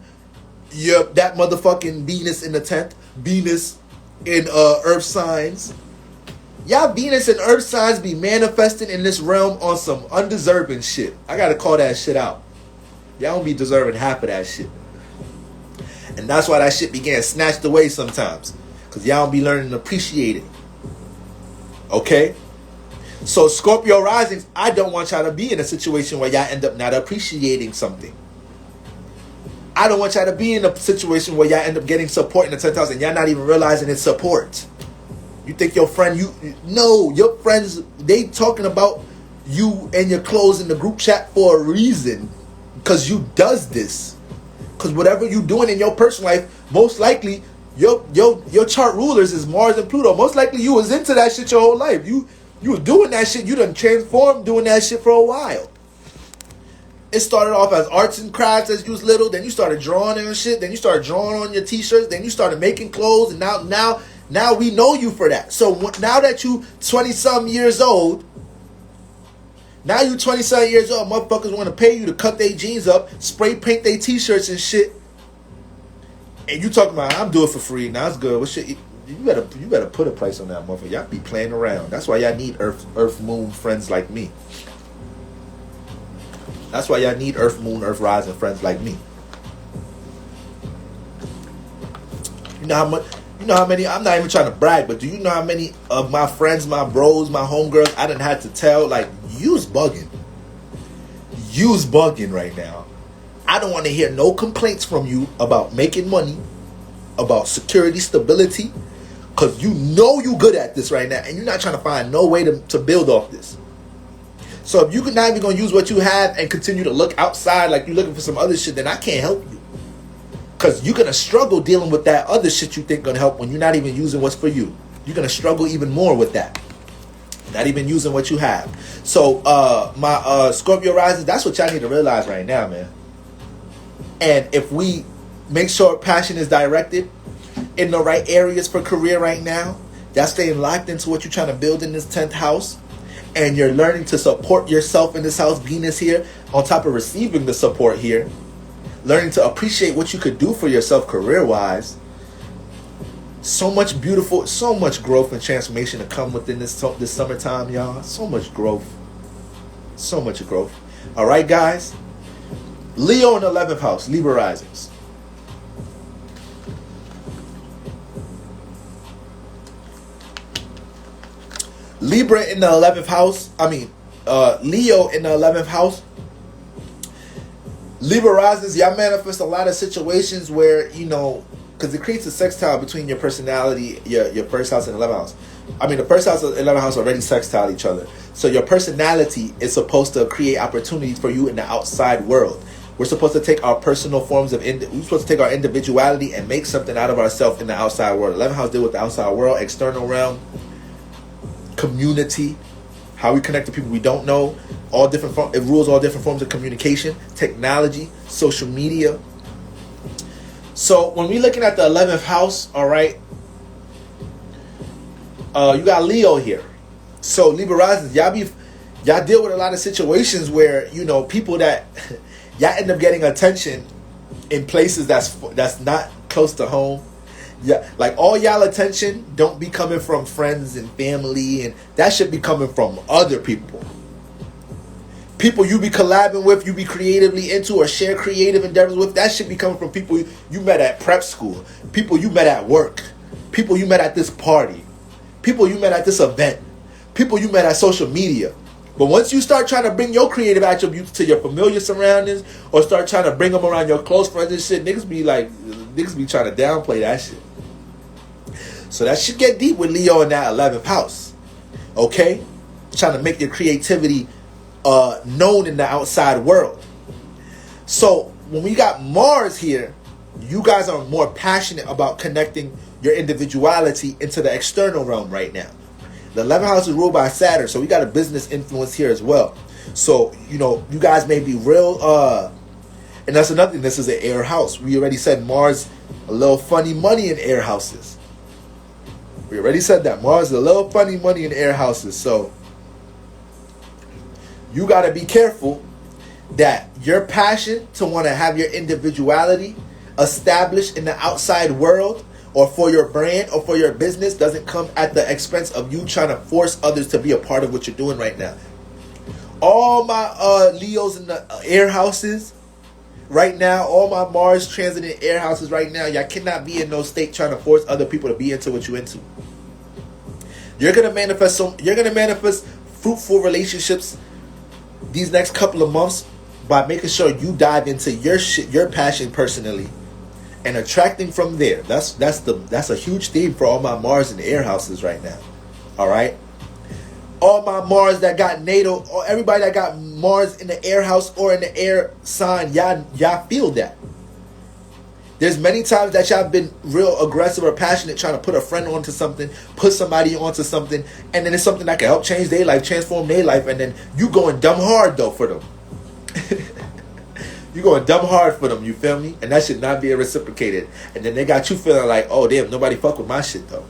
that motherfucking Venus in the 10th. Venus in earth signs. Y'all Venus and earth signs be manifesting in this realm on some undeserving shit. I gotta call that shit out. Y'all don't be deserving half of that shit. And that's why that shit be getting snatched away sometimes. Because y'all don't be learning to appreciate it. Okay? So Scorpio risings, I don't want y'all to be in a situation where y'all end up not appreciating something. I don't want y'all to be in a situation where y'all end up getting support in the 10th house and y'all not even realizing it's support. You think your friend, no, your friends, they talking about you and your clothes in the group chat for a reason. Because you does this. Because whatever you doing in your personal life, most likely your chart rulers is Mars and Pluto. Most likely you was into that shit your whole life. You was doing that shit. You done transformed doing that shit for a while. It started off as arts and crafts as you was little. Then you started drawing and shit. Then you started drawing on your t-shirts. Then you started making clothes. And now we know you for that. So now that you 20-something years old, motherfuckers want to pay you to cut their jeans up, spray paint their t-shirts and shit. And you talking about, I'm doing it for free. Now it's good. What shit? You better put a price on that motherfucker. Y'all be playing around. That's why y'all need Earth, Moon friends like me. That's why y'all need Earth, Moon, Earth rising friends like me. You know how many, I'm not even trying to brag, but do you know how many of my friends, my bros, my homegirls, I done had to tell, like, you's bugging. You's bugging right now. I don't want to hear no complaints from you about making money, about security, stability, because you know you good at this right now, and you're not trying to find no way to build off this. So if you're not even going to use what you have and continue to look outside like you're looking for some other shit, then I can't help you. Because you're going to struggle dealing with that other shit you think going to help when you're not even using what's for you. You're going to struggle even more with that. Not even using what you have. So my Scorpio rising, that's what y'all need to realize right now, man. And if we make sure passion is directed in the right areas for career right now, that's staying locked into what you're trying to build in this 10th house, and you're learning to support yourself in this house, Venus here, on top of receiving the support here, learning to appreciate what you could do for yourself career-wise. So much beautiful, so much growth and transformation to come within this summertime, y'all. So much growth. So much growth. All right, guys. Leo in the 11th house, Libra risings. Libra in the 11th house. Leo in the 11th house. Libra risings, y'all manifest a lot of situations where, because it creates a sextile between your personality, your first house and 11th house. The first house and 11th house already sextile each other. So your personality is supposed to create opportunities for you in the outside world. We're supposed to take our personal forms of, we're supposed to take our individuality and make something out of ourselves in the outside world. 11th house deal with the outside world, external realm, community, how we connect to people we don't know, it rules all different forms of communication, technology, social media. So when we're looking at the 11th house, all right, you got Leo here. So Libra risings, y'all deal with a lot of situations where, people that y'all end up getting attention in places that's not close to home. Yeah, like all y'all attention don't be coming from friends and family, and that should be coming from other people. People you be collabing with, you be creatively into or share creative endeavors with, that should be coming from people you met at prep school, people you met at work, people you met at this party, people you met at this event, people you met at social media. But once you start trying to bring your creative attributes to your familiar surroundings, or start trying to bring them around your close friends and shit, niggas be trying to downplay that shit. So that should get deep with Leo in that 11th house. Okay? Trying to make your creativity known in the outside world. So when we got Mars here, you guys are more passionate about connecting your individuality into the external realm right now. The 11th house is ruled by Saturn, so we got a business influence here as well. So, you guys may be real, and that's another thing, this is an air house. We already said Mars, a little funny money in air houses. We already said that. Mars is a little funny money in air houses. So, you got to be careful that your passion to want to have your individuality established in the outside world, or for your brand or for your business, doesn't come at the expense of you trying to force others to be a part of what you're doing right now. All my Leos in the air houses, right now, all my Mars transiting air houses right now, y'all cannot be in no state trying to force other people to be into what you into. You're gonna manifest fruitful relationships these next couple of months by making sure you dive into your shit, your passion personally, and attracting from there. That's a huge theme for all my Mars in the air houses right now. All right, all my Mars that got natal, or everybody that got Mars in the air house or in the air sign, y'all feel that. There's many times that y'all been real aggressive or passionate trying to put a friend onto something, put somebody onto something, and then it's something that can help change their life, transform their life, and then you going dumb hard though for them. You going dumb hard for them, you feel me? And that should not be reciprocated. And then they got you feeling like, oh damn, nobody fuck with my shit though.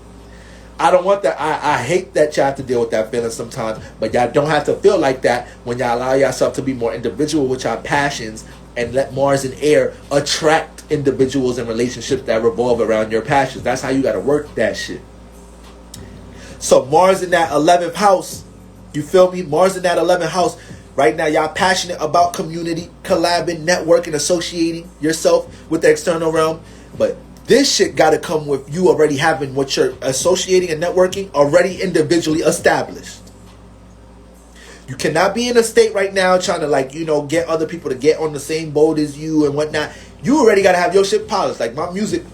I don't want that. I hate that y'all have to deal with that feeling sometimes, but y'all don't have to feel like that when y'all allow yourself to be more individual with y'all passions and let Mars and air attract individuals and relationships that revolve around your passions. That's how you got to work that shit. So Mars in that 11th house, you feel me? Mars in that 11th house. Right now, y'all passionate about community, collabing, networking, associating yourself with the external realm. But this shit got to come with you already having what you're associating and networking already individually established. You cannot be in a state right now trying to get other people to get on the same boat as you and whatnot. You already got to have your shit polished. Like my music,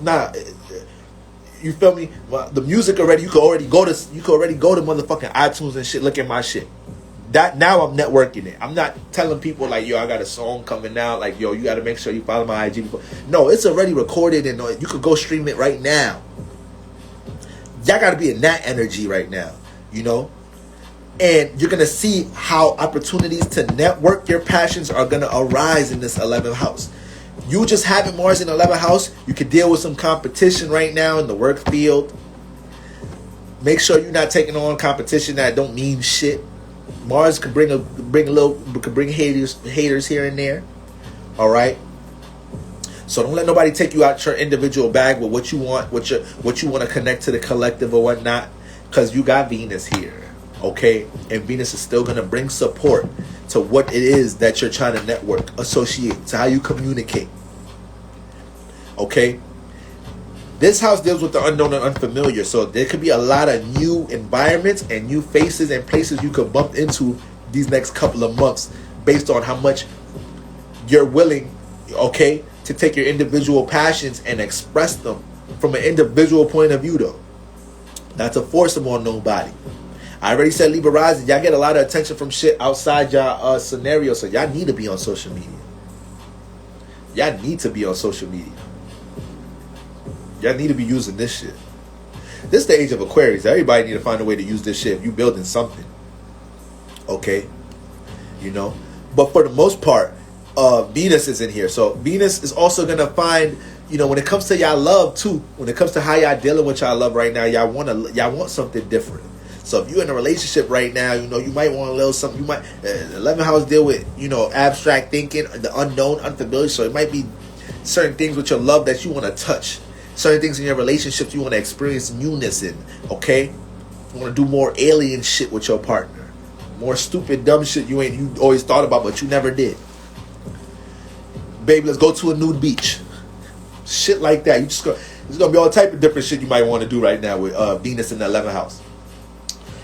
you feel me? The music already, you could already go to motherfucking iTunes and shit. Look at my shit. That now I'm networking it. I'm not telling people like, yo, I got a song coming out. Like, yo, you got to make sure you follow my IG. No, it's already recorded and you could go stream it right now. Y'all got to be in that energy right now, you know? And you're going to see how opportunities to network your passions are going to arise in this 11th house. You just having Mars in the 11th house, you could deal with some competition right now in the work field. Make sure you're not taking on competition that don't mean shit. Mars could bring haters here and there. All right. So don't let nobody take you out your individual bag with what you want, what you want to connect to the collective or whatnot, because you got Venus here. Okay, and Venus is still gonna bring support to what it is that you're trying to network, associate, to how you communicate. Okay. This house deals with the unknown and unfamiliar, so there could be a lot of new environments and new faces and places you could bump into these next couple of months based on how much you're willing, okay, to take your individual passions and express them from an individual point of view, though. Not to force them on nobody. I already said Libra rising, y'all get a lot of attention from shit outside y'all scenario, so y'all need to be on social media. Y'all need to be on social media. Y'all need to be using this shit. This is the age of Aquarius. Everybody need to find a way to use this shit if you building something. Okay? You know? But for the most part, Venus is in here. So Venus is also going to find, you know, when it comes to y'all love too, when it comes to how y'all dealing with y'all love right now, y'all want something different. So if you're in a relationship right now, you know, you might want a little something. You might, 11th house deal with, you know, abstract thinking, the unknown, unfamiliar. So it might be certain things with your love that you want to touch. Certain things in your relationships you want to experience newness in, okay? You want to do more alien shit with your partner. More stupid, dumb shit you always thought about, but you never did. Baby, let's go to a nude beach. Shit like that. There's going to be all type of different shit you might want to do right now with Venus in the 11th house.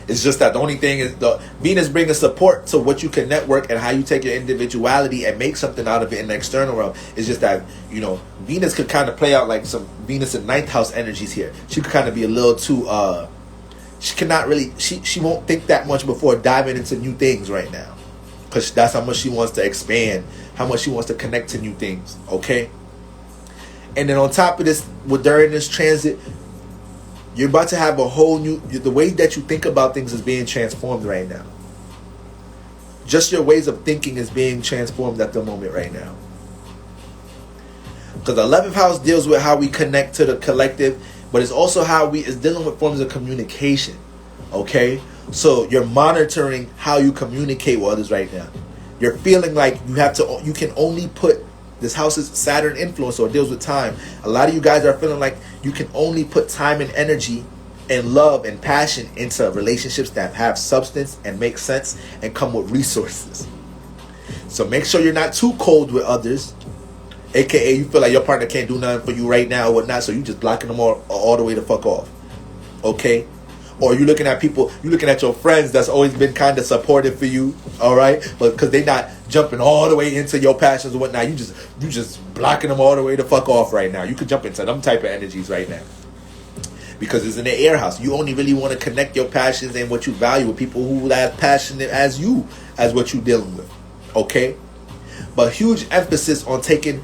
It's just that the only thing is the Venus bringing support to what you can network and how you take your individuality and make something out of it in the external realm. It's just that, you know, Venus could kind of play out like some Venus in 9th house energies here. She could kind of be a little too, she cannot really, she won't think that much before diving into new things right now. Because that's how much she wants to expand, how much she wants to connect to new things, okay? And then on top of this, during this transit, you're about to have a whole new, the way that you think about things is being transformed right now. Just your ways of thinking is being transformed at the moment right now. Because the 11th house deals with how we connect to the collective, but it's also how it's dealing with forms of communication. Okay? So you're monitoring how you communicate with others right now. You're feeling like you can only put, this house is Saturn influence, or it deals with time. A lot of you guys are feeling like you can only put time and energy and love and passion into relationships that have substance and make sense and come with resources. So make sure you're not too cold with others. AKA you feel like your partner can't do nothing for you right now or whatnot, so you just blocking them all the way the fuck off. Okay? Or you looking at people, you looking at your friends that's always been kind of supportive for you, all right? But because they not jumping all the way into your passions or whatnot, you just blocking them all the way the fuck off right now. You could jump into them type of energies right now. Because it's in the air house. You only really want to connect your passions and what you value with people who are as passionate as you, as what you're dealing with. Okay? But huge emphasis on taking,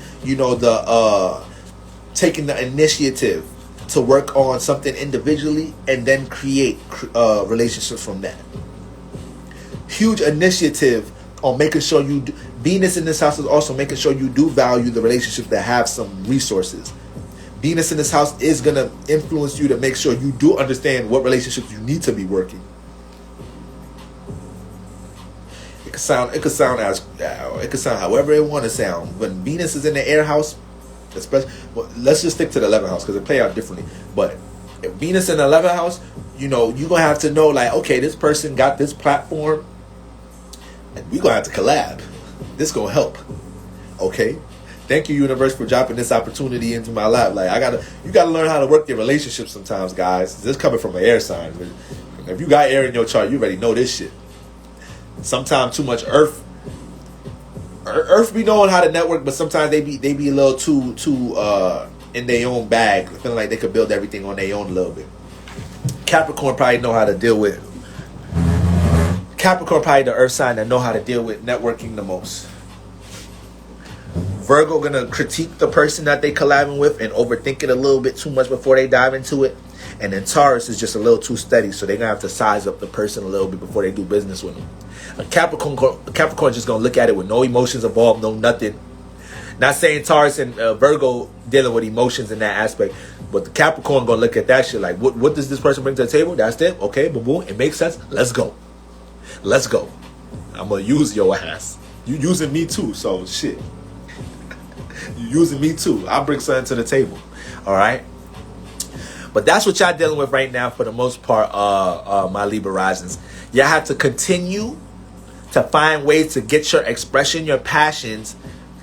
taking the initiative to work on something individually and then create relationships from that. Huge initiative on making sure you do. Venus in this house is also making sure you do value the relationships that have some resources. Venus in this house is going to influence you to make sure you do understand what relationships you need to be working. It could sound however it want to sound. When Venus is in the air house, especially, well, let's just stick to the 11th house because it play out differently. But if Venus in the 11th house, you're gonna have to know, like, okay, this person got this platform, and we're gonna have to collab. This gonna help. Okay. Thank you, universe, for dropping this opportunity into my lap. Like, you gotta learn how to work your relationships sometimes, guys. This coming from an air sign. If you got air in your chart, you already know this shit. Sometimes too much earth be knowing how to network, but sometimes they be a little too in their own bag, feeling like they could build everything on their own a little bit. Capricorn probably know how to deal with. Capricorn probably the earth sign that know how to deal with networking the most. Virgo gonna critique the person that they collabing with and overthink it a little bit too much before they dive into it. And then Taurus is just a little too steady, so they're gonna have to size up the person a little bit before they do business with them. A Capricorn just gonna look at it with no emotions involved, no nothing. Not saying Taurus and Virgo dealing with emotions in that aspect, but the Capricorn gonna look at that shit like, what does this person bring to the table? That's it. Okay, boom, boom. It makes sense. Let's go. I'm gonna use your ass. You using me too, so shit. You using me too. I'll bring something to the table. All right. But that's what y'all dealing with right now for the most part, my Libra risings. Y'all have to continue to find ways to get your expression, your passions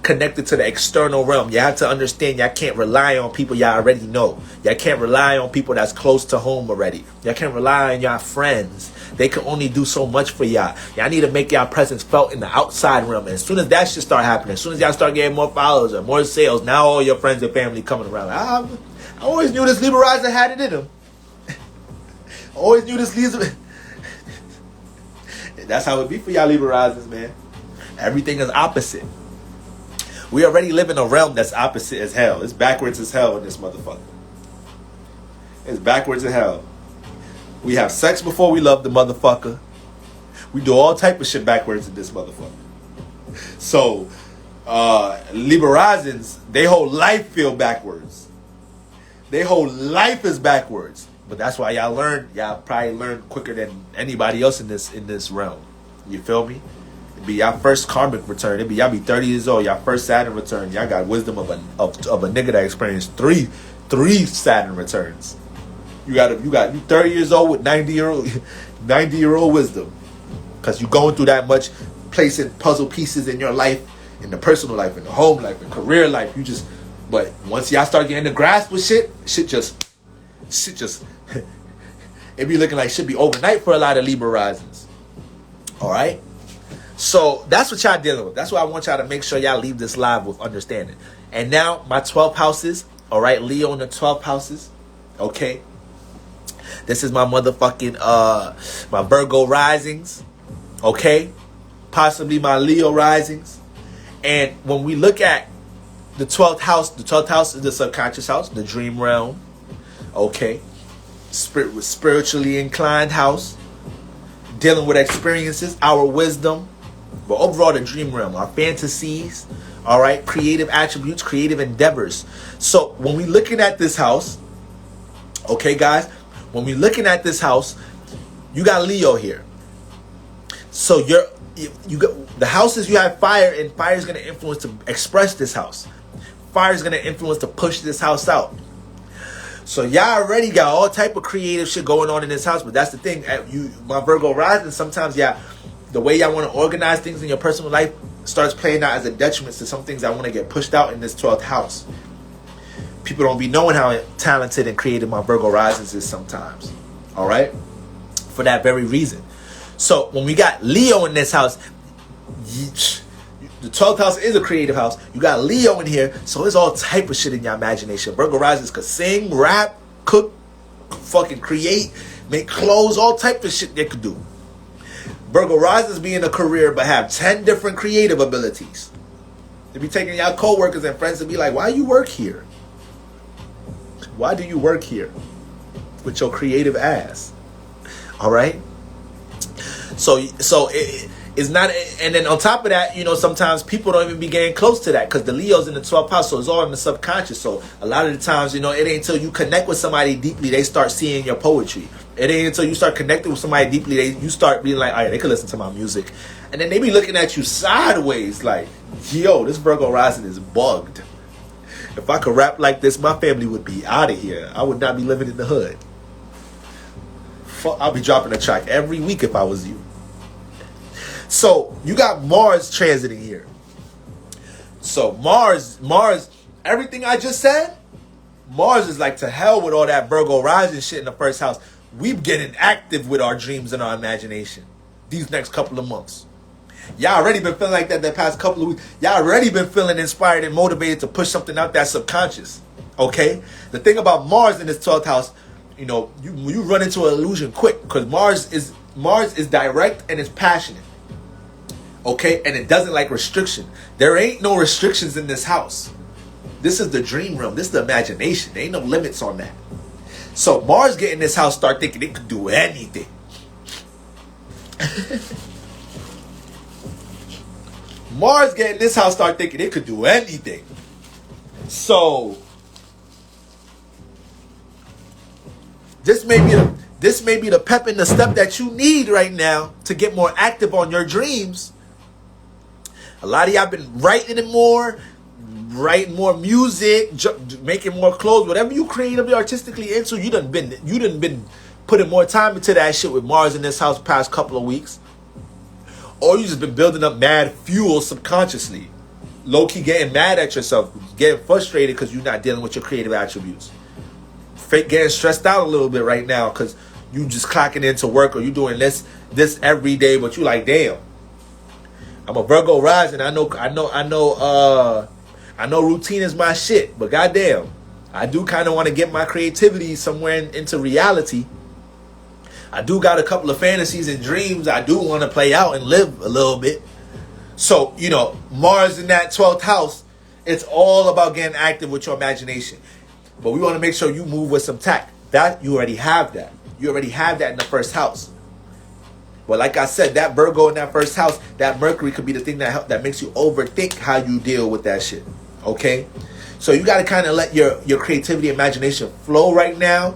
connected to the external realm. You have to understand y'all can't rely on people y'all already know. Y'all can't rely on people that's close to home already. Y'all can't rely on y'all friends. They can only do so much for y'all. Y'all need to make y'all presence felt in the outside realm. And as soon as that shit start happening, as soon as y'all start getting more followers or more sales, now all your friends and family coming around. I always knew this Libra rising had it in them. I always knew this Libra. That's how it be for y'all Libra risings, man. Everything is opposite. We already live in a realm that's opposite as hell. It's backwards as hell in this motherfucker. It's backwards as hell. We have sex before we love the motherfucker. We do all type of shit backwards in this motherfucker. So, Libra risings, they whole life feel backwards. They whole life is backwards. But that's why y'all probably learn quicker than anybody else in this realm. You feel me? It'd be y'all first karmic return. Y'all be 30 years old. Y'all first Saturn return. Y'all got wisdom of a nigga that experienced three Saturn returns. You 30 years old with 90-year-old wisdom. Because you going through that much, placing puzzle pieces in your life, in the personal life, in the home life, in career life. But once y'all start getting the grasp with shit just it be looking like shit be overnight for a lot of Libra risings. Alright? So that's what y'all dealing with. That's why I want y'all to make sure y'all leave this live with understanding. And now my 12 houses, alright, Leo in the 12 houses. Okay. This is my motherfucking my Virgo risings. Okay. Possibly my Leo risings. And when we look at the 12th house is the subconscious house, the dream realm. Okay. Spiritually inclined house. Dealing with experiences, our wisdom. But overall, the dream realm, our fantasies, all right, creative attributes, creative endeavors. So when we looking at this house, okay, guys, when we looking at this house, you got Leo here. So you got the houses you have fire, and fire is going to influence to express this house. Fire is going to influence to push this house out. So y'all already got all type of creative shit going on in this house, but that's the thing. My Virgo rising, sometimes the way y'all want to organize things in your personal life starts playing out as a detriment to some things that want to get pushed out in this 12th house. People don't be knowing how talented and creative my Virgo risings is sometimes. All right? For that very reason. So when we got Leo in this house, the 12th house is a creative house. You got Leo in here, so there's all type of shit in your imagination. Virgo risings could sing, rap, cook, fucking create, make clothes, all type of shit they could do. Virgo risings be in a career but have 10 different creative abilities. They be taking y'all co-workers and friends and be like, why you work here? Why do you work here with your creative ass? All right. So it's not, and then on top of that, sometimes people don't even be getting close to that because the Leo's in the 12th house, so it's all in the subconscious. So a lot of the times, it ain't until you connect with somebody deeply they start seeing your poetry. It ain't until you start connecting with somebody deeply you start being like, all right, they could listen to my music, and then they be looking at you sideways like, yo, this Virgo rising is bugged. If I could rap like this, my family would be out of here. I would not be living in the hood. I'll be dropping a track every week if I was you. So you got Mars transiting here. So Mars, everything I just said, Mars is like, to hell with all that Virgo rising shit in the first house. We getting active with our dreams and our imagination these next couple of months. Y'all already been feeling like that the past couple of weeks. Y'all already been feeling inspired and motivated to push something out that subconscious. Okay? The thing about Mars in this 12th house, you run into an illusion quick because Mars is direct and it's passionate. Okay? And it doesn't like restriction. There ain't no restrictions in this house. This is the dream realm. This is the imagination. There ain't no limits on that. So Mars get in this house, start thinking it could do anything. Mars get in this house, start thinking it could do anything. So this may be the pep in the step that you need right now to get more active on your dreams. A lot of y'all been writing more music, making more clothes, whatever you creatively, artistically into. You done been putting more time into that shit with Mars in this house past couple of weeks. Or you just been building up mad fuel subconsciously. Low-key getting mad at yourself. Getting frustrated because you're not dealing with your creative attributes. Fake getting stressed out a little bit right now because you just clocking into work or you doing this every day, but you like, damn. I'm a Virgo rising. I know routine is my shit, but goddamn, I do kind of want to get my creativity somewhere into reality. I do got a couple of fantasies and dreams I do want to play out and live a little bit. So, Mars in that 12th house, it's all about getting active with your imagination. But we want to make sure you move with some tact. That, you already have that. You already have that in the first house. But like I said, that Virgo in that first house, that Mercury could be the thing that makes you overthink how you deal with that shit. Okay? So you got to kind of let your creativity, imagination flow right now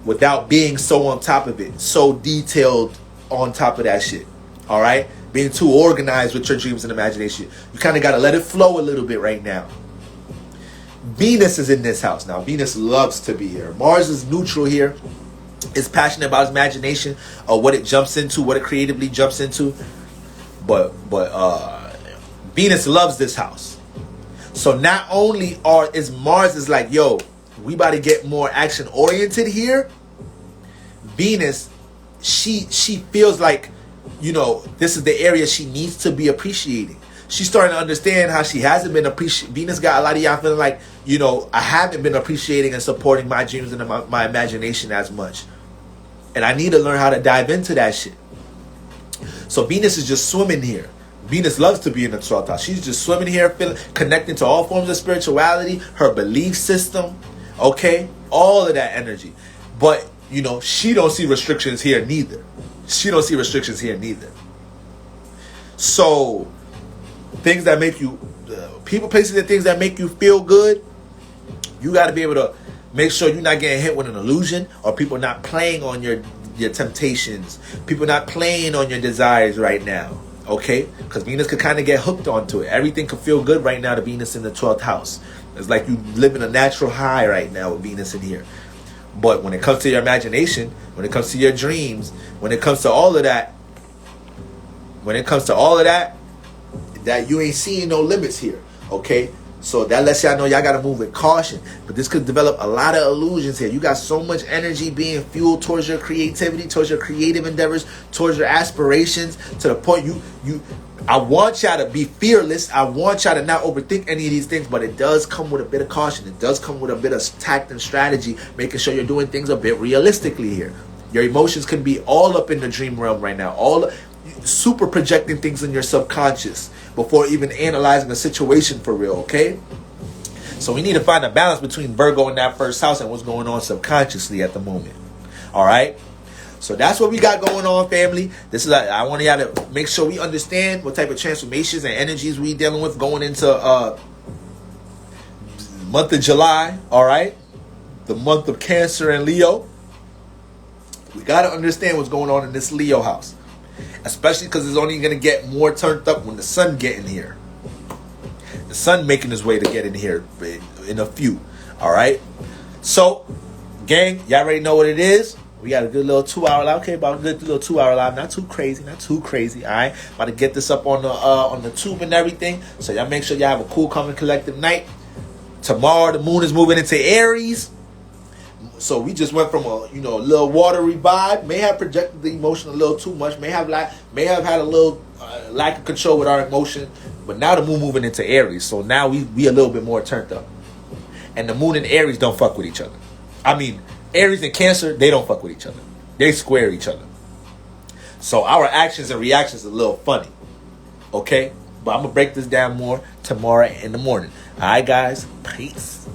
without being so on top of it, so detailed on top of that shit. All right? Being too organized with your dreams and imagination. You kind of got to let it flow a little bit right now. Venus is in this house. Now, Venus loves to be here. Mars is neutral here. It's passionate about his imagination, or what it jumps into, what it creatively jumps into. But Venus loves this house. So not only is Mars like, yo, we about to get more action oriented here. Venus, she feels like, this is the area she needs to be appreciating. She's starting to understand how she hasn't been appreciating. Venus got a lot of y'all feeling like, I haven't been appreciating and supporting my dreams and my imagination as much. And I need to learn how to dive into that shit. So Venus is just swimming here. Venus loves to be in the 12th house. She's just swimming here, connecting to all forms of spirituality, her belief system, okay? All of that energy. But, she don't see restrictions here neither. So, things that make you, people, places, and things that make you feel good, you got to be able to make sure you're not getting hit with an illusion, or people not playing on your temptations, people not playing on your desires right now, okay? Because Venus could kind of get hooked onto it. Everything could feel good right now to Venus in the 12th house. It's like you living a natural high right now with Venus in here. But when it comes to your imagination, when it comes to your dreams, when it comes to all of that, that you ain't seeing no limits here. Okay, so that lets y'all know y'all gotta move with caution. But this could develop a lot of illusions here. You got so much energy being fueled towards your creativity, towards your creative endeavors, towards your aspirations, to the point I want y'all to be fearless. I want y'all to not overthink any of these things, but it does come with a bit of caution. It does come with a bit of tact and strategy, making sure you're doing things a bit realistically here. Your emotions can be all up in the dream realm right now, all super projecting things in your subconscious before even analyzing a situation for real, okay? So we need to find a balance between Virgo and that first house and what's going on subconsciously at the moment. All right? So that's what we got going on, family. This is I want y'all to make sure we understand what type of transformations and energies we dealing with going into month of July, all right? The month of Cancer and Leo. We got to understand what's going on in this Leo house. Especially because it's only going to get more turned up when the sun get in here. The sun making his way to get in here in a few. All right? So, gang, y'all already know what it is. We got a good little 2-hour live. Okay, about a good little 2-hour live. Not too crazy. All right? About to get this up on the tube and everything. So y'all make sure y'all have a cool, calm, and collective night. Tomorrow, the moon is moving into Aries. So we just went from a little watery vibe. May have projected the emotion a little too much. May have had a little lack of control with our emotion. But now the moon moving into Aries. So now we a little bit more turned up. And the moon and Aries don't fuck with each other. I mean, Aries and Cancer, they don't fuck with each other. They square each other. So our actions and reactions are a little funny. Okay? But I'm going to break this down more tomorrow in the morning. All right, guys? Peace.